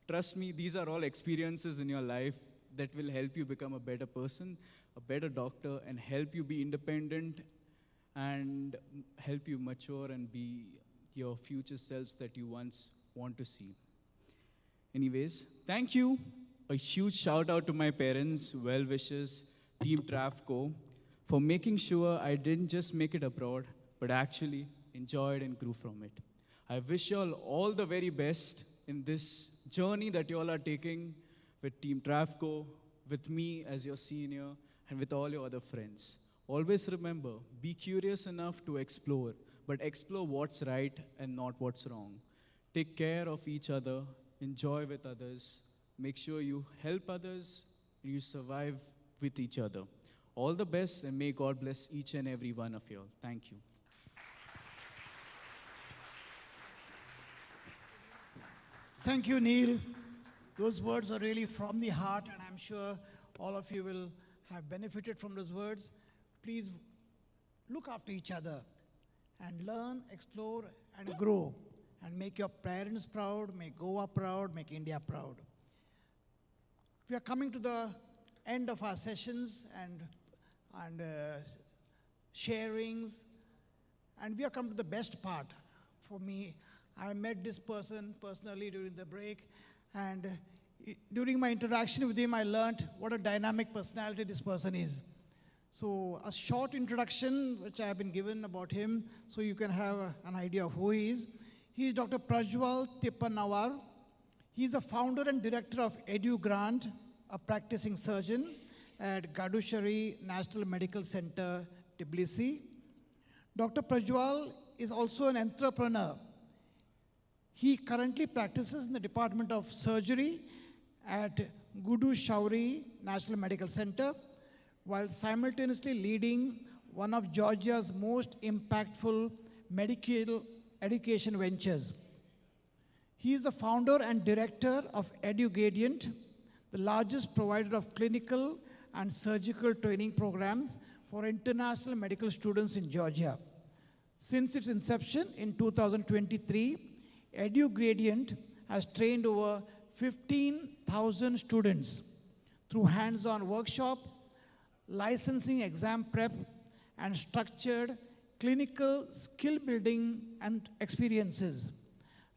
trust me, these are all experiences in your life that will help you become a better person, a better doctor, and help you be independent and help you mature and be your future selves that you once want to see. Anyways, thank you. A huge shout out to my parents, well-wishers, Team Travco, for making sure I didn't just make it abroad, but actually enjoyed and grew from it. I wish you all the very best in this journey that you all are taking with Team Travco, with me as your senior, and with all your other friends. Always remember, be curious enough to explore, but explore what's right and not what's wrong. Take care of each other, enjoy with others, make sure you help others, and you survive with each other. All the best, and may God bless each and every one of you all. Thank you. Thank you, Neil. Those words are really from the heart, and I'm sure all of you will have benefited from those words. Please look after each other and learn, explore, and grow, and make your parents proud, make Goa proud, make India proud. We are coming to the end of our sessions and sharings. And we have come to the best part for me. I met this person personally during the break, and during my interaction with him, I learned what a dynamic personality this person is. So a short introduction, which I have been given about him, so you can have an idea of who he is. He is Dr. Prajwal Tippanawar. He is the founder and director of EduGrant, a practicing surgeon at Gadushari National Medical Center, Tbilisi. Dr. Prajwal is also an entrepreneur. He currently practices in the Department of Surgery at Gadushari National Medical Center, while simultaneously leading one of Georgia's most impactful medical education ventures. He is the founder and director of EduGradient, the largest provider of clinical and surgical training programs for international medical students in Georgia. Since its inception in 2023, EduGradient has trained over 15,000 students through hands-on workshop, licensing exam prep, and structured clinical skill building and experiences,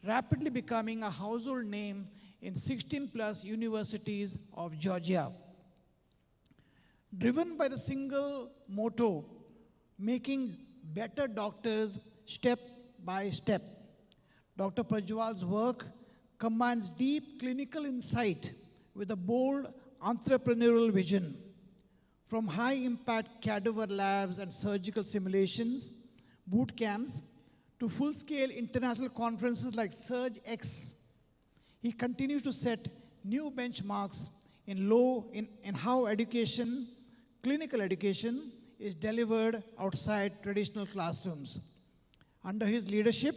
rapidly becoming a household name in 16+ universities of Georgia. Driven by the single motto, making better doctors step by step, Dr. Prajwal's work combines deep clinical insight with a bold entrepreneurial vision. From high-impact cadaver labs and surgical simulations, boot camps, to full-scale international conferences like SurgeX, he continues to set new benchmarks in how education, clinical education, is delivered outside traditional classrooms. Under his leadership,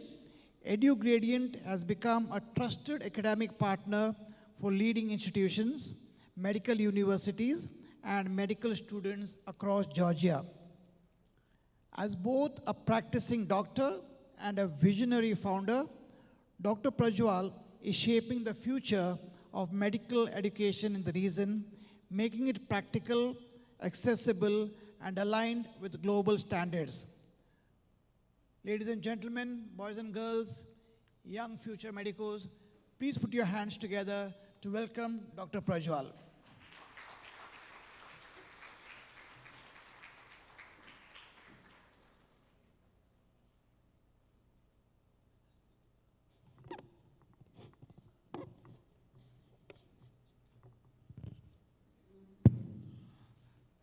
EduGradient has become a trusted academic partner for leading institutions, medical universities, and medical students across Georgia. As both a practicing doctor and a visionary founder, Dr. Prajwal is shaping the future of medical education in the region, making it practical, accessible, and aligned with global standards. Ladies and gentlemen, boys and girls, young future medicos, please put your hands together to welcome Dr. Prajwal.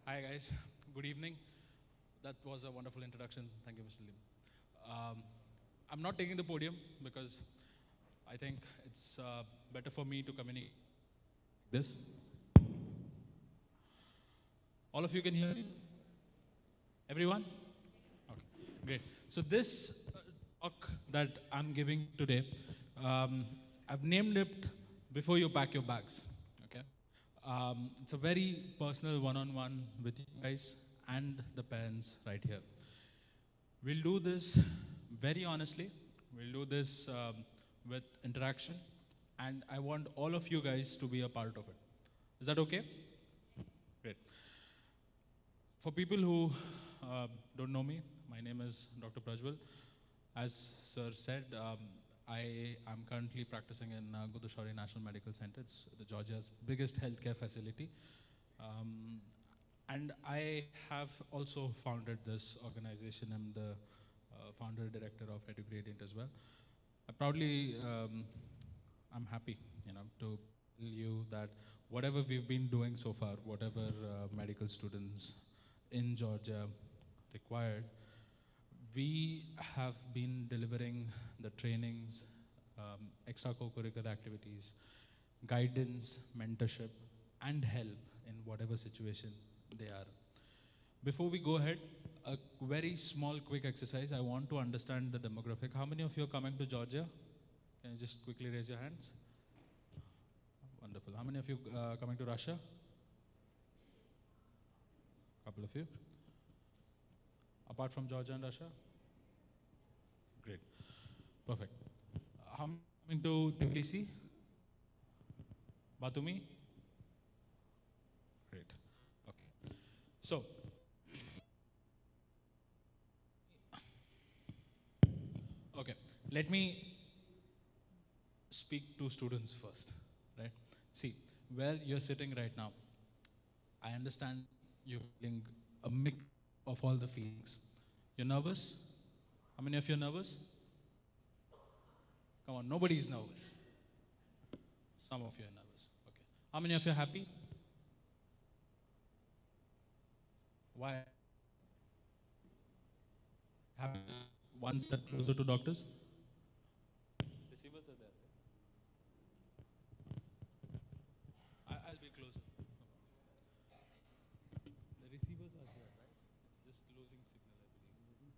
Hi guys, good evening. That was a wonderful introduction. Thank you, Mr. Lim. I'm not taking the podium because I think it's better for me to communicate this. All of you can hear me? Everyone? Okay, great. So this talk that I'm giving today, I've named it Before You Pack Your Bags. Okay? It's a very personal one-on-one with you guys and the parents right here. We'll do this very honestly. We'll do this with interaction, and I want all of you guys to be a part of it. Is that okay? Great. For people who don't know me, my name is Dr. Prajwal. As Sir said, I am currently practicing in Gadushari National Medical Center. It's Georgia's biggest healthcare facility. And I have also founded this organization. I'm the founder director of EduGradient as well. I'm happy, to tell you that whatever we've been doing so far, whatever medical students in Georgia required, we have been delivering the trainings, extracurricular activities, guidance, mentorship, and help in whatever situation they are. Before we go ahead, a very small, quick exercise. I want to understand the demographic. How many of you are coming to Georgia? Can you just quickly raise your hands? Wonderful. How many of you are coming to Russia? A couple of you. Apart from Georgia and Russia? Great. Perfect. How many coming to Tbilisi? Batumi? Great. So, okay, let me speak to students first, right? See, where you're sitting right now, I understand you're feeling a mix of all the feelings. You're nervous? How many of you are nervous? Come on, nobody is nervous. Some of you are nervous. Okay. How many of you are happy? Why? Happy? One step closer to doctors? Receivers are there. I'll be closer. The receivers are here, right? It's just losing signal, I believe.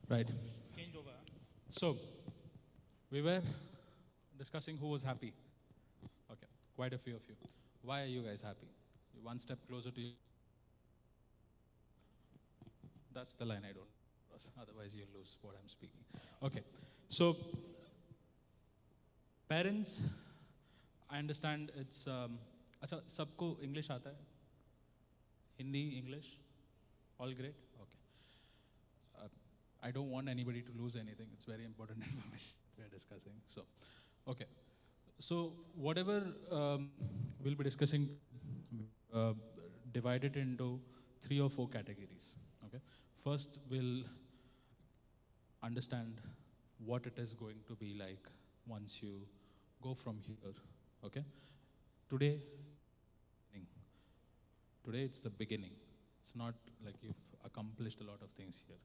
Right. Change over. So, we were discussing who was happy. Okay, quite a few of you. Why are you guys happy? You're one step closer to you. That's the line I don't cross. Otherwise, you'll lose what I'm speaking. Okay, so parents, I understand it's. अच्छा, सबको English आता है? Hindi, English, all great. Okay. I don't want anybody to lose anything. It's very important information we're discussing. So, okay. So whatever we'll be discussing, divide it into 3 or 4 categories. Okay. First, we'll understand what it is going to be like once you go from here. Okay. Today, it's the beginning. It's not like you've accomplished a lot of things here.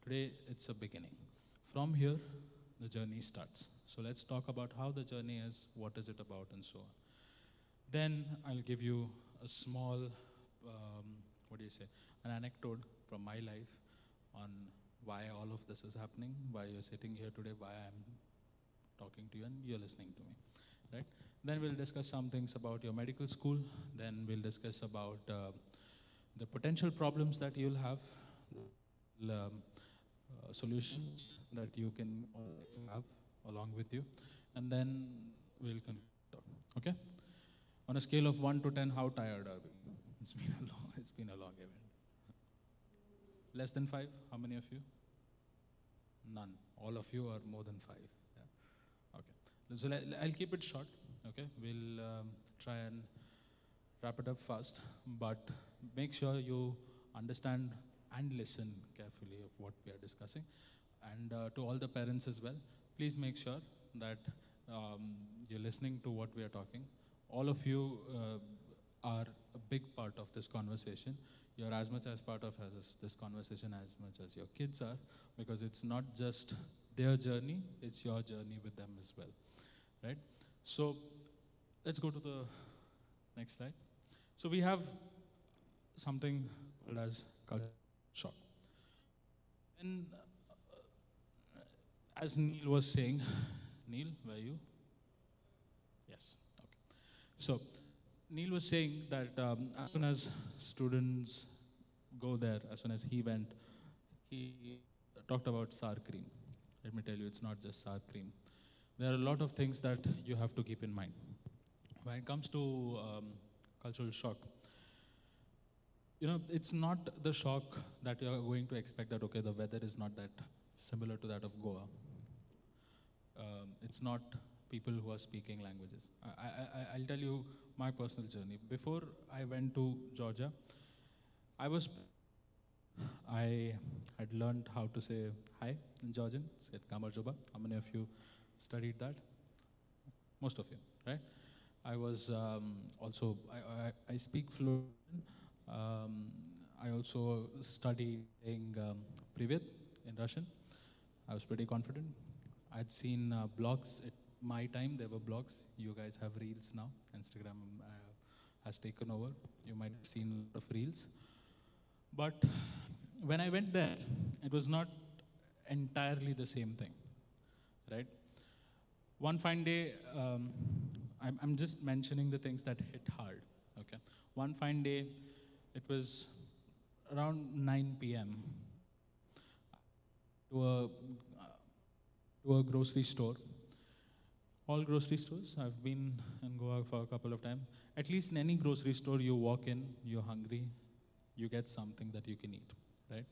Today, it's a beginning. From here, the journey starts. So let's talk about how the journey is, what is it about, and so on. Then I'll give you a small, an anecdote from my life on why all of this is happening, why you're sitting here today, why I'm talking to you and you're listening to me, right? Then we'll discuss some things about your medical school. Then we'll discuss about the potential problems that you'll have, solutions that you can have along with you, and then we'll conclude. Okay? On a scale of 1 to 10, how tired are we? It's been a long event. Less than 5? How many of you? None. All of you are more than 5. Yeah? Okay. So I'll keep it short. Okay? We'll try and wrap it up fast, but make sure you understand and listen carefully of what we are discussing. And to all the parents as well, please make sure that you're listening to what we are talking. All of you are a big part of this conversation. You're as much as part of this conversation as much as your kids are, because it's not just their journey, it's your journey with them as well, right? So let's go to the next slide. So we have something called as culture shock. And as Neil was saying, Neil, where are you? Yes, okay. So Neil was saying that as soon as students go there, as soon as he went, he talked about sour cream. Let me tell you, it's not just sour cream. There are a lot of things that you have to keep in mind. When it comes to cultural shock, you know, it's not the shock that you're going to expect that, okay, the weather is not that similar to that of Goa. It's not people who are speaking languages. I'll tell you my personal journey. Before I went to Georgia, I had learned how to say hi in Georgian, said Kamar Juba. How many of you studied that? Most of you, right? I was also, I speak fluent. I also studied prelude in Russian. I was pretty confident. I'd seen blogs. At my time, there were blogs. You guys have reels now. Instagram has taken over. You might have seen a lot of reels. But when I went there, it was not entirely the same thing, right? One fine day, I'm just mentioning the things that hit hard, okay? One fine day, it was around 9 p.m. to a grocery store, All grocery stores. I've been in Goa for a couple of times. At least in any grocery store you walk in, you're hungry, you get something that you can eat, right?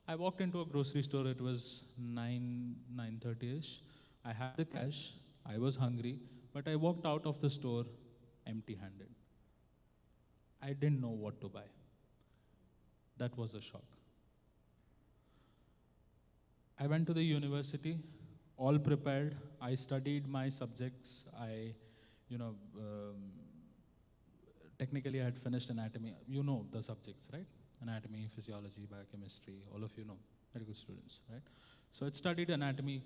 I walked into a grocery store, it was 9:30ish. I had the cash, I was hungry, but I walked out of the store empty-handed. I didn't know what to buy. That was a shock. I went to the university, all prepared. I studied my subjects. Technically I had finished anatomy. You know the subjects, right? Anatomy, physiology, biochemistry, all of you know, medical students, right? So I studied anatomy.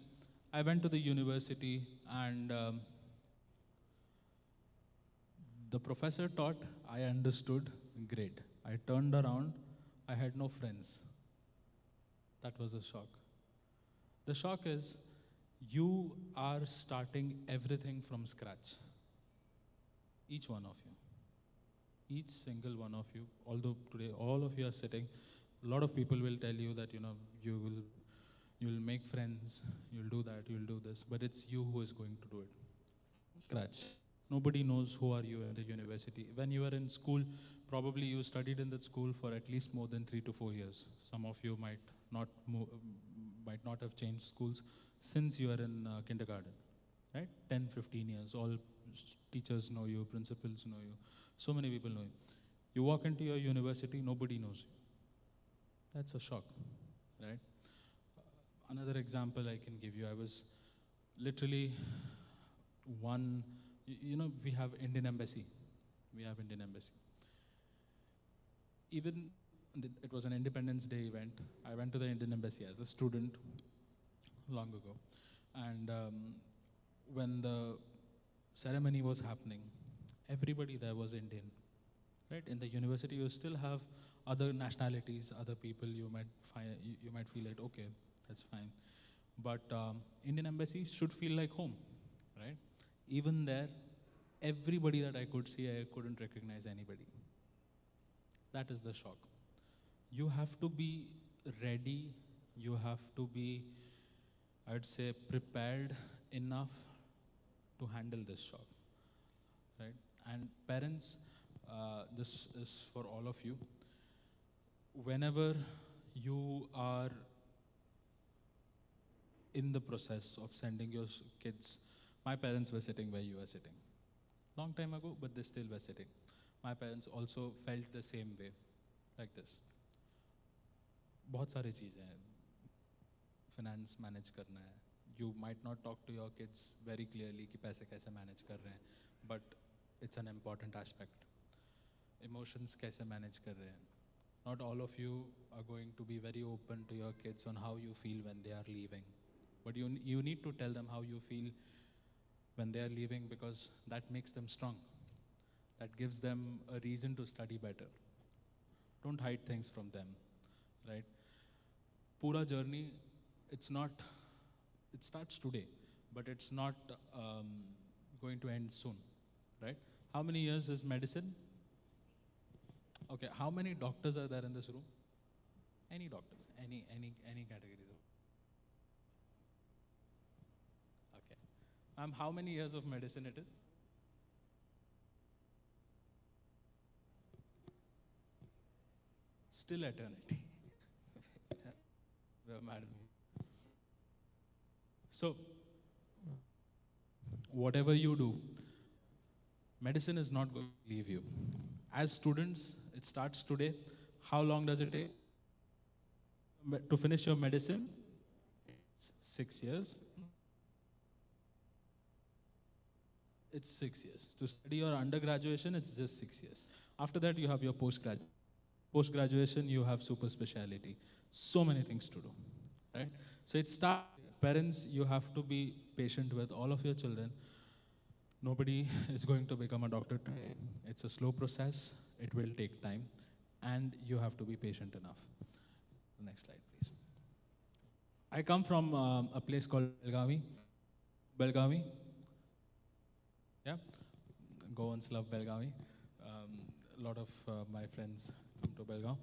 I went to the university and the professor taught, I understood, great. I turned around, I had no friends. That was a shock. The shock is, you are starting everything from scratch. Each one of you. Each single one of you, although today all of you are sitting, a lot of people will tell you that, you'll make friends, you'll do that, you'll do this, but it's you who is going to do it. Scratch. Nobody knows who are you at the university. When you were in school, probably you studied in that school for at least more than 3 to 4 years. Some of you might not have changed schools since you are in kindergarten, right? 10, 15 years, all teachers know you, principals know you, so many people know you. You walk into your university, nobody knows you. That's a shock, right? Another example I can give you, I was literally we have Indian Embassy. We have Indian Embassy. It was an Independence Day event. I went to the Indian Embassy as a student long ago. And when the ceremony was happening, everybody there was Indian, right? In the university, you still have other nationalities, other people. You might feel like, okay, that's fine. But Indian Embassy should feel like home, right? Even there, everybody that I could see, I couldn't recognize anybody. That is the shock. You have to be ready. You have to be, I'd say, prepared enough to handle this shock, right? And parents, this is for all of you. Whenever you are in the process of sending your kids, my parents were sitting where you are sitting. Long time ago, but they still were sitting. My parents also felt the same way, like this. बहुत सारी चीज़ें हैं. Finance manage करना है. You might not talk to your kids very clearly कि पैसे कैसे manage कर रहे हैं, but it's an important aspect. Emotions कैसे manage कर रहे हैं. Not all of you are going to be very open to your kids on how you feel when they are leaving. But you need to tell them how you feel when they are leaving, because that makes them strong. That gives them a reason to study better. Don't hide things from them, right? Pura journey, it starts today, but it's not going to end soon, right? How many years is medicine? Okay, how many doctors are there in this room? Any doctors, any categories? Okay. How many years of medicine it is? Still eternity. Madam. So, whatever you do, medicine is not going to leave you. As students, it starts today. How long does it take to finish your medicine? It's 6 years. It's 6 years. To study your undergraduation, it's just 6 years. After that, you have your postgraduation. Post-graduation, you have super speciality. So many things to do, right? So it starts, parents, you have to be patient with all of your children. Nobody is going to become a doctor today. It's a slow process. It will take time. And you have to be patient enough. Next slide, please. I come from a place called Belgavi. Belgavi. Yeah? Goans love Belgavi. A lot of my friends come to Belgaum.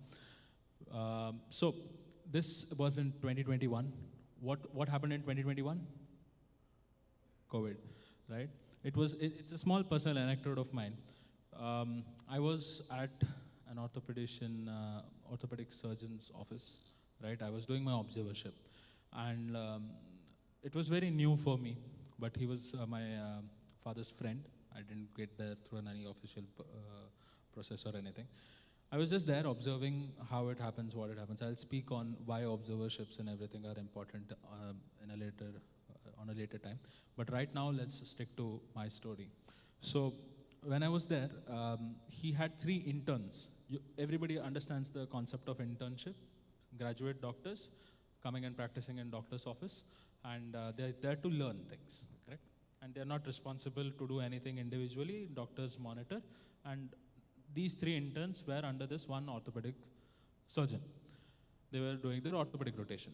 So this was in 2021. What happened in 2021? COVID. right? It's a small personal anecdote of mine. I was at an orthopedic surgeon's office, right? I was doing my observership, and it was very new for me, but he was my father's friend. I didn't get there through any official process or anything. I was just there observing how it happens, what it happens. I'll speak on why observerships and everything are important on a later time. But right now, let's stick to my story. So when I was there, he had 3 interns. Everybody understands the concept of internship. Graduate doctors coming and practicing in doctor's office, and they're there to learn things, correct? And they're not responsible to do anything individually. Doctors monitor, and these 3 interns were under this one orthopedic surgeon. They were doing their orthopedic rotation.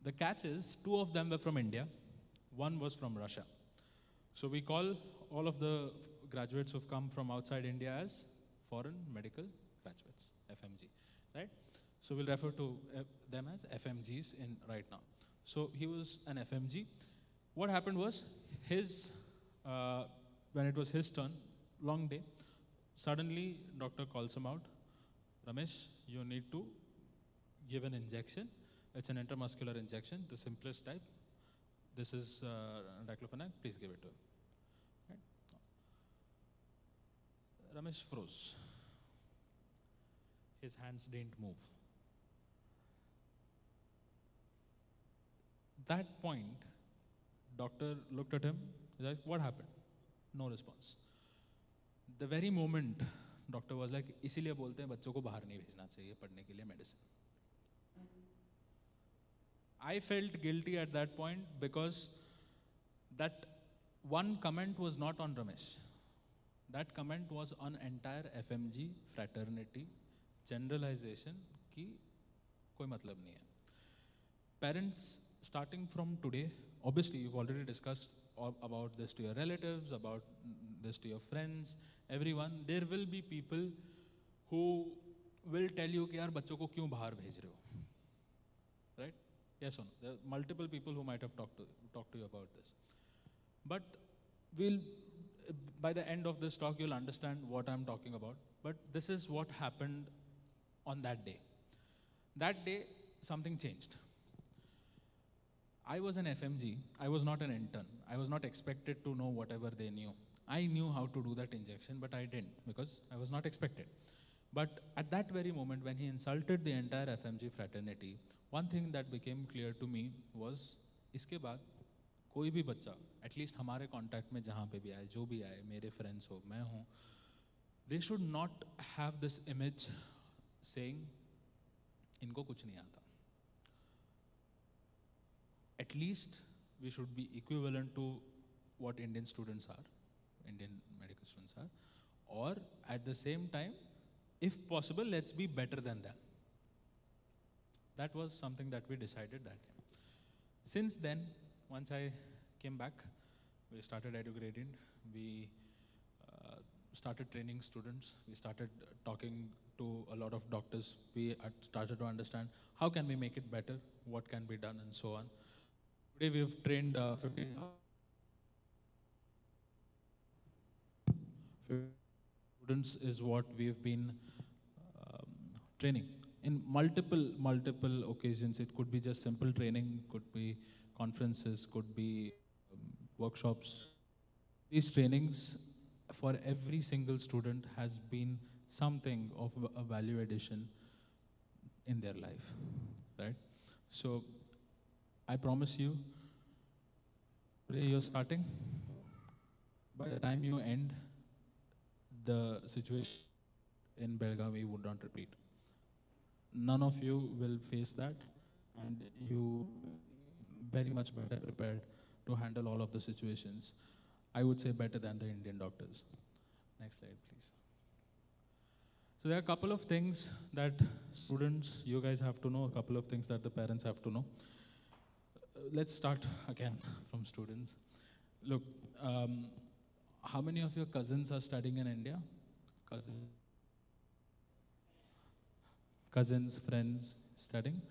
The catch is, 2 of them were from India, 1 was from Russia. So we call all of the graduates who've come from outside India as foreign medical graduates, FMG, right? So we'll refer to them as FMGs in right now. So he was an FMG. What happened was, when it was his turn, long day, suddenly doctor calls him out, Ramesh, you need to give an injection. It's an intramuscular injection, the simplest type. This is diclofenac, please give it to him. Right? Ramesh froze. His hands didn't move. That point, doctor looked at him, he's like, what happened? No response. The very moment, doctor was like, इसीलिए बोलते हैं बच्चों को बाहर नहीं भेजना चाहिए पढ़ने के लिए medicine. I felt guilty at that point because that one comment was not on Ramesh. That comment was on entire FMG fraternity, generalization की कोई मतलब नहीं है. Parents, starting from today, obviously you've already discussed about this to your relatives, about this to your friends, everyone. There will be people who will tell you कि यार बच्चों को क्यों बाहर भेज रहे हो, right? Yes or no? There are multiple people who might have talked to you about this. But by the end of this talk, you'll understand what I'm talking about. But this is what happened on that day. That day, something changed. I was an FMG. I was not an intern. I was not expected to know whatever they knew. I knew how to do that injection, but I didn't because I was not expected. But at that very moment, when he insulted the entire FMG fraternity, one thing that became clear to me was, इसके बाद कोई भी बच्चा, at least हमारे contact में जहाँ पे भी आए, जो भी आए, मेरे friends हो, मैं हूँ, they should not have this image saying, इनको कुछ नहीं आता. At least we should be equivalent to what Indian students are, Indian medical students are, or at the same time, if possible, let's be better than them. That was something that we decided that time. Since then, once I came back, we started EduGradient. We started training students. We started talking to a lot of doctors. We started to understand how can we make it better, what can be done, and so on. Today we've trained 15 students is what we've been training. In multiple occasions, it could be just simple training, could be conferences, could be workshops. These trainings for every single student has been something of a value addition in their life, right? So I promise you, today you're starting. By the time you end, the situation in Belgavi would not repeat. None of you will face that, and you very much better prepared to handle all of the situations. I would say better than the Indian doctors. Next slide, please. So there are a couple of things that students, you guys have to know, a couple of things that the parents have to know. Let's start again from students. Look, how many of your cousins are studying in India? Cousins, friends studying?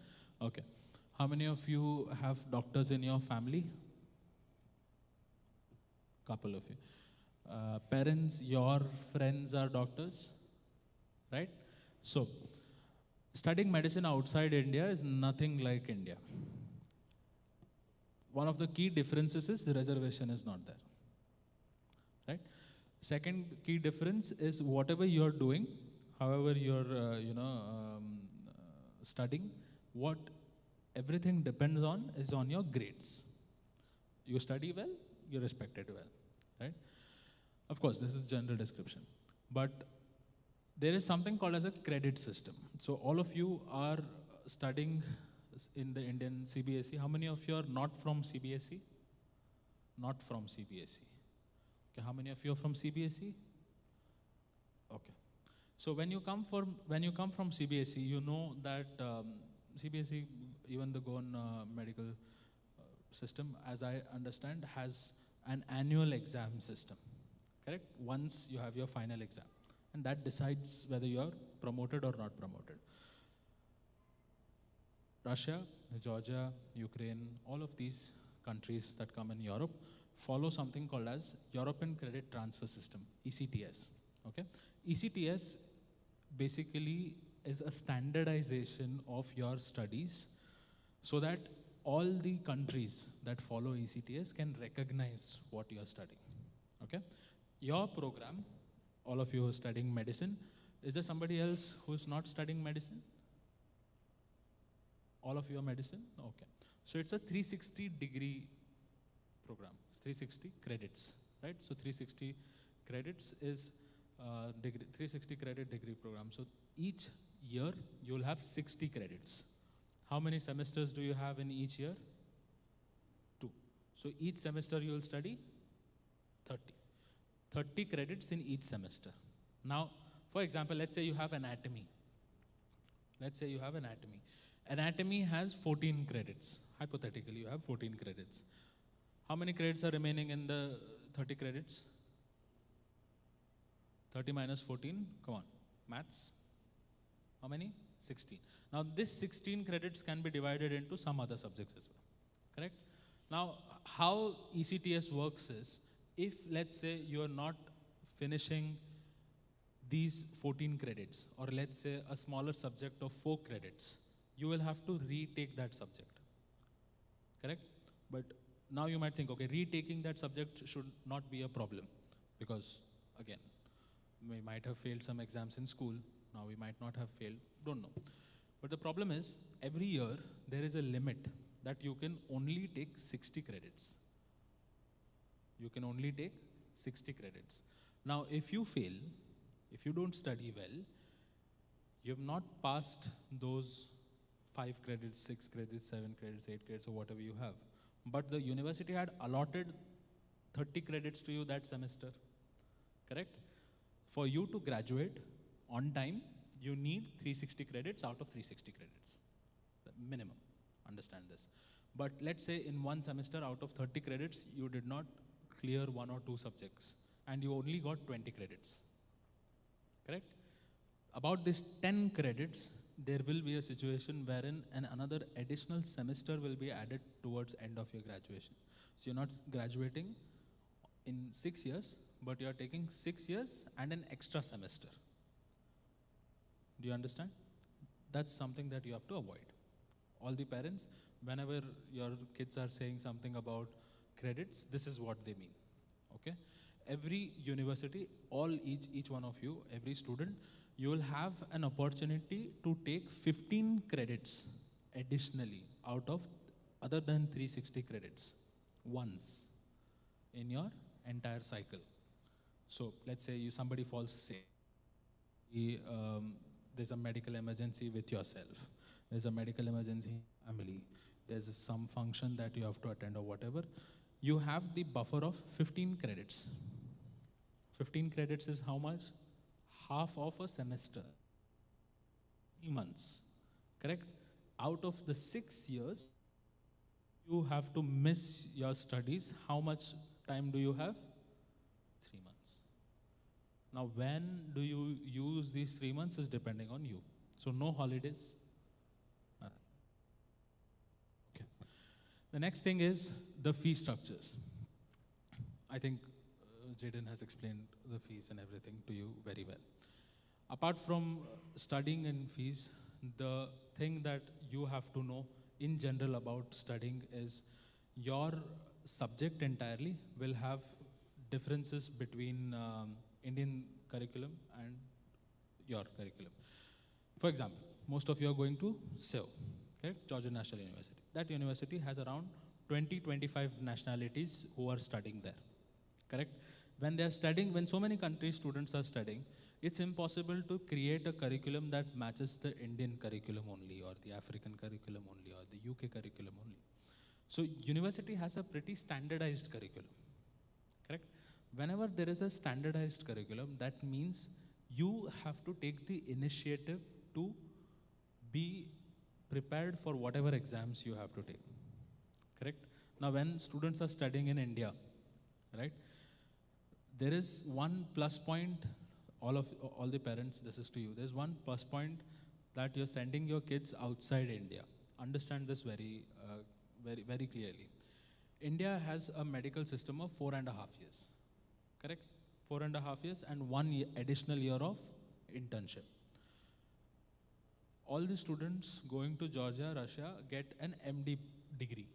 Okay. How many of you have doctors in your family? couple of you. Parents, your friends are doctors, right? So, studying medicine outside India is nothing like India. One of the key differences is the reservation is not there, right? Second key difference is whatever you're doing, however you're, studying, what everything depends on is on your grades. You study well, you're respected well, right? Of course, this is general description, but there is something called as a credit system. So all of you are studying in the Indian CBSE. How many of you are not from CBSE? Not from CBSE. Okay, how many of you are from CBSE? Okay. So when you come from CBSE, you know that CBSE, even the Goan medical system, as I understand, has an annual exam system, correct? Once you have your final exam, and that decides whether you are promoted or not promoted. Russia, Georgia, Ukraine, all of these countries that come in Europe follow something called as European Credit Transfer System, ECTS, okay? ECTS basically is a standardization of your studies so that all the countries that follow ECTS can recognize what you are studying, okay? Your program, all of you who are studying medicine, is there somebody else who is not studying medicine? All of you are medicine? Okay. So it's a 360-degree program, 360 credits, right? So 360 credits is 360 credit degree program. So each year you'll have 60 credits. How many semesters do you have in each year? 2. So each semester you will study 30. 30 credits in each semester. Now, for example, let's say you have anatomy. Let's say you have anatomy. Anatomy has 14 credits. Hypothetically, you have 14 credits. How many credits are remaining in the 30 credits? 30 minus 14, come on, maths. How many? 16. Now, this 16 credits can be divided into some other subjects as well, correct? Now, how ECTS works is, if let's say you're not finishing these 14 credits, or let's say a smaller subject of 4 credits, you will have to retake that subject, correct? But now you might think, okay, retaking that subject should not be a problem, because again, we might have failed some exams in school, now we might not have failed, don't know. But the problem is, every year there is a limit that you can only take 60 credits. You can only take 60 credits. Now, if you fail, if you don't study well, you have not passed those 5 credits, 6 credits, 7 credits, 8 credits, or whatever you have. But the university had allotted 30 credits to you that semester, correct? For you to graduate on time, you need 360 credits out of 360 credits, the minimum, understand this. But let's say in one semester out of 30 credits, you did not clear 1 or 2 subjects, and you only got 20 credits, correct? About this 10 credits, there will be a situation wherein another additional semester will be added towards end of your graduation. So you're not graduating in 6 years, but you're taking 6 years and an extra semester. Do you understand? That's something that you have to avoid. All the parents, whenever your kids are saying something about credits, this is what they mean, okay? Every university, each one of you, every student, you will have an opportunity to take 15 credits additionally out of other than 360 credits once in your entire cycle. So let's say somebody falls sick. There's a medical emergency with yourself. There's a medical emergency in your family. There's some function that you have to attend or whatever. You have the buffer of 15 credits. 15 credits is how much? Half of a semester. 3 months, correct? Out of the 6 years, you have to miss your studies. How much time do you have? 3 months. Now, when do you use these 3 months is depending on you. So, no holidays. Okay. The next thing is the fee structures. I think Jaden has explained the fees and everything to you very well. Apart from studying and fees, the thing that you have to know in general about studying is your subject entirely will have differences between Indian curriculum and your curriculum. For example, most of you are going to SEO, correct? Georgia National University. That university has around 20-25 nationalities who are studying there, correct? When they are studying, when so many countries students are studying, it's impossible to create a curriculum that matches the Indian curriculum only, or the African curriculum only, or the UK curriculum only. So university has a pretty standardized curriculum, correct? Whenever there is a standardized curriculum, that means you have to take the initiative to be prepared for whatever exams you have to take, correct? Now when students are studying in India, right, there is one plus point, all the parents, this is to you, there's one plus point that you're sending your kids outside India. Understand this very clearly. India has a medical system of 4.5 years, correct? 4.5 years and 1 additional year of internship. All the students going to Georgia, Russia get an MD degree.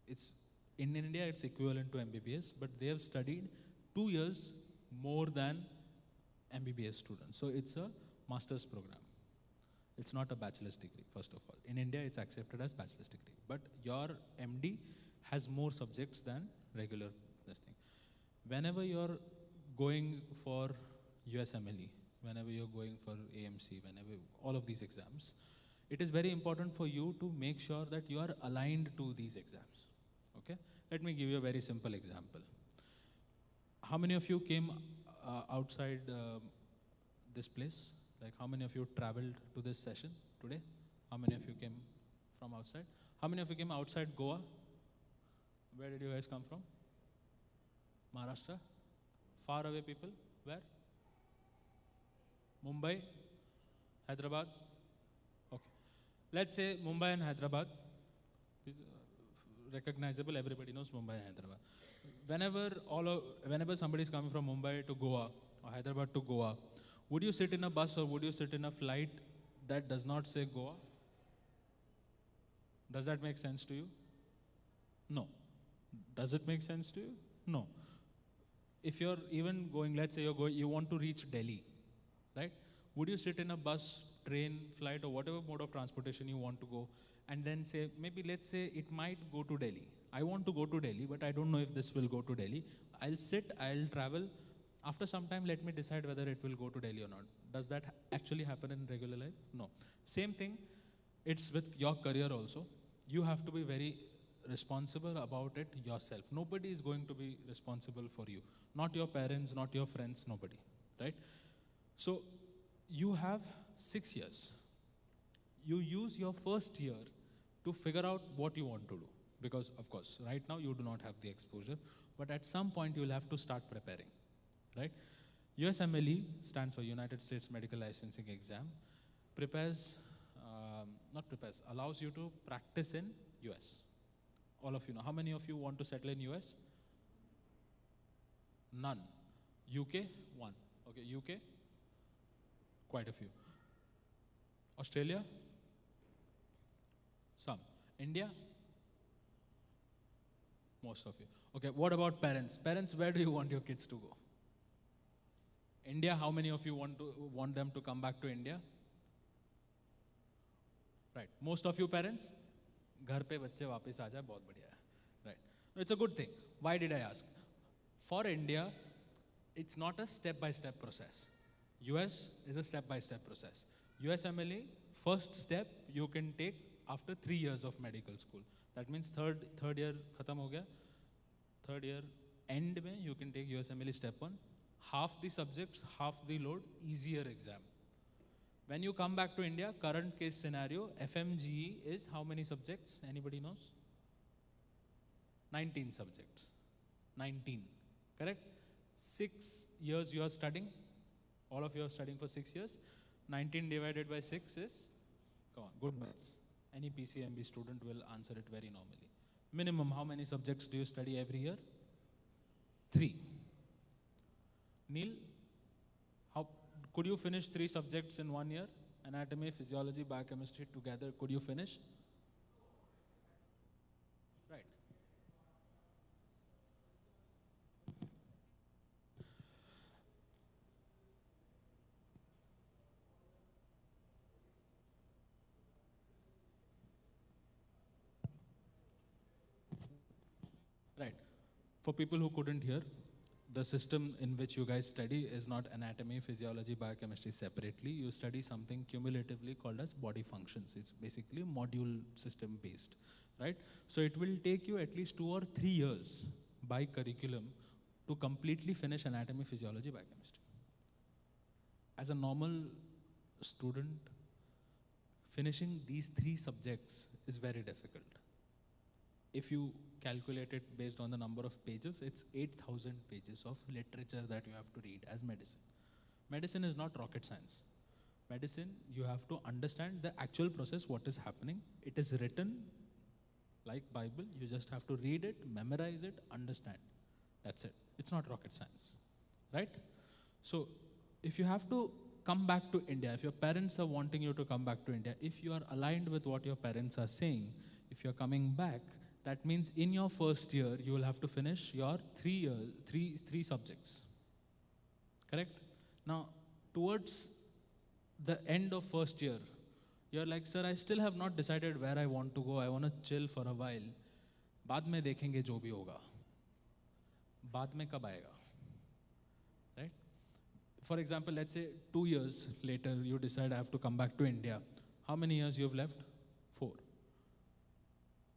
It's in India, it's equivalent to MBBS, but they have studied 2 years more than MBBS students. So it's a master's program. It's not a bachelor's degree, first of all. In India, it's accepted as bachelor's degree. But your MD has more subjects than regular this thing. Whenever you're going for USMLE, whenever you're going for AMC, whenever all of these exams, it is very important for you to make sure that you are aligned to these exams, okay? Let me give you a very simple example. How many of you came outside this place? Like how many of you traveled to this session today? How many of you came from outside? How many of you came outside Goa? Where did you guys come from? Maharashtra? Far away people? Where? Mumbai? Hyderabad? Okay. Let's say Mumbai and Hyderabad. Recognizable, everybody knows Mumbai and Hyderabad. Whenever somebody is coming from Mumbai to Goa or Hyderabad to Goa, would you sit in a bus or would you sit in a flight that does not say Goa? Does that make sense to you? No. Does it make sense to you? No. If you're even going, let's say you want to reach Delhi, right? Would you sit in a bus, train, flight, or whatever mode of transportation you want to go, and then say, maybe let's say it might go to Delhi. I want to go to Delhi, but I don't know if this will go to Delhi. I'll sit, I'll travel. After some time, let me decide whether it will go to Delhi or not. Does that actually happen in regular life? No. Same thing, it's with your career also. You have to be very responsible about it yourself. Nobody is going to be responsible for you. Not your parents, not your friends, nobody, right? So you have 6 years. You use your first year to figure out what you want to do. Because of course, right now you do not have the exposure, but at some point you will have to start preparing, right? USMLE stands for United States Medical Licensing Exam, allows you to practice in US. All of you know. How many of you want to settle in US? None. UK? One. Okay, UK? Quite a few. Australia? Some. India? Most of you. Okay, what about parents? Parents, where do you want your kids to go? India, how many of you want them to come back to India? Right. Most of you parents? घर पे बच्चे वापस आ जाए बहुत बढ़िया है. Right. It's a good thing. Why did I ask? For India, it's not a step-by-step process. US is a step-by-step process. USMLE, first step you can take after 3 years of medical school. That means third year khatam ho gaya. Third year end mein you can take USMLE step 1. Half the subjects, half the load, easier exam. When you come back to India, current case scenario, FMGE is how many subjects? Anybody knows? 19 subjects. 19, correct? 6 years you are studying. All of you are studying for 6 years. 19 divided by 6 is, come on, good maths. Any PCMB student will answer it very normally. Minimum, how many subjects do you study every year? 3. Neil, how could you finish 3 subjects in 1 year? Anatomy, physiology, biochemistry together, could you finish? Right. Right. For people who couldn't hear, the system in which you guys study is not anatomy, physiology, biochemistry separately. You study something cumulatively called as body functions. It's basically module system based, right? So it will take you at least 2 or 3 years by curriculum to completely finish anatomy, physiology, biochemistry. As a normal student, finishing these 3 subjects is very difficult. If you calculate it based on the number of pages, it's 8,000 pages of literature that you have to read as medicine. Medicine is not rocket science. Medicine, you have to understand the actual process, what is happening. It is written like Bible. You just have to read it, memorize it, understand. That's it. It's not rocket science, right? So if you have to come back to India, if your parents are wanting you to come back to India, if you are aligned with what your parents are saying, if you're coming back, that means in your first year, you will have to finish your 3 subjects. Correct? Now, towards the end of first year, you're like, sir, I still have not decided where I want to go. I want to chill for a while. बाद में देखेंगे जो भी होगा. बाद में कब आएगा? Right? For example, let's say 2 years later, you decide I have to come back to India. How many years you have left? 4.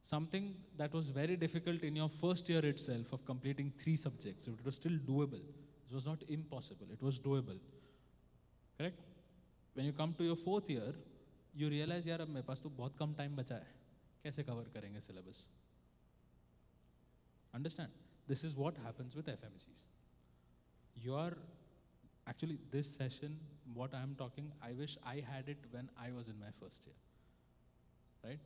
Something that was very difficult in your first year itself of completing 3 subjects, it was still doable. It was not impossible, it was doable. Correct? When you come to your 4th year, you realize, यार अब मेरे पास तो बहुत कम time बचा है, कैसे cover करेंगे syllabus? Understand? This is what happens with FMGs. Actually, this session, what I am talking, I wish I had it when I was in my first year. Right?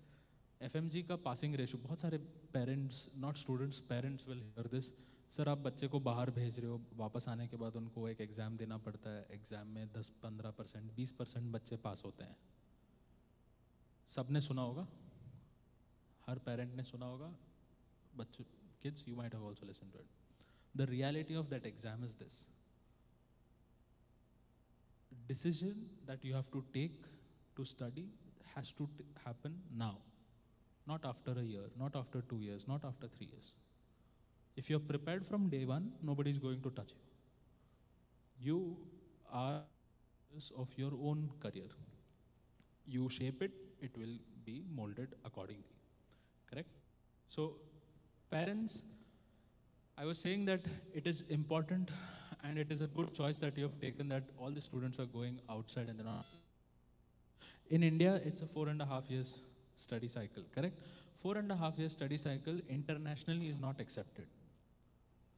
FMG का passing ratio, बहुत सारे parents, not students, parents will hear this. Sir आप बच्चे को बाहर भेज रहे हो, वापस आने के बाद उनको एक एग्ज़ाम देना पड़ता है, एग्ज़ाम में 10-15%, 20% बच्चे पास होते हैं. सब ने सुना होगा, हर parent ने सुना होगा, बच्चों, kids, you might have also listened to it. The reality of that exam is this. Decision that you have to take to study has to happen now. Not after a year, not after 2 years, not after 3 years. If you're prepared from day one, nobody is going to touch you. You are of your own career. You shape it, it will be molded accordingly. Correct? So, parents, I was saying that it is important and it is a good choice that you have taken that all the students are going outside and they're not. In India, it's a 4.5 years study cycle, correct? 4.5 years study cycle internationally is not accepted.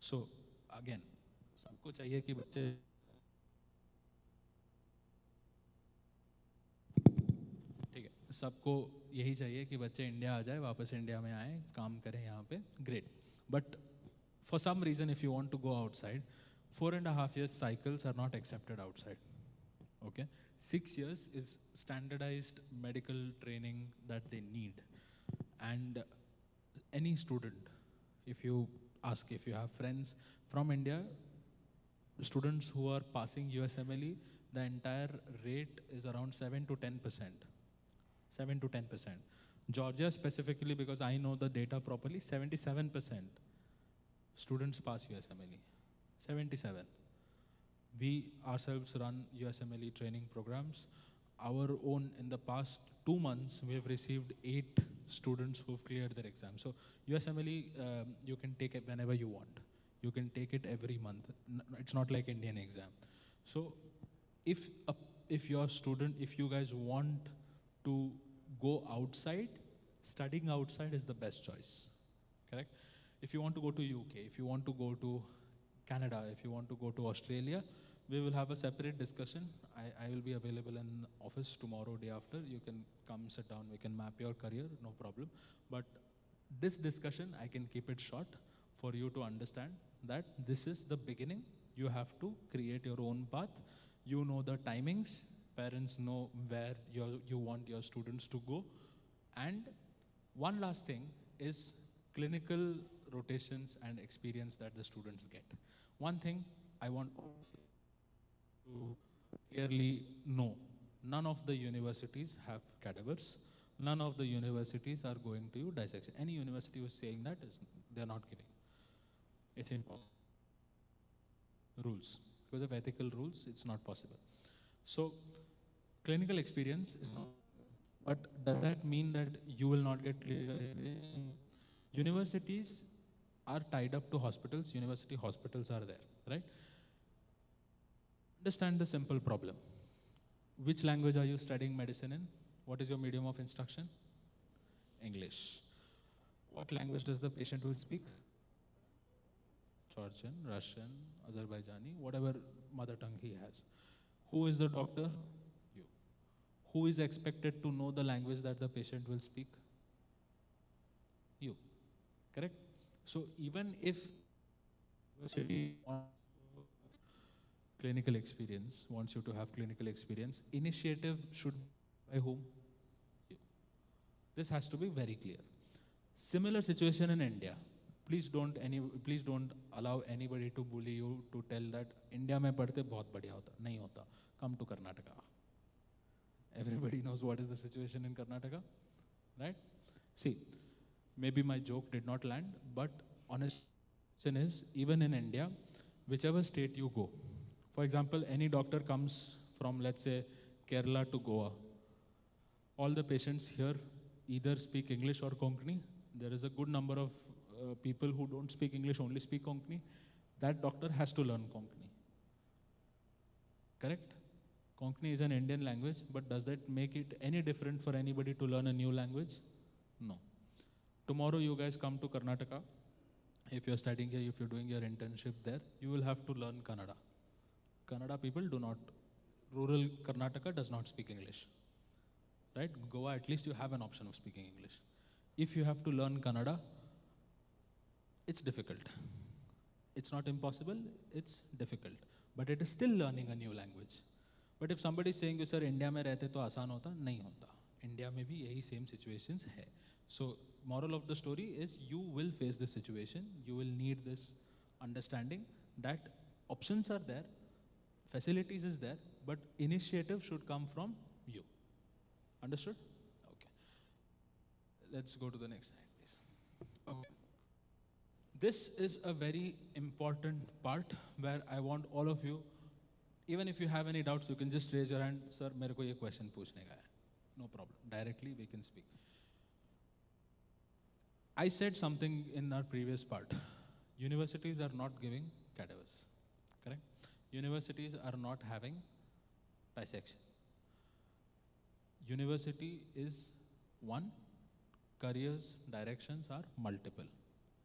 So, again, सबको चाहिए कि बच्चे ठीक है, सबको यही चाहिए कि बच्चे इंडिया आ जाए, वापस इंडिया में आए, काम करें यहाँ पे, great. But for some reason, if you want to go outside, 4.5 years cycles are not accepted outside. Okay, 6 years is standardized medical training that they need. And any student, if you ask, if you have friends from India, students who are passing USMLE, the entire rate is around 7 to 10%. 7 to 10%. Georgia specifically, because I know the data properly, 77% students pass USMLE. 77. We ourselves run USMLE training programs. Our own, in the past 2 months, we have received 8 students who have cleared their exam. So USMLE, you can take it whenever you want. You can take it every month. It's not like Indian exam. So if your student, if you guys want to go outside, studying outside is the best choice, correct? If you want to go to UK, if you want to go to Canada, if you want to go to Australia, we will have a separate discussion. I will be available in office tomorrow, day after. You can come sit down, we can map your career, no problem. But this discussion, I can keep it short for you to understand that this is the beginning You have to create your own path. You know the timings. Parents know where you want your students to go. And one last thing is clinical rotations and experience that the students get. One thing I want to clearly know, none of the universities have cadavers. None of the universities are going to dissection. Any university who is saying that they're not giving. It's impossible. Rules. Because of ethical rules, it's not possible. So, clinical experience is not, but does that mean that you will not get clinical experience? Universities are tied up to hospitals. University hospitals are there, right? Understand the simple problem. Which language are you studying medicine in? What is your medium of instruction? English. What language does the patient will speak? Georgian, Russian, Azerbaijani, whatever mother tongue he has. Who is the doctor? You. Who is expected to know the language that the patient will speak? You. Correct? So even if university clinical experience, wants you to have clinical experience, initiative should be by whom? You. This has to be very clear. Similar situation in India. Please don't allow anybody to bully you to tell that India mein padhte bahut badhiya hota. Nahi hota. Come to Karnataka. Everybody knows what is the situation in Karnataka, right? See, maybe my joke did not land, but honest question is, even in India, whichever state you go, for example, any doctor comes from, let's say, Kerala to Goa. All the patients here either speak English or Konkani. There is a good number of people who don't speak English, only speak Konkani. That doctor has to learn Konkani. Correct? Konkani is an Indian language, but does that make it any different for anybody to learn a new language? No. Tomorrow you guys come to Karnataka. If you're studying here, if you're doing your internship there, you will have to learn Kannada. Kannada people do not, rural Karnataka does not speak English. Right? Goa, at least you have an option of speaking English. If you have to learn Kannada, it's difficult. It's not impossible, it's difficult. But it is still learning a new language. But if somebody is saying, sir, India mein rehte to aasan hota, nahi hota. India mein bhi yahi same situations hai. So, moral of the story is you will face this situation. You will need this understanding that options are there, facilities is there, but initiative should come from you. Understood? Okay. Let's go to the next slide, please. Okay. This is a very important part where I want all of you, even if you have any doubts, you can just raise your hand. Sir, mere ko ye question पूछने का है. No problem. Directly we can speak. I said something in our previous part. Universities are not giving cadavers. Correct? Universities are not having dissection. University is one, careers, directions are multiple,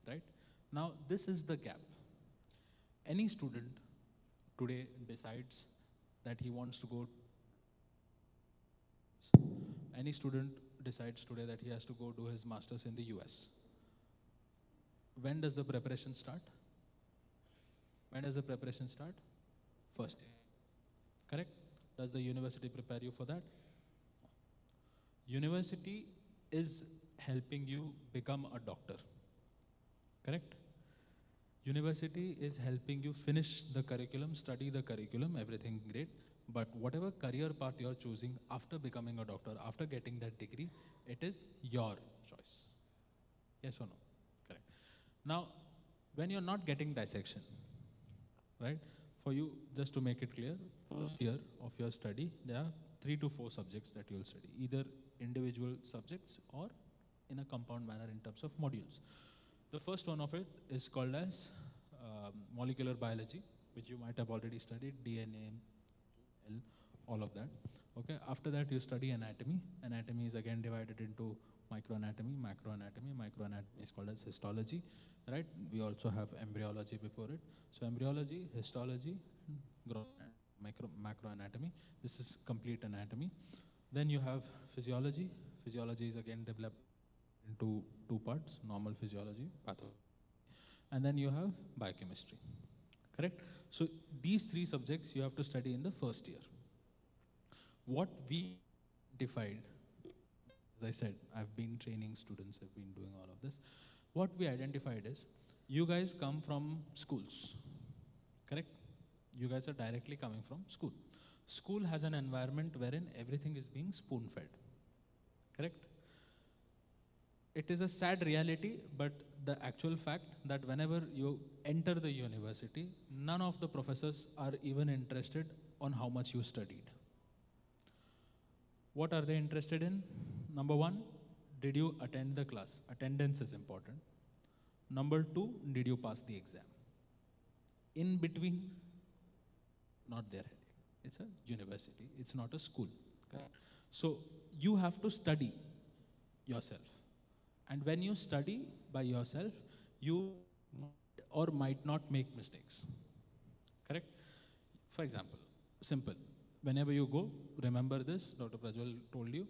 right? Now, this is the gap. Any student today decides that he wants to go, any student decides today that he has to go do his master's in the US. When does the preparation start? When does the preparation start? First year. Correct? Does the university prepare you for that? University is helping you become a doctor. Correct? University is helping you finish the curriculum, study the curriculum, everything great. But whatever career path you're choosing after becoming a doctor, after getting that degree, it is your choice. Yes or no? Correct. Now, when you're not getting dissection, right? For you, just to make it clear, first year of your study, there are 3 to 4 subjects that you'll study, either individual subjects or in a compound manner in terms of modules. The first one of it is called as molecular biology, which you might have already studied, DNA, all of that. Okay. After that, you study anatomy. Anatomy is again divided into microanatomy, macroanatomy. Microanatomy is called as histology, right? We also have embryology before it. So embryology, histology, macroanatomy. This is complete anatomy. Then you have physiology. Physiology is again developed into 2 parts, normal physiology, pathology. And then you have biochemistry, correct? So these three subjects you have to study in the first year. What we defined, as I said, I've been training students, I've been doing all of this. What we identified is, you guys come from schools, correct? You guys are directly coming from school. School has an environment wherein everything is being spoon-fed, correct? It is a sad reality, but the actual fact that whenever you enter the university, none of the professors are even interested on how much you studied. What are they interested in? Number one, did you attend the class? Attendance is important. Number two, did you pass the exam? In between, not their headache. It's a university, it's not a school. Correct? So you have to study yourself. And when you study by yourself, you might or might not make mistakes. Correct? For example, simple. Whenever you go, remember this, Dr. Prajwal told you,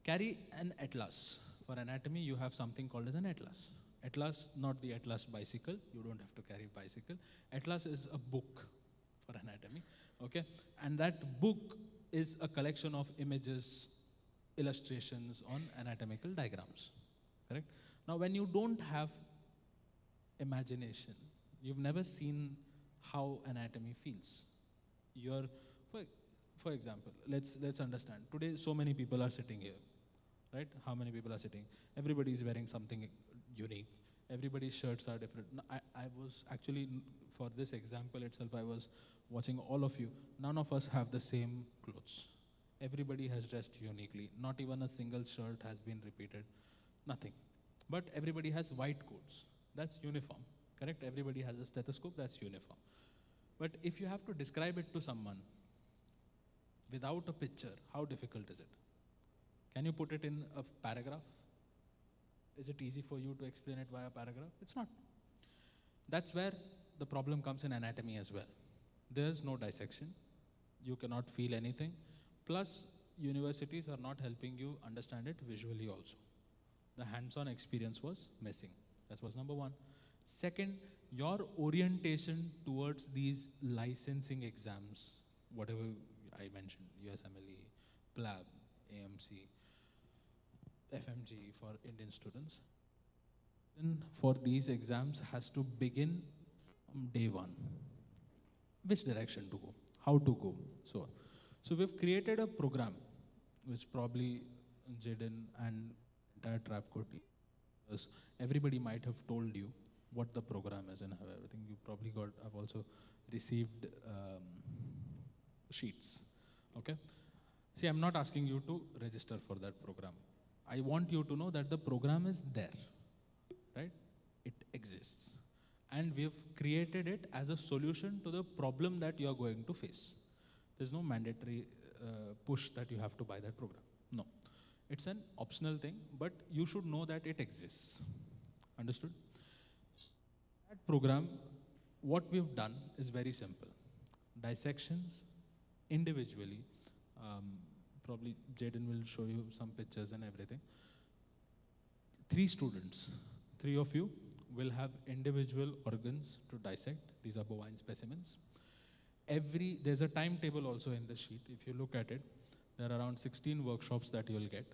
carry an atlas. For anatomy, you have something called as an atlas. Atlas, not the Atlas bicycle. You don't have to carry bicycle. Atlas is a book for anatomy, okay? And that book is a collection of images, illustrations on anatomical diagrams, correct? Now, when you don't have imagination, you've never seen how anatomy feels. You're, for example, let's understand. Today, so many people are sitting here, right? How many people are sitting? Everybody is wearing something unique. Everybody's shirts are different. I was actually, for this example itself, I was watching all of you. None of us have the same clothes. Everybody has dressed uniquely. Not even a single shirt has been repeated. Nothing. But everybody has white coats. That's uniform, correct? Everybody has a stethoscope. That's uniform. But if you have to describe it to someone without a picture, how difficult is it? Can you put it in a paragraph? Is it easy for you to explain it via paragraph? It's not. That's where the problem comes in anatomy as well. There's no dissection. You cannot feel anything. Plus, universities are not helping you understand it visually also. The hands-on experience was missing. That was number one. Second, your orientation towards these licensing exams, whatever I mentioned, USMLE, PLAB, AMC, FMG for Indian students, then for these exams has to begin from day one. Which direction to go, how to go, so on. So we've created a program, which probably Jaden and entire Travco team, because everybody might have told you what the program is and how everything. You probably have also received sheets, okay? See, I'm not asking you to register for that program. I want you to know that the program is there, right? It exists. And we've created it as a solution to the problem that you're going to face. There's no mandatory push that you have to buy that program. No. It's an optional thing, but you should know that it exists. Understood? That program, what we've done is very simple. Dissections individually. Probably Jaden will show you some pictures and everything. 3 students, 3 of you will have individual organs to dissect. These are bovine specimens. There's a timetable also in the sheet. If you look at it, there are around 16 workshops that you will get.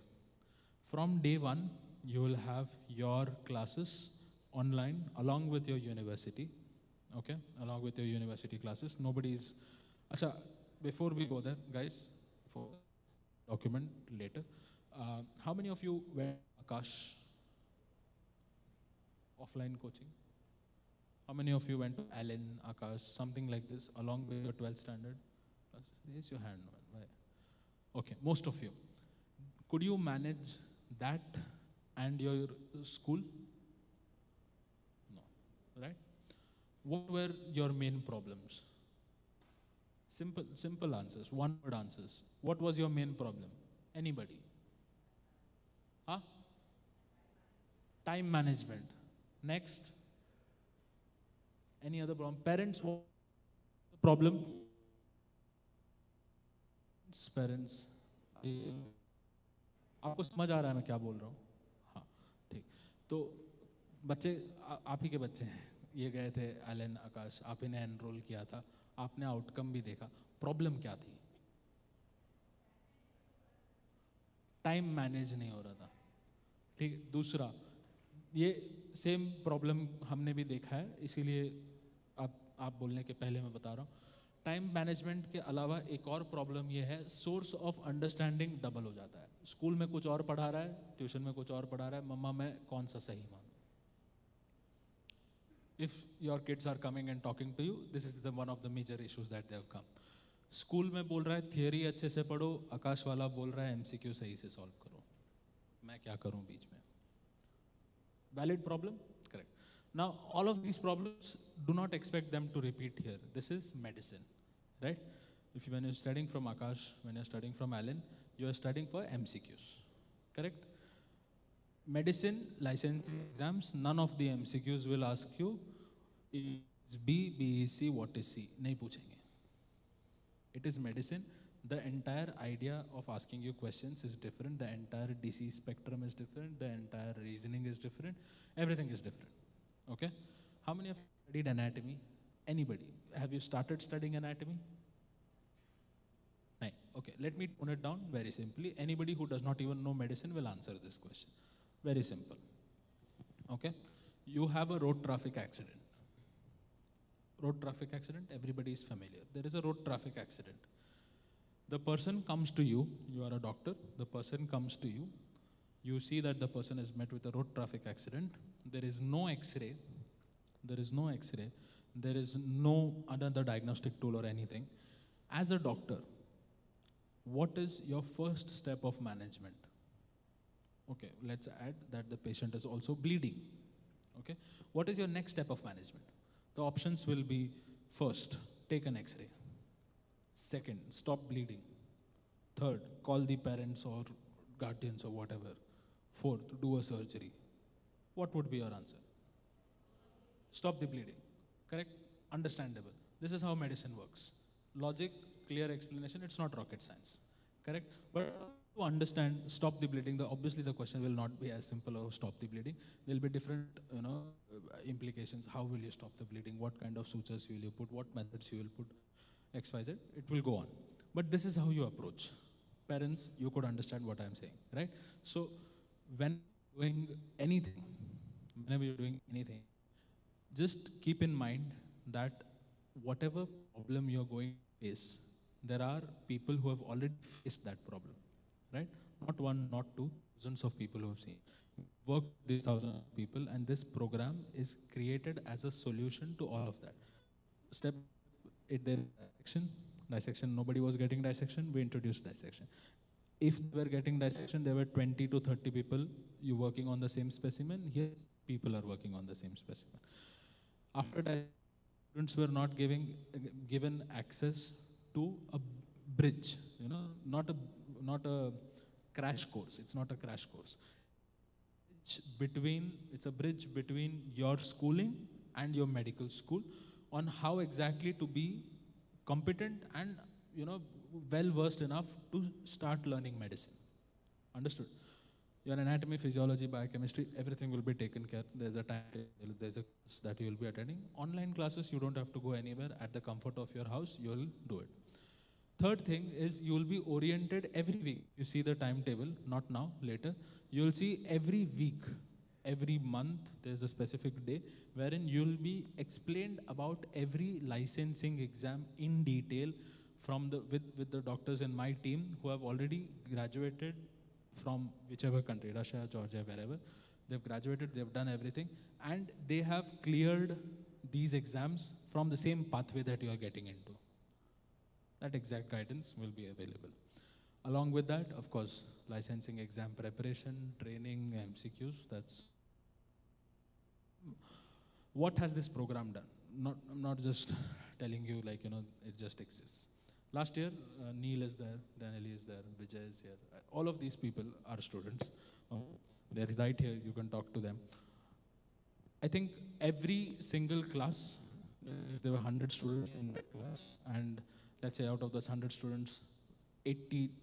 From day one, you will have your classes online along with your university, okay? Along with your university classes. Nobody's, Acha, before we go there, guys, for document later, how many of you went Akash offline coaching? How many of you went to Allen, Akash, something like this, along with your 12th standard? Raise your hand. Okay, most of you. Could you manage that and your school? No, right? What were your main problems? Simple answers, one-word answers. What was your main problem? Anybody? Huh? Time management. Next. Any other problem? Parents, what the problem? Parents. आपको समझ आ रहा है मैं क्या बोल रहा हूँ? हाँ, ठीक. तो बच्चे आप ही के बच्चे हैं. ये गए थे एलन, आकाश, आप इन्हें एनरोल किया था, आपने आउटकम भी देखा, प्रॉब्लम क्या थी? टाइम मैनेज नहीं हो रहा था, ठीक है। दूसरा, ये सेम प्रॉब्लम हमने भी देखा है, इसीलिए आप बोलने के पहले मैं बता रहा हूँ। टाइम मैनेजमेंट के अलावा एक और प्रॉब्लम ये है, सोर्स ऑफ अंडरस्टैंडिंग डबल हो जाता है। स्कूल में कुछ और पढ़ा रहा है, ट्यूशन में कुछ और पढ़ा रहा है, मम्मा मैं कौन सा सही मानूं? If your kids are coming and talking to you, this is one of the major issues that they have come. School में बोल रहा है थियरी अच्छे से पढ़ो, आकाश वाला बोल रहा है एमसीक्यू सही से सॉल्व करो, मैं क्या करूं बीच में? Valid problem? Correct. Now, all of these problems, do not expect them to repeat here. This is medicine, right? When you're studying from Akash, when you're studying from Alan, you are studying for MCQs, correct? Medicine, licensing exams, none of the MCQs will ask you, is B, B is C, what is C? नहीं पूछेंगे. It is medicine. The entire idea of asking you questions is different. The entire disease spectrum is different. The entire reasoning is different. Everything is different. Okay? How many of you studied anatomy? Anybody? Have you started studying anatomy? No. Okay, let me tone it down very simply. Anybody who does not even know medicine will answer this question. Very simple. Okay? You have a road traffic accident. Road traffic accident, everybody is familiar. There is a road traffic accident. The person comes to you, you are a doctor, the person comes to you, you see that the person is met with a road traffic accident, there is no X-ray, there is no X-ray, there is no other diagnostic tool or anything. As a doctor, what is your first step of management? Okay, let's add that the patient is also bleeding. Okay, what is your next step of management? The options will be, first, take an X-ray. Second, stop bleeding. Third, call the parents or guardians or whatever. Fourth, do a surgery. What would be your answer? Stop the bleeding. Correct? Understandable. This is how medicine works. Logic, clear explanation, it's not rocket science. Correct? But to understand, stop the bleeding, obviously the question will not be as simple as stop the bleeding. There will be different implications. How will you stop the bleeding? What kind of sutures will you put? What methods you will put? XYZ, it will go on. But this is how you approach. Parents, you could understand what I'm saying, right? So when doing anything, whenever you're doing anything, just keep in mind that whatever problem you're going to face, there are people who have already faced that problem, right? Not one, not two, thousands of people who have seen. Work with these thousands of people, and this program is created as a solution to all of that. Step it there. Dissection, nobody was getting dissection, we introduced dissection. If they were getting dissection, there were 20 to 30 people you working on the same specimen. Here, people are working on the same specimen. After that, students were not given access to a bridge, not a crash course. It's not a crash course. It's a bridge between your schooling and your medical school on how exactly to be competent and well versed enough to start learning medicine. Understood? Your anatomy, physiology, biochemistry, everything will be taken care. There's a timetable, there's a class that you will be attending. Online classes, you don't have to go anywhere. At the comfort of your house, you will do it. Third thing is you will be oriented every week. You see the timetable, not now, later. You will see every week, every month, there's a specific day wherein you'll be explained about every licensing exam in detail with the doctors in my team who have already graduated from whichever country, Russia, Georgia, wherever. They've graduated, they've done everything, and they have cleared these exams from the same pathway that you are getting into. That exact guidance will be available. Along with that, of course, licensing exam preparation, training, MCQs, that's... What has this program done? I'm not just telling you it just exists. Last year, Neil is there, Danieli is there, Vijay is here. All of these people are students. They're right here, you can talk to them. I think every single class, if there were 100 students in that class, and let's say out of those 100 students,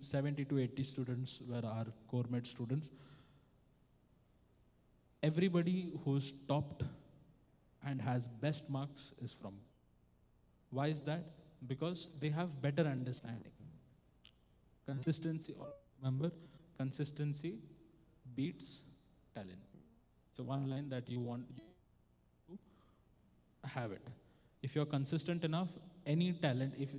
70 to 80 students were our core med students. Everybody who stopped and has best marks is from. Why is that? Because they have better understanding. Consistency, remember, consistency beats talent. So one line that you want to have it. If you're consistent enough, any talent, if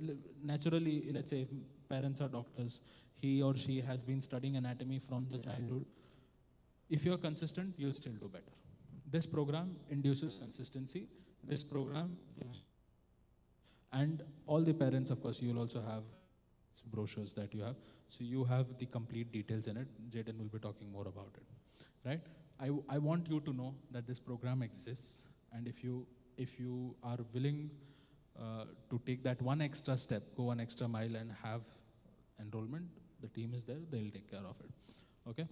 naturally, let's say if parents are doctors, he or she has been studying anatomy from the childhood. If you're consistent, you'll still do better. This program induces consistency. This program, and all the parents, of course, you'll also have brochures that you have. So you have the complete details in it. Jaden will be talking more about it, right? I want you to know that this program exists, and if you are willing to take that one extra step, go one extra mile and have enrollment, the team is there, they'll take care of it. Okay?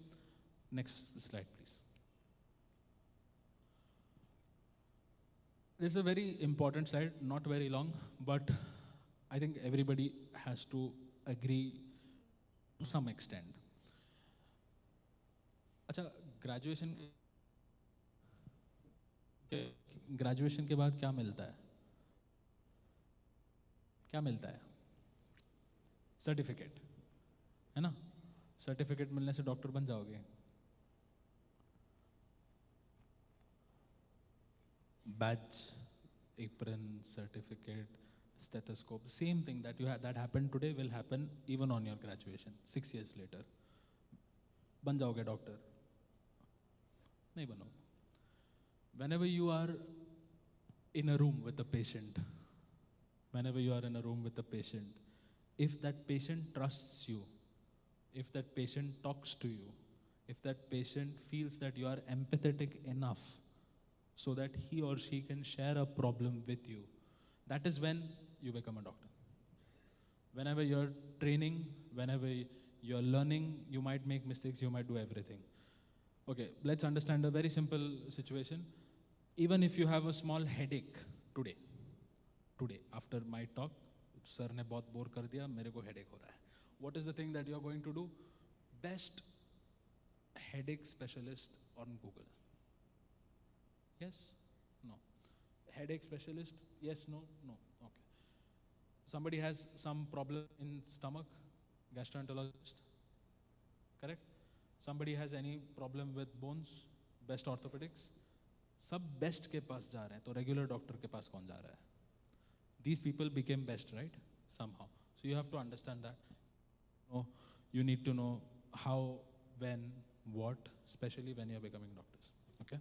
Next slide, please. This is a very important slide, not very long, but I think everybody has to agree to some extent. अच्छा, graduation के बाद क्या मिलता है? क्या मिलता है? Certificate, है ना? सर्टिफिकेट मिलने से डॉक्टर बन जाओगे? Badge, apron, certificate, stethoscope, same thing that that happened today will happen even on your graduation, 6 years later. बन जाओगे डॉक्टर? नहीं बनोगे. Whenever you are in a room with a patient, if that patient trusts you, if that patient talks to you, if that patient feels that you are empathetic enough so that he or she can share a problem with you, that is when you become a doctor. Whenever you're training, whenever you're learning, you might make mistakes, you might do everything. Okay, let's understand a very simple situation. Even if you have a small headache today, after my talk, sir ने बहुत bore कर दिया, मेरे को headache हो रहा है. What is the thing that you are going to do? Best headache specialist on Google. Yes? No. Headache specialist? Yes, no, no. Okay. Somebody has some problem in stomach? Gastroenterologist? Correct? Somebody has any problem with bones? Best orthopedics? सब best के पास जा रहे हैं, तो regular doctor के पास कौन जा रहा है? These people became best, right? Somehow. So you have to understand that. No, you need to know how, when, what, especially when you're becoming doctors. Okay?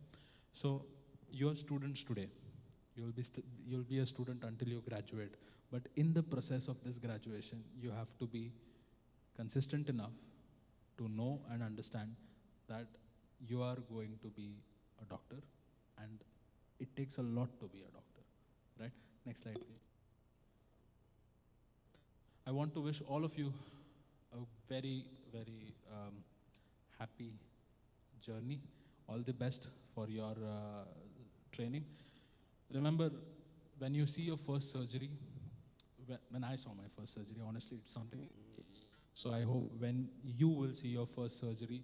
So you're students today. You'll be a student until you graduate. But in the process of this graduation, you have to be consistent enough to know and understand that you are going to be a doctor, and it takes a lot to be a doctor, right? Next slide, please. I want to wish all of you a very, very happy journey. All the best for your training. Remember, when you see your first surgery, when I saw my first surgery, honestly, it's something. So I hope when you will see your first surgery,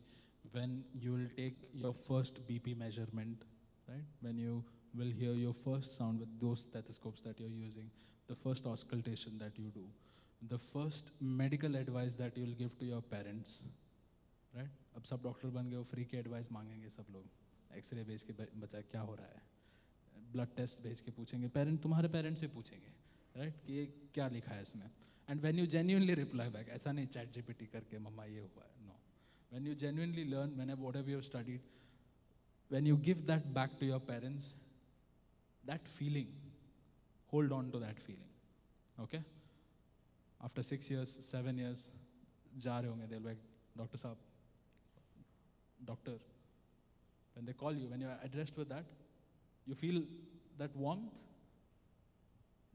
when you will take your first BP measurement, right? When you will hear your first sound with those stethoscopes that you're using, the first auscultation that you do, the first medical advice that you'll give to your parents, right? अब सब doctor बन गए, free की advice मांगेंगे सब लोग, x ray भेज के बच्चा क्या हो रहा है, ब्लड टेस्ट भेज के पूछेंगे, तुम्हारे पेरेंट्स से पूछेंगे, राइट, कि ये क्या लिखा है इसमें. And when you genuinely reply back, ऐसा नहीं चैट जीपीटी करके मम्मा ये हुआ है, no. When you genuinely learn, whatever you have studied, when you give that back to your parents, that feeling, hold on to that feeling, okay? After 6 years, 7 years, जा रहे होंगे, they'll be like, Doctor Saab, doctor. When they call you, when you're addressed with that, you feel that warmth.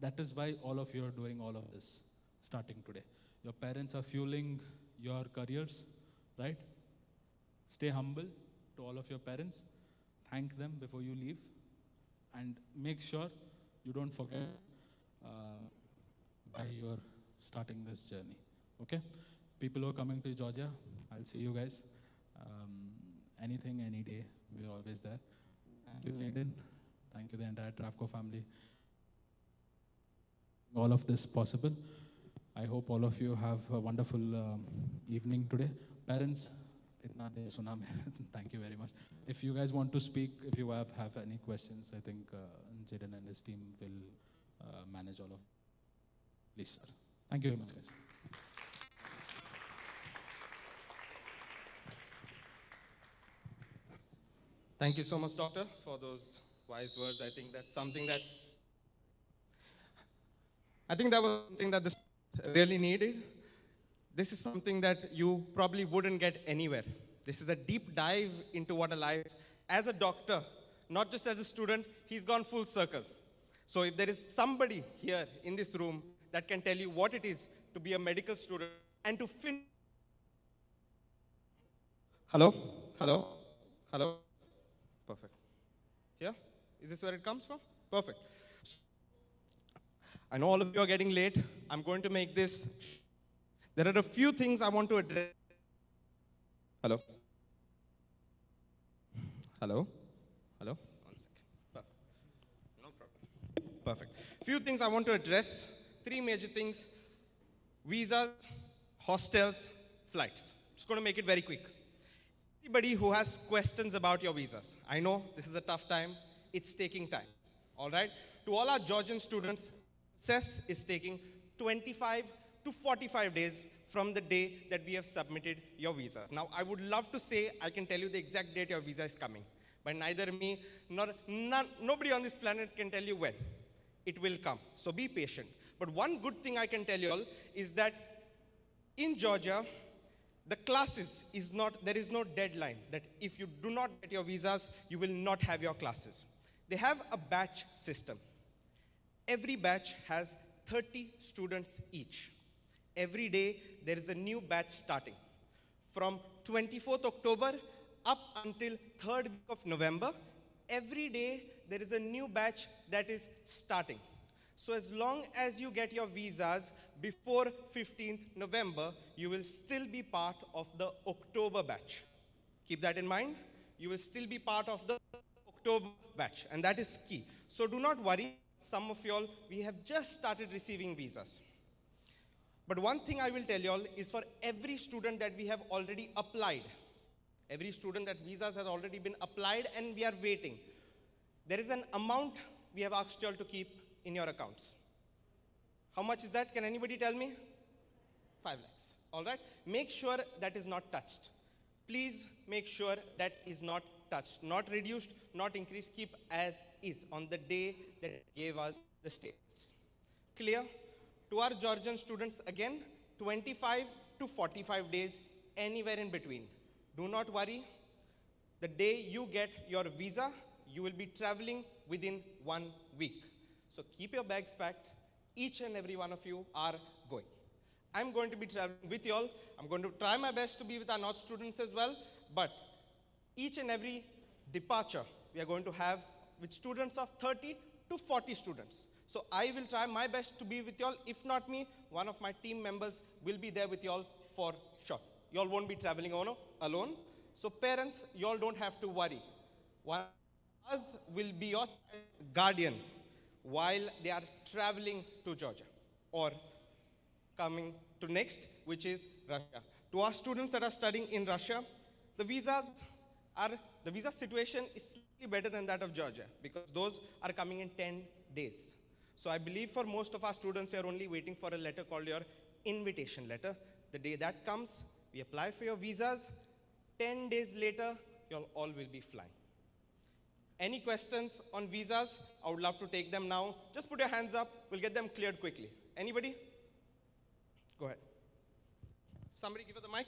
That is why all of you are doing all of this, starting today. Your parents are fueling your careers, right? Stay humble to all of your parents. Thank them before you leave, and make sure you don't forget why you're starting this journey. Okay? People who are coming to Georgia, I'll see you guys. Anything, any day, we're always there. Thank you, Jaden. Thank you, the entire Travco family. All of this possible. I hope all of you have a wonderful evening today. Parents, itna de suna main. Thank you very much. If you guys want to speak, if you have any questions, I think Jaden and his team will manage all of. Please, sir. Thank you very much, guys. Thank you so much, Doctor, for those wise words. I think that's something that was something that this really needed. This is something that you probably wouldn't get anywhere. This is a deep dive into what a life as a doctor, not just as a student, he's gone full circle. So if there is somebody here in this room that can tell you what it is to be a medical student and to finish. Hello? Hello? Hello? Perfect. Here? Is this where it comes from? Perfect. I know all of you are getting late. I'm going to make this. There are a few things I want to address. Hello? Hello? Hello? 1 second. Perfect. No problem. Perfect. Few things I want to address. 3 major things. Visas, hostels, flights. Just going to make it very quick. Anybody who has questions about your visas, I know this is a tough time. It's taking time. All right? To all our Georgian students, process is taking 25 to 45 days from the day that we have submitted your visas. Now, I would love to say I can tell you the exact date your visa is coming, but neither me nor nobody on this planet can tell you when. It will come, so be patient. But one good thing I can tell you all is that in Georgia, the classes is not, there is no deadline that if you do not get your visas, you will not have your classes. They have a batch system. Every batch has 30 students each. Every day, there is a new batch starting. From 24th October up until 3rd week of November, every day, there is a new batch that is starting. So as long as you get your visas before 15th November, you will still be part of the October batch. Keep that in mind. You will still be part of the October batch, and that is key. So do not worry. Some of y'all, we have just started receiving visas. But one thing I will tell y'all is for every student that we have already applied, every student that visas has already been applied and we are waiting, there is an amount we have asked y'all to keep in your accounts. How much is that? Can anybody tell me? 5 lakhs. All right? Make sure that is not touched. Please make sure that is not touched, not reduced, not increased. Keep as is on the day that it gave us the statements. Clear? To our Georgian students, again, 25 to 45 days, anywhere in between. Do not worry. The day you get your visa, you will be traveling within 1 week. So keep your bags packed. Each and every one of you are going. I'm going to be traveling with you all. I'm going to try my best to be with our non students as well. But each and every departure we are going to have with students of 30 to 40 students. So I will try my best to be with you all. If not me, one of my team members will be there with you all for sure. You all won't be traveling alone. So parents, you all don't have to worry. One of us will be your guardian while they are traveling to Georgia or coming to next, which is Russia. To our students that are studying in Russia, the visa situation is slightly better than that of Georgia because those are coming in 10 days. So I believe for most of our students, we are only waiting for a letter called your invitation letter. The day that comes, we apply for your visas. 10 days later, you all will be flying. Any questions on visas? I would love to take them now. Just put your hands up. We'll get them cleared quickly. Anybody? Go ahead. Somebody give her the mic.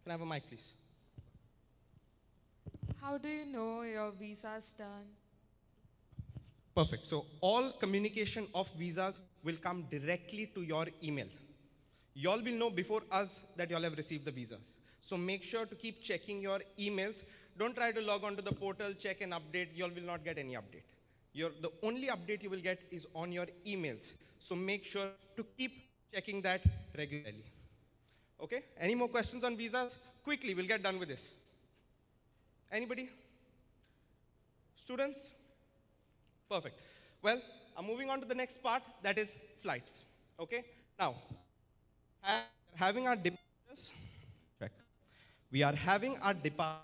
Can I have a mic, please? How do you know your visa's done? Perfect. So all communication of visas will come directly to your email. Y'all will know before us that y'all have received the visas. So make sure to keep checking your emails. Don't try to log on to the portal, check and update. Y'all will not get any update. The only update you will get is on your emails. So make sure to keep checking that regularly. Okay? Any more questions on visas? Quickly, we'll get done with this. Anybody? Students? Perfect. Well, I'm moving on to the next part, that is flights. Okay? Now, having our departures. Check. We are having our departure.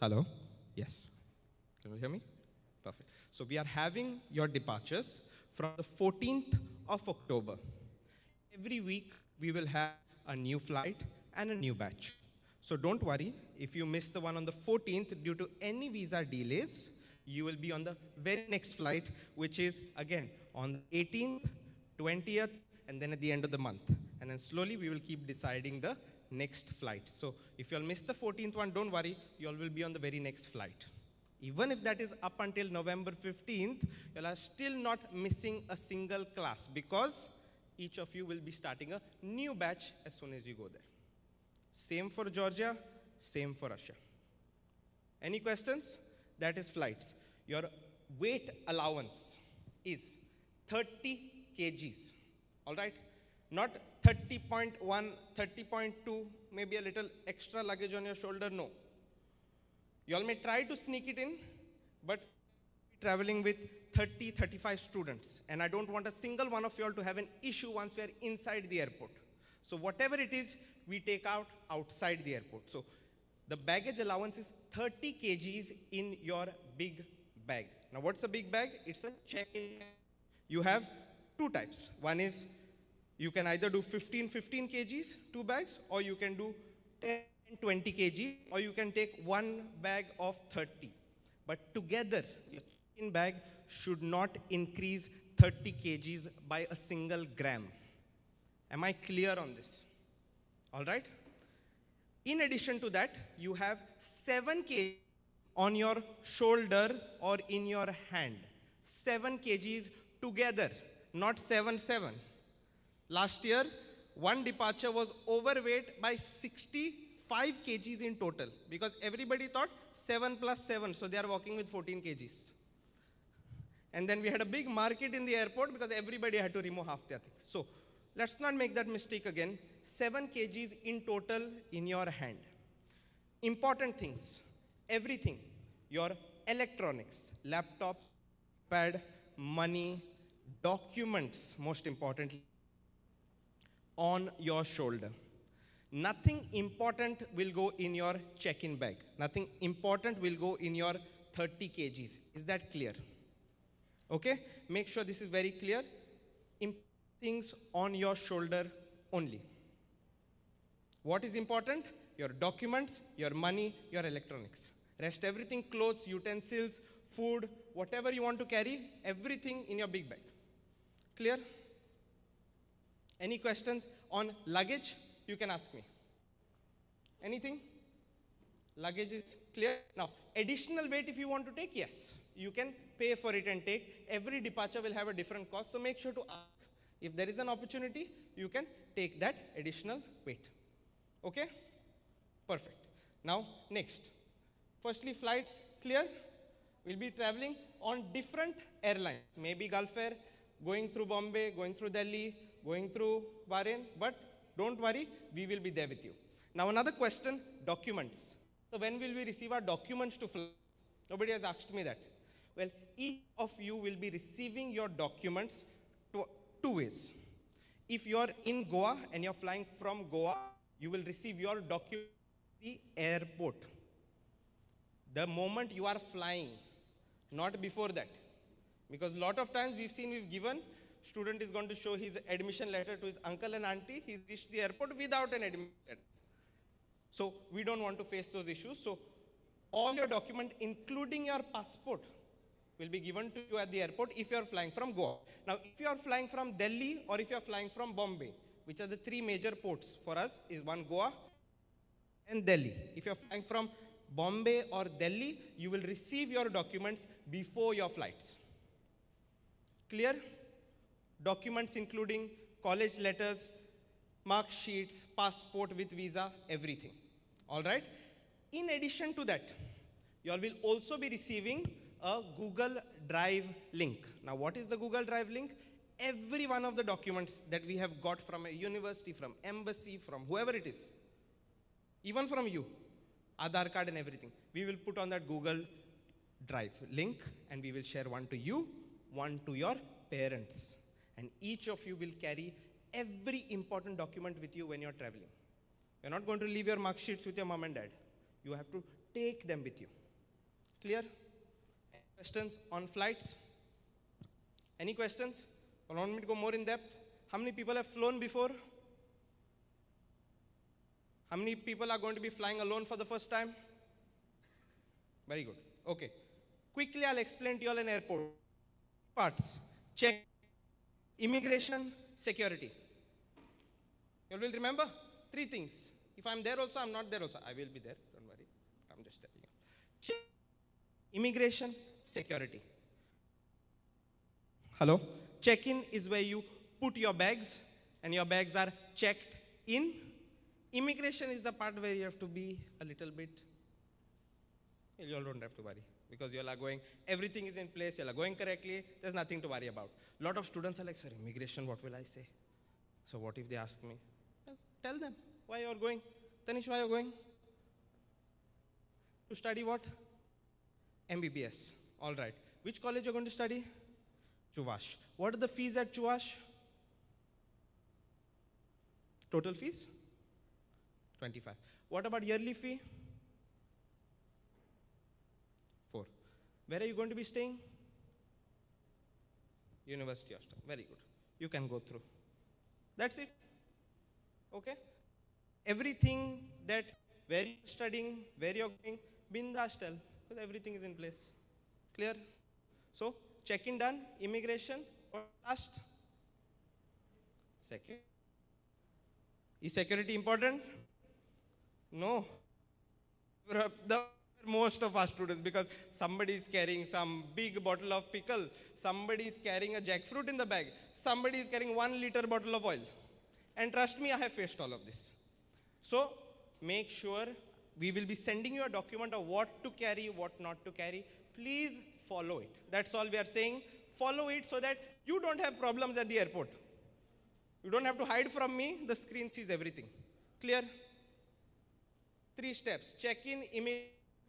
Hello? Yes. Can you hear me? Perfect. So we are having your departures from the 14th of October. Every week, we will have a new flight and a new batch. So don't worry, if you miss the one on the 14th due to any visa delays, you will be on the very next flight, which is again on the 18th, 20th, and then at the end of the month. And then slowly we will keep deciding the next flight. So if you all miss the 14th one, don't worry, you all will be on the very next flight. Even if that is up until November 15th, you all are still not missing a single class because each of you will be starting a new batch as soon as you go there. Same for Georgia, same for Russia. Any questions? That is flights. Your weight allowance is 30 kgs, all right? Not 30.1, 30.2, maybe a little extra luggage on your shoulder, no. You all may try to sneak it in, but traveling with 30, 35 students, and I don't want a single one of you all to have an issue once we are inside the airport. So whatever it is, we take out outside the airport. So the baggage allowance is 30 kgs in your big bag. Now what's a big bag? It's a check-in. You have two types. One is you can either do 15 kgs, two bags, or you can do 10, 20 kg, or you can take one bag of 30. But together, your check-in bag should not increase 30 kgs by a single gram. Am I clear on this? All right? In addition to that, you have 7 kg on your shoulder or in your hand. 7 kgs together, not 7. Last year, one departure was overweight by 65 kgs in total because everybody thought 7 plus 7, so they are walking with 14 kgs. And then we had a big market in the airport because everybody had to remove half their things. So let's not make that mistake again. 7 kgs in total in your hand. Important things, everything, your electronics, laptop, pad, money, documents, most importantly, on your shoulder. Nothing important will go in your check-in bag. Nothing important will go in your 30 kgs. Is that clear? Okay? Make sure this is very clear. Things on your shoulder only. What is important? Your documents, your money, your electronics. Rest everything, clothes, utensils, food, whatever you want to carry, everything in your big bag. Clear? Any questions on luggage? You can ask me. Anything? Luggage is clear? Now, additional weight if you want to take, yes. You can pay for it and take. Every departure will have a different cost, so make sure to ask. If there is an opportunity, you can take that additional weight. Okay? Perfect. Now, next. Firstly, flights, clear? We'll be traveling on different airlines. Maybe Gulf Air, going through Bombay, going through Delhi, going through Bahrain, but don't worry, we will be there with you. Now, another question, documents. So when will we receive our documents to fly? Nobody has asked me that. Well, each of you will be receiving your documents two ways. If you're in Goa and you're flying from Goa, you will receive your document at the airport. The moment you are flying, not before that. Because a lot of times we've given, student is going to show his admission letter to his uncle and auntie, he's reached the airport without an admission letter. So we don't want to face those issues. So all your document, including your passport, will be given to you at the airport if you are flying from Goa. Now, if you are flying from Delhi or if you are flying from Bombay, which are the three major ports for us, is one Goa and Delhi. If you are flying from Bombay or Delhi, you will receive your documents before your flights. Clear? Documents including college letters, mark sheets, passport with visa, everything. All right? In addition to that, you all will also be receiving a Google Drive link. Now, what is the Google Drive link? Every one of the documents that we have got from a university, from embassy, from whoever it is, even from you, Aadhaar card and everything, we will put on that Google drive link, and we will share one to you, one to your parents. And each of you will carry every important document with you when you're traveling. You're not going to leave your mark sheets with your mom and dad. You have to take them with you. Clear? Any questions on flights? Any questions? Or want me to go more in depth? How many people have flown before? How many people are going to be flying alone for the first time? Very good. Okay. Quickly, I'll explain to you all in airport. Parts. Check. Immigration, security. You all will remember? 3 things. If I'm there also, I'm not there also. I will be there. Don't worry. I'm just telling you. Check. Immigration, security. Hello? Check-in is where you put your bags and your bags are checked in. Immigration is the part where you have to be a little bit. You all don't have to worry because you all are going, everything is in place, you all are going correctly, there's nothing to worry about. A lot of students are like, sir, immigration, what will I say? So what if they ask me? Well, tell them why you're going. Tanish, why you're going? To study what? MBBS. All right. Which college you're going to study? Chuvash. What are the fees at Chuvash? Total fees? 25. What about yearly fee? 4. Where are you going to be staying? University hostel. Very good. You can go through. That's it. Okay? Everything that where you're studying, where you're going, bindash tell, because everything is in place. Clear? So, check-in done, immigration, what last? Second. Is security important? No. The most of our students, because somebody is carrying some big bottle of pickle, somebody is carrying a jackfruit in the bag, somebody is carrying 1 liter bottle of oil. And trust me, I have faced all of this. So, make sure we will be sending you a document of what to carry, what not to carry. Please follow it. That's all we are saying. Follow it so that you don't have problems at the airport. You don't have to hide from me. The screen sees everything. Clear? 3 steps. Check-in,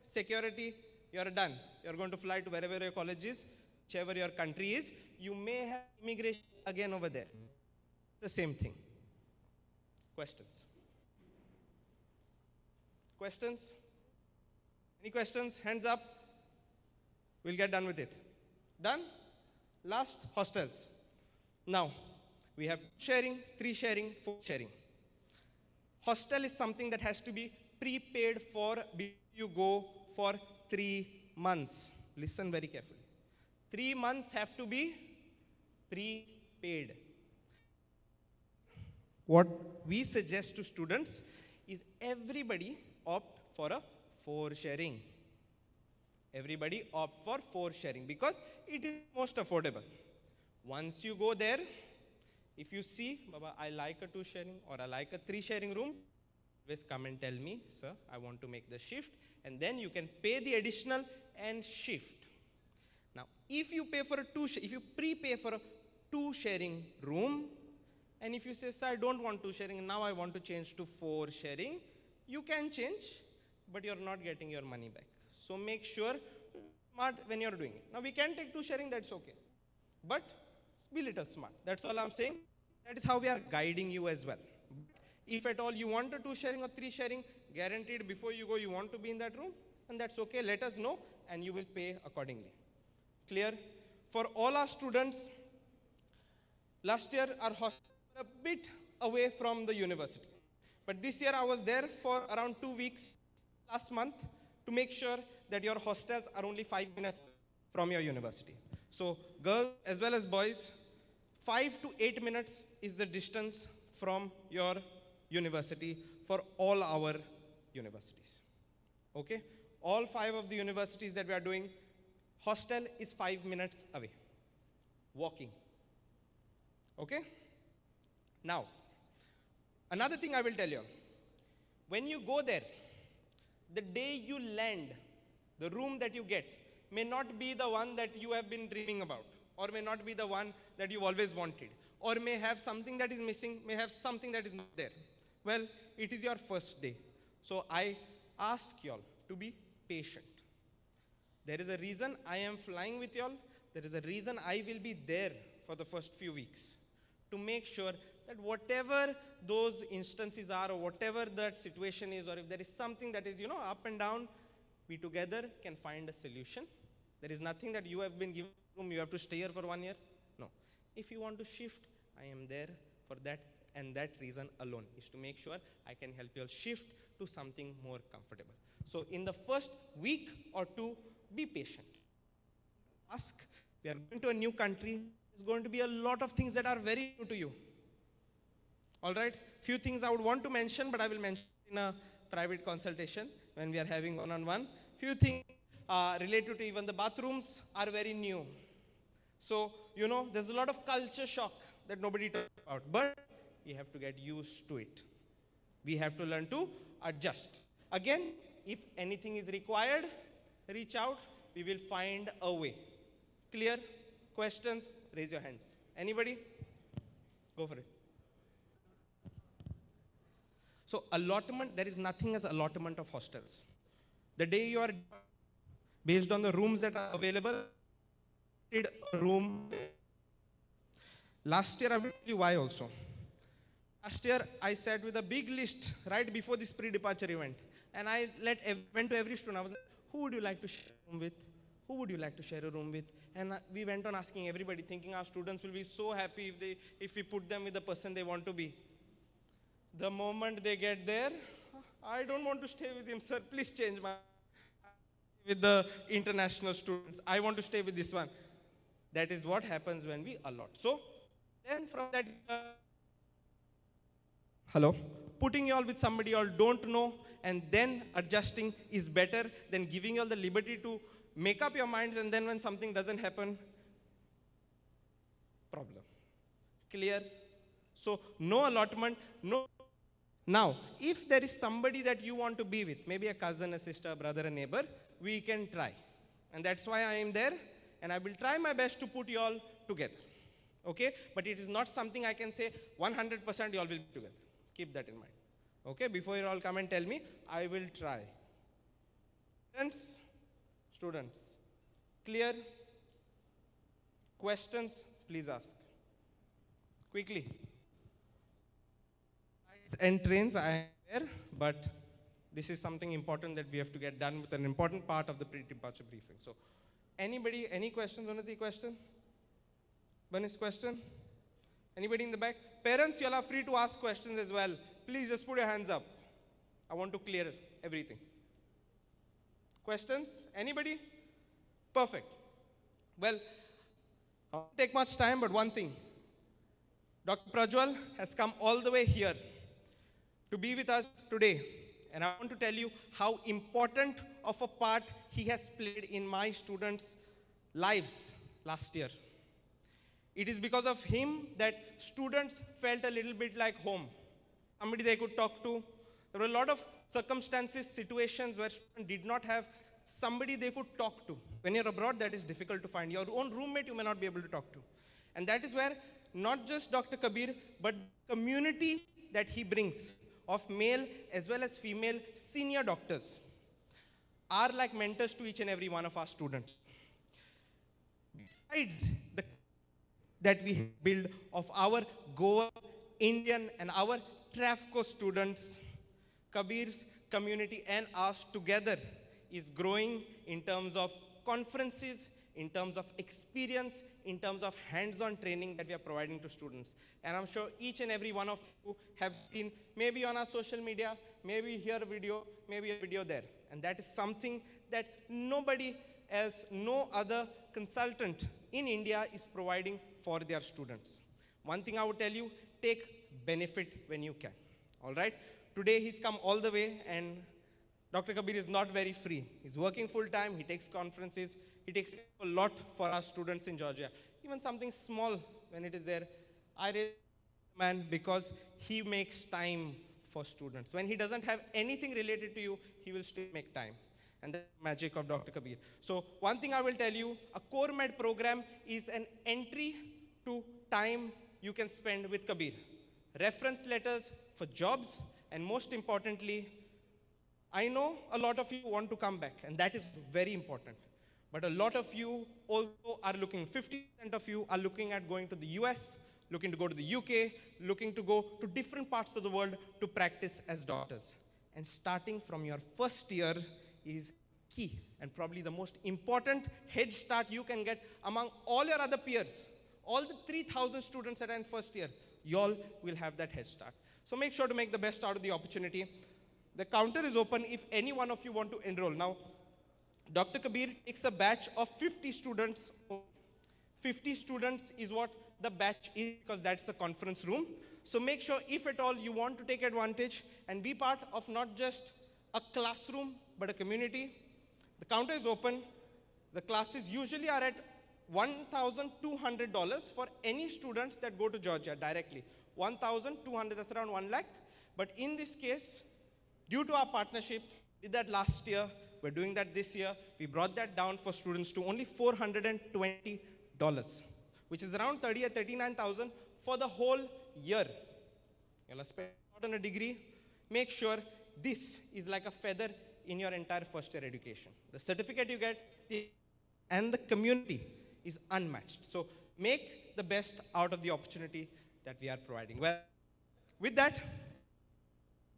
security, you're done. You're going to fly to wherever your college is, whichever your country is. You may have immigration again over there. It's the same thing. Questions? Questions? Any questions? Hands up. We'll get done with it. Done? Last, hostels. Now, we have 2 sharing, 3 sharing, 4 sharing. Hostel is something that has to be prepaid for before you go for 3 months. Listen very carefully. 3 months have to be prepaid. What we suggest to students is everybody opt for a 4 sharing. Everybody opt for 4 sharing because it is most affordable. Once you go there, if you see, Baba, I like a 2 sharing or I like a 3 sharing room, always come and tell me, sir, I want to make the shift, and then you can pay the additional and shift. Now, if you pay for a if you prepay for a 2 sharing room, and if you say, sir, I don't want 2 sharing, now I want to change to 4 sharing, you can change, but you're not getting your money back. So make sure smart when you're doing it. Now we can take 2 sharing, that's okay. But be little smart. That's all I'm saying. That is how we are guiding you as well. If at all you want a 2 sharing or 3 sharing, guaranteed before you go you want to be in that room, and that's okay. Let us know and you will pay accordingly. Clear? For all our students, last year our hostel were a bit away from the university. But this year I was there for around 2 weeks last month to make sure that your hostels are only 5 minutes from your university. So girls as well as boys, 5 to 8 minutes is the distance from your university for all our universities. Okay? All 5 of the universities that we are doing, hostel is 5 minutes away, walking. Okay? Now, another thing I will tell you, when you go there, the day you land, the room that you get may not be the one that you have been dreaming about, or may not be the one that you've always wanted, or may have something that is missing, may have something that is not there. Well, it is your first day. So I ask you all to be patient. There is a reason I am flying with y'all. There is a reason I will be there for the first few weeks to make sure that whatever those instances are or whatever that situation is, or if there is something that is, up and down, we together can find a solution. There is nothing that you have been given room, you have to stay here for 1 year. No. If you want to shift, I am there for that, and that reason alone is to make sure I can help you all shift to something more comfortable. So in the first week or two, be patient. Ask. We are going to a new country. There's going to be a lot of things that are very new to you. All right? Few things I would want to mention, but I will mention in a private consultation when we are having one-on-one. Few things related to even the bathrooms are very new. So, there's a lot of culture shock that nobody talks about, but we have to get used to it. We have to learn to adjust. Again, if anything is required, reach out. We will find a way. Clear? Questions? Raise your hands. Anybody? Go for it. So allotment, there is nothing as allotment of hostels. The day you are, based on the rooms that are available, room. Last year, I will tell you why also. Last year, I sat with a big list right before this pre-departure event. And I went to every student. I was like, who would you like to share a room with? Who would you like to share a room with? And we went on asking everybody, thinking our students will be so happy if we put them with the person they want to be. The moment they get there, I don't want to stay with him, sir. Please change my with the international students. I want to stay with this one. That is what happens when we allot. So then from that, putting you all with somebody you all don't know and then adjusting is better than giving you all the liberty to make up your minds, and then when something doesn't happen, problem. Clear? So no allotment, no. Now, if there is somebody that you want to be with, maybe a cousin, a sister, a brother, a neighbor, we can try. And that's why I am there, and I will try my best to put you all together. Okay? But it is not something I can say 100% you all will be together. Keep that in mind. Okay? Before you all come and tell me, I will try. Students, clear? Questions, please ask. Quickly. And trains, I am there, but this is something important that we have to get done with an important part of the pre-departure briefing. So, anybody, any questions? Unnati, question? Banis, question? Anybody in the back? Parents, you all are free to ask questions as well. Please just put your hands up. I want to clear everything. Questions? Anybody? Perfect. Well, I won't take much time, but one thing. Dr. Prajwal has come all the way here to be with us today. And I want to tell you how important of a part he has played in my students' lives last year. It is because of him that students felt a little bit like home. Somebody they could talk to. There were a lot of circumstances, situations where students did not have somebody they could talk to. When you're abroad, that is difficult to find. Your own roommate you may not be able to talk to. And that is where not just Dr. Kabir, but community that he brings of male as well as female senior doctors are like mentors to each and every one of our students. Besides that we build of our Goa, Indian and our Travco students, Kabir's community and us together is growing in terms of conferences, in terms of experience, in terms of hands-on training that we are providing to students. And I'm sure each and every one of you have seen, maybe on our social media, maybe here a video, maybe a video there. And that is something that nobody else, no other consultant in India is providing for their students. One thing I would tell you, take benefit when you can. All right? Today he's come all the way, and Dr. Kabir is not very free. He's working full-time, he takes conferences, he takes a lot for our students in Georgia. Even something small when it is there, I really man because he makes time for students. When he doesn't have anything related to you, he will still make time. And that's the magic of Dr. Kabir. So one thing I will tell you, a Core Med program is an entry to time you can spend with Kabir. Reference letters for jobs, and most importantly, I know a lot of you want to come back, and that is very important. But a lot of you also are looking, 50% of you are looking at going to the US, looking to go to the UK, looking to go to different parts of the world to practice as doctors. And starting from your first year is key and probably the most important head start you can get among all your other peers. All the 3,000 students that are in first year, you all will have that head start. So make sure to make the best out of the opportunity. The counter is open if any one of you want to enroll. Now, Dr. Kabir takes a batch of 50 students. 50 students is what the batch is because that's the conference room. So make sure if at all you want to take advantage and be part of not just a classroom, but a community. The counter is open. The classes usually are at $1,200 for any students that go to Georgia directly. 1,200, that's around 1 lakh. But in this case, due to our partnership, we did that last year, we're doing that this year. We brought that down for students to only $420, which is around 30 or 39,000 for the whole year. You'll spend on a degree. Make sure this is like a feather in your entire first year education. The certificate you get and the community is unmatched. So make the best out of the opportunity that we are providing. Well, with that,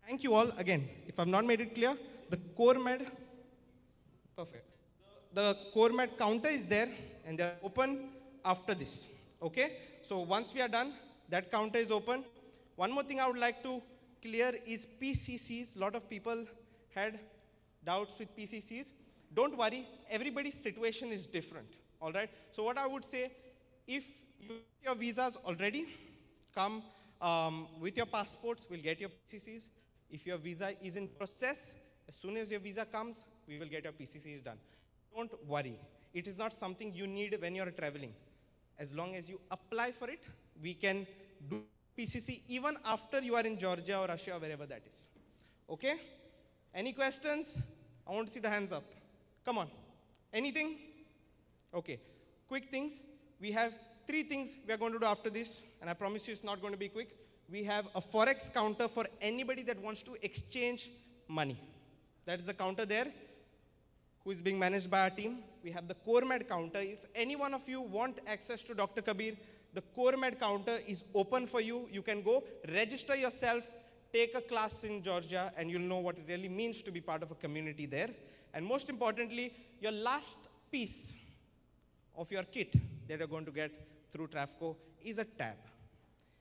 thank you all again. If I've not made it clear, the core med, perfect. The core med counter is there and they're open after this. Okay? So once we are done, that counter is open. One more thing I would like to clear is PCCs. A lot of people had doubts with PCCs. Don't worry, everybody's situation is different. All right? So what I would say, if your visas already, come with your passports, we'll get your PCCs. If your visa is in process, as soon as your visa comes, we will get your PCCs done. Don't worry. It is not something you need when you're traveling. As long as you apply for it, we can do PCC even after you are in Georgia or Russia or wherever that is. Okay? Any questions? I want to see the hands up. Come on. Anything? Okay. Quick things. We have 3 things we are going to do after this, and I promise you it's not going to be quick. We have a Forex counter for anybody that wants to exchange money. That is the counter there, who is being managed by our team. We have the core med counter. If any one of you want access to Dr. Kabir, the core med counter is open for you. You can go register yourself, take a class in Georgia, and you'll know what it really means to be part of a community there. And most importantly, your last piece of your kit that you're going to get through Travco is a tab.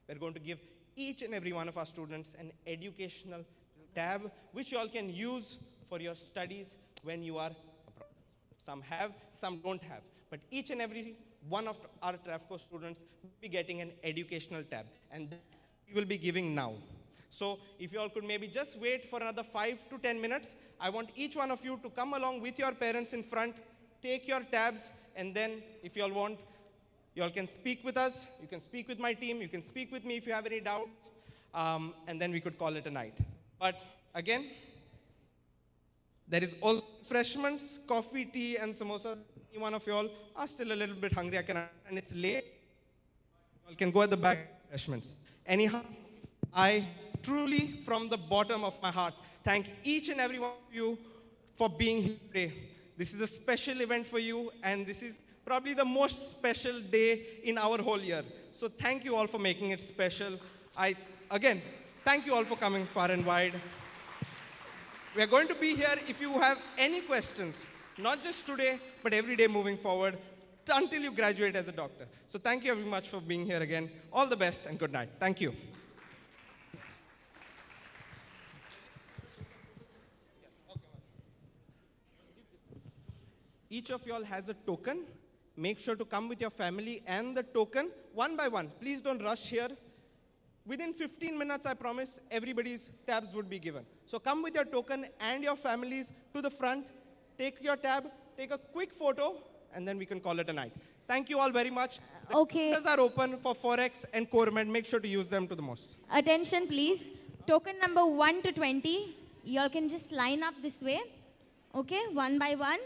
We're going to give each and every one of our students an educational tab, which you all can use for your studies when you are abroad. Some have, some don't have. But each and every one of our Travco students will be getting an educational tab. And that we will be giving now. So if you all could maybe just wait for another 5 to 10 minutes, I want each one of you to come along with your parents in front, take your tabs, and then if you all want, you all can speak with us, you can speak with my team, you can speak with me if you have any doubts, and then we could call it a night. But again, there is also refreshments, coffee, tea, and samosa. Any one of you all are still a little bit hungry, I can understand, and it's late. You all can go at the back, refreshments. Anyhow, I truly, from the bottom of my heart, thank each and every one of you for being here today. This is a special event for you, and this is probably the most special day in our whole year. So thank you all for making it special. Again, thank you all for coming far and wide. We are going to be here if you have any questions, not just today, but every day moving forward until you graduate as a doctor. So thank you very much for being here again. All the best and good night. Thank you. Each of you all has a token. Make sure to come with your family and the token one by one. Please don't rush here. Within 15 minutes, I promise, everybody's tabs would be given. So come with your token and your families to the front. Take your tab, take a quick photo, and then we can call it a night. Thank you all very much. The counters are open for Forex and Core Med. Make sure to use them to the most. Attention, please. Token number 1 to 20. You all can just line up this way. Okay, one by one.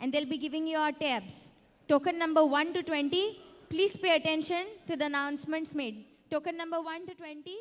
And they'll be giving you our tabs. Token number 1 to 20, please pay attention to the announcements made. Token number 1 to 20,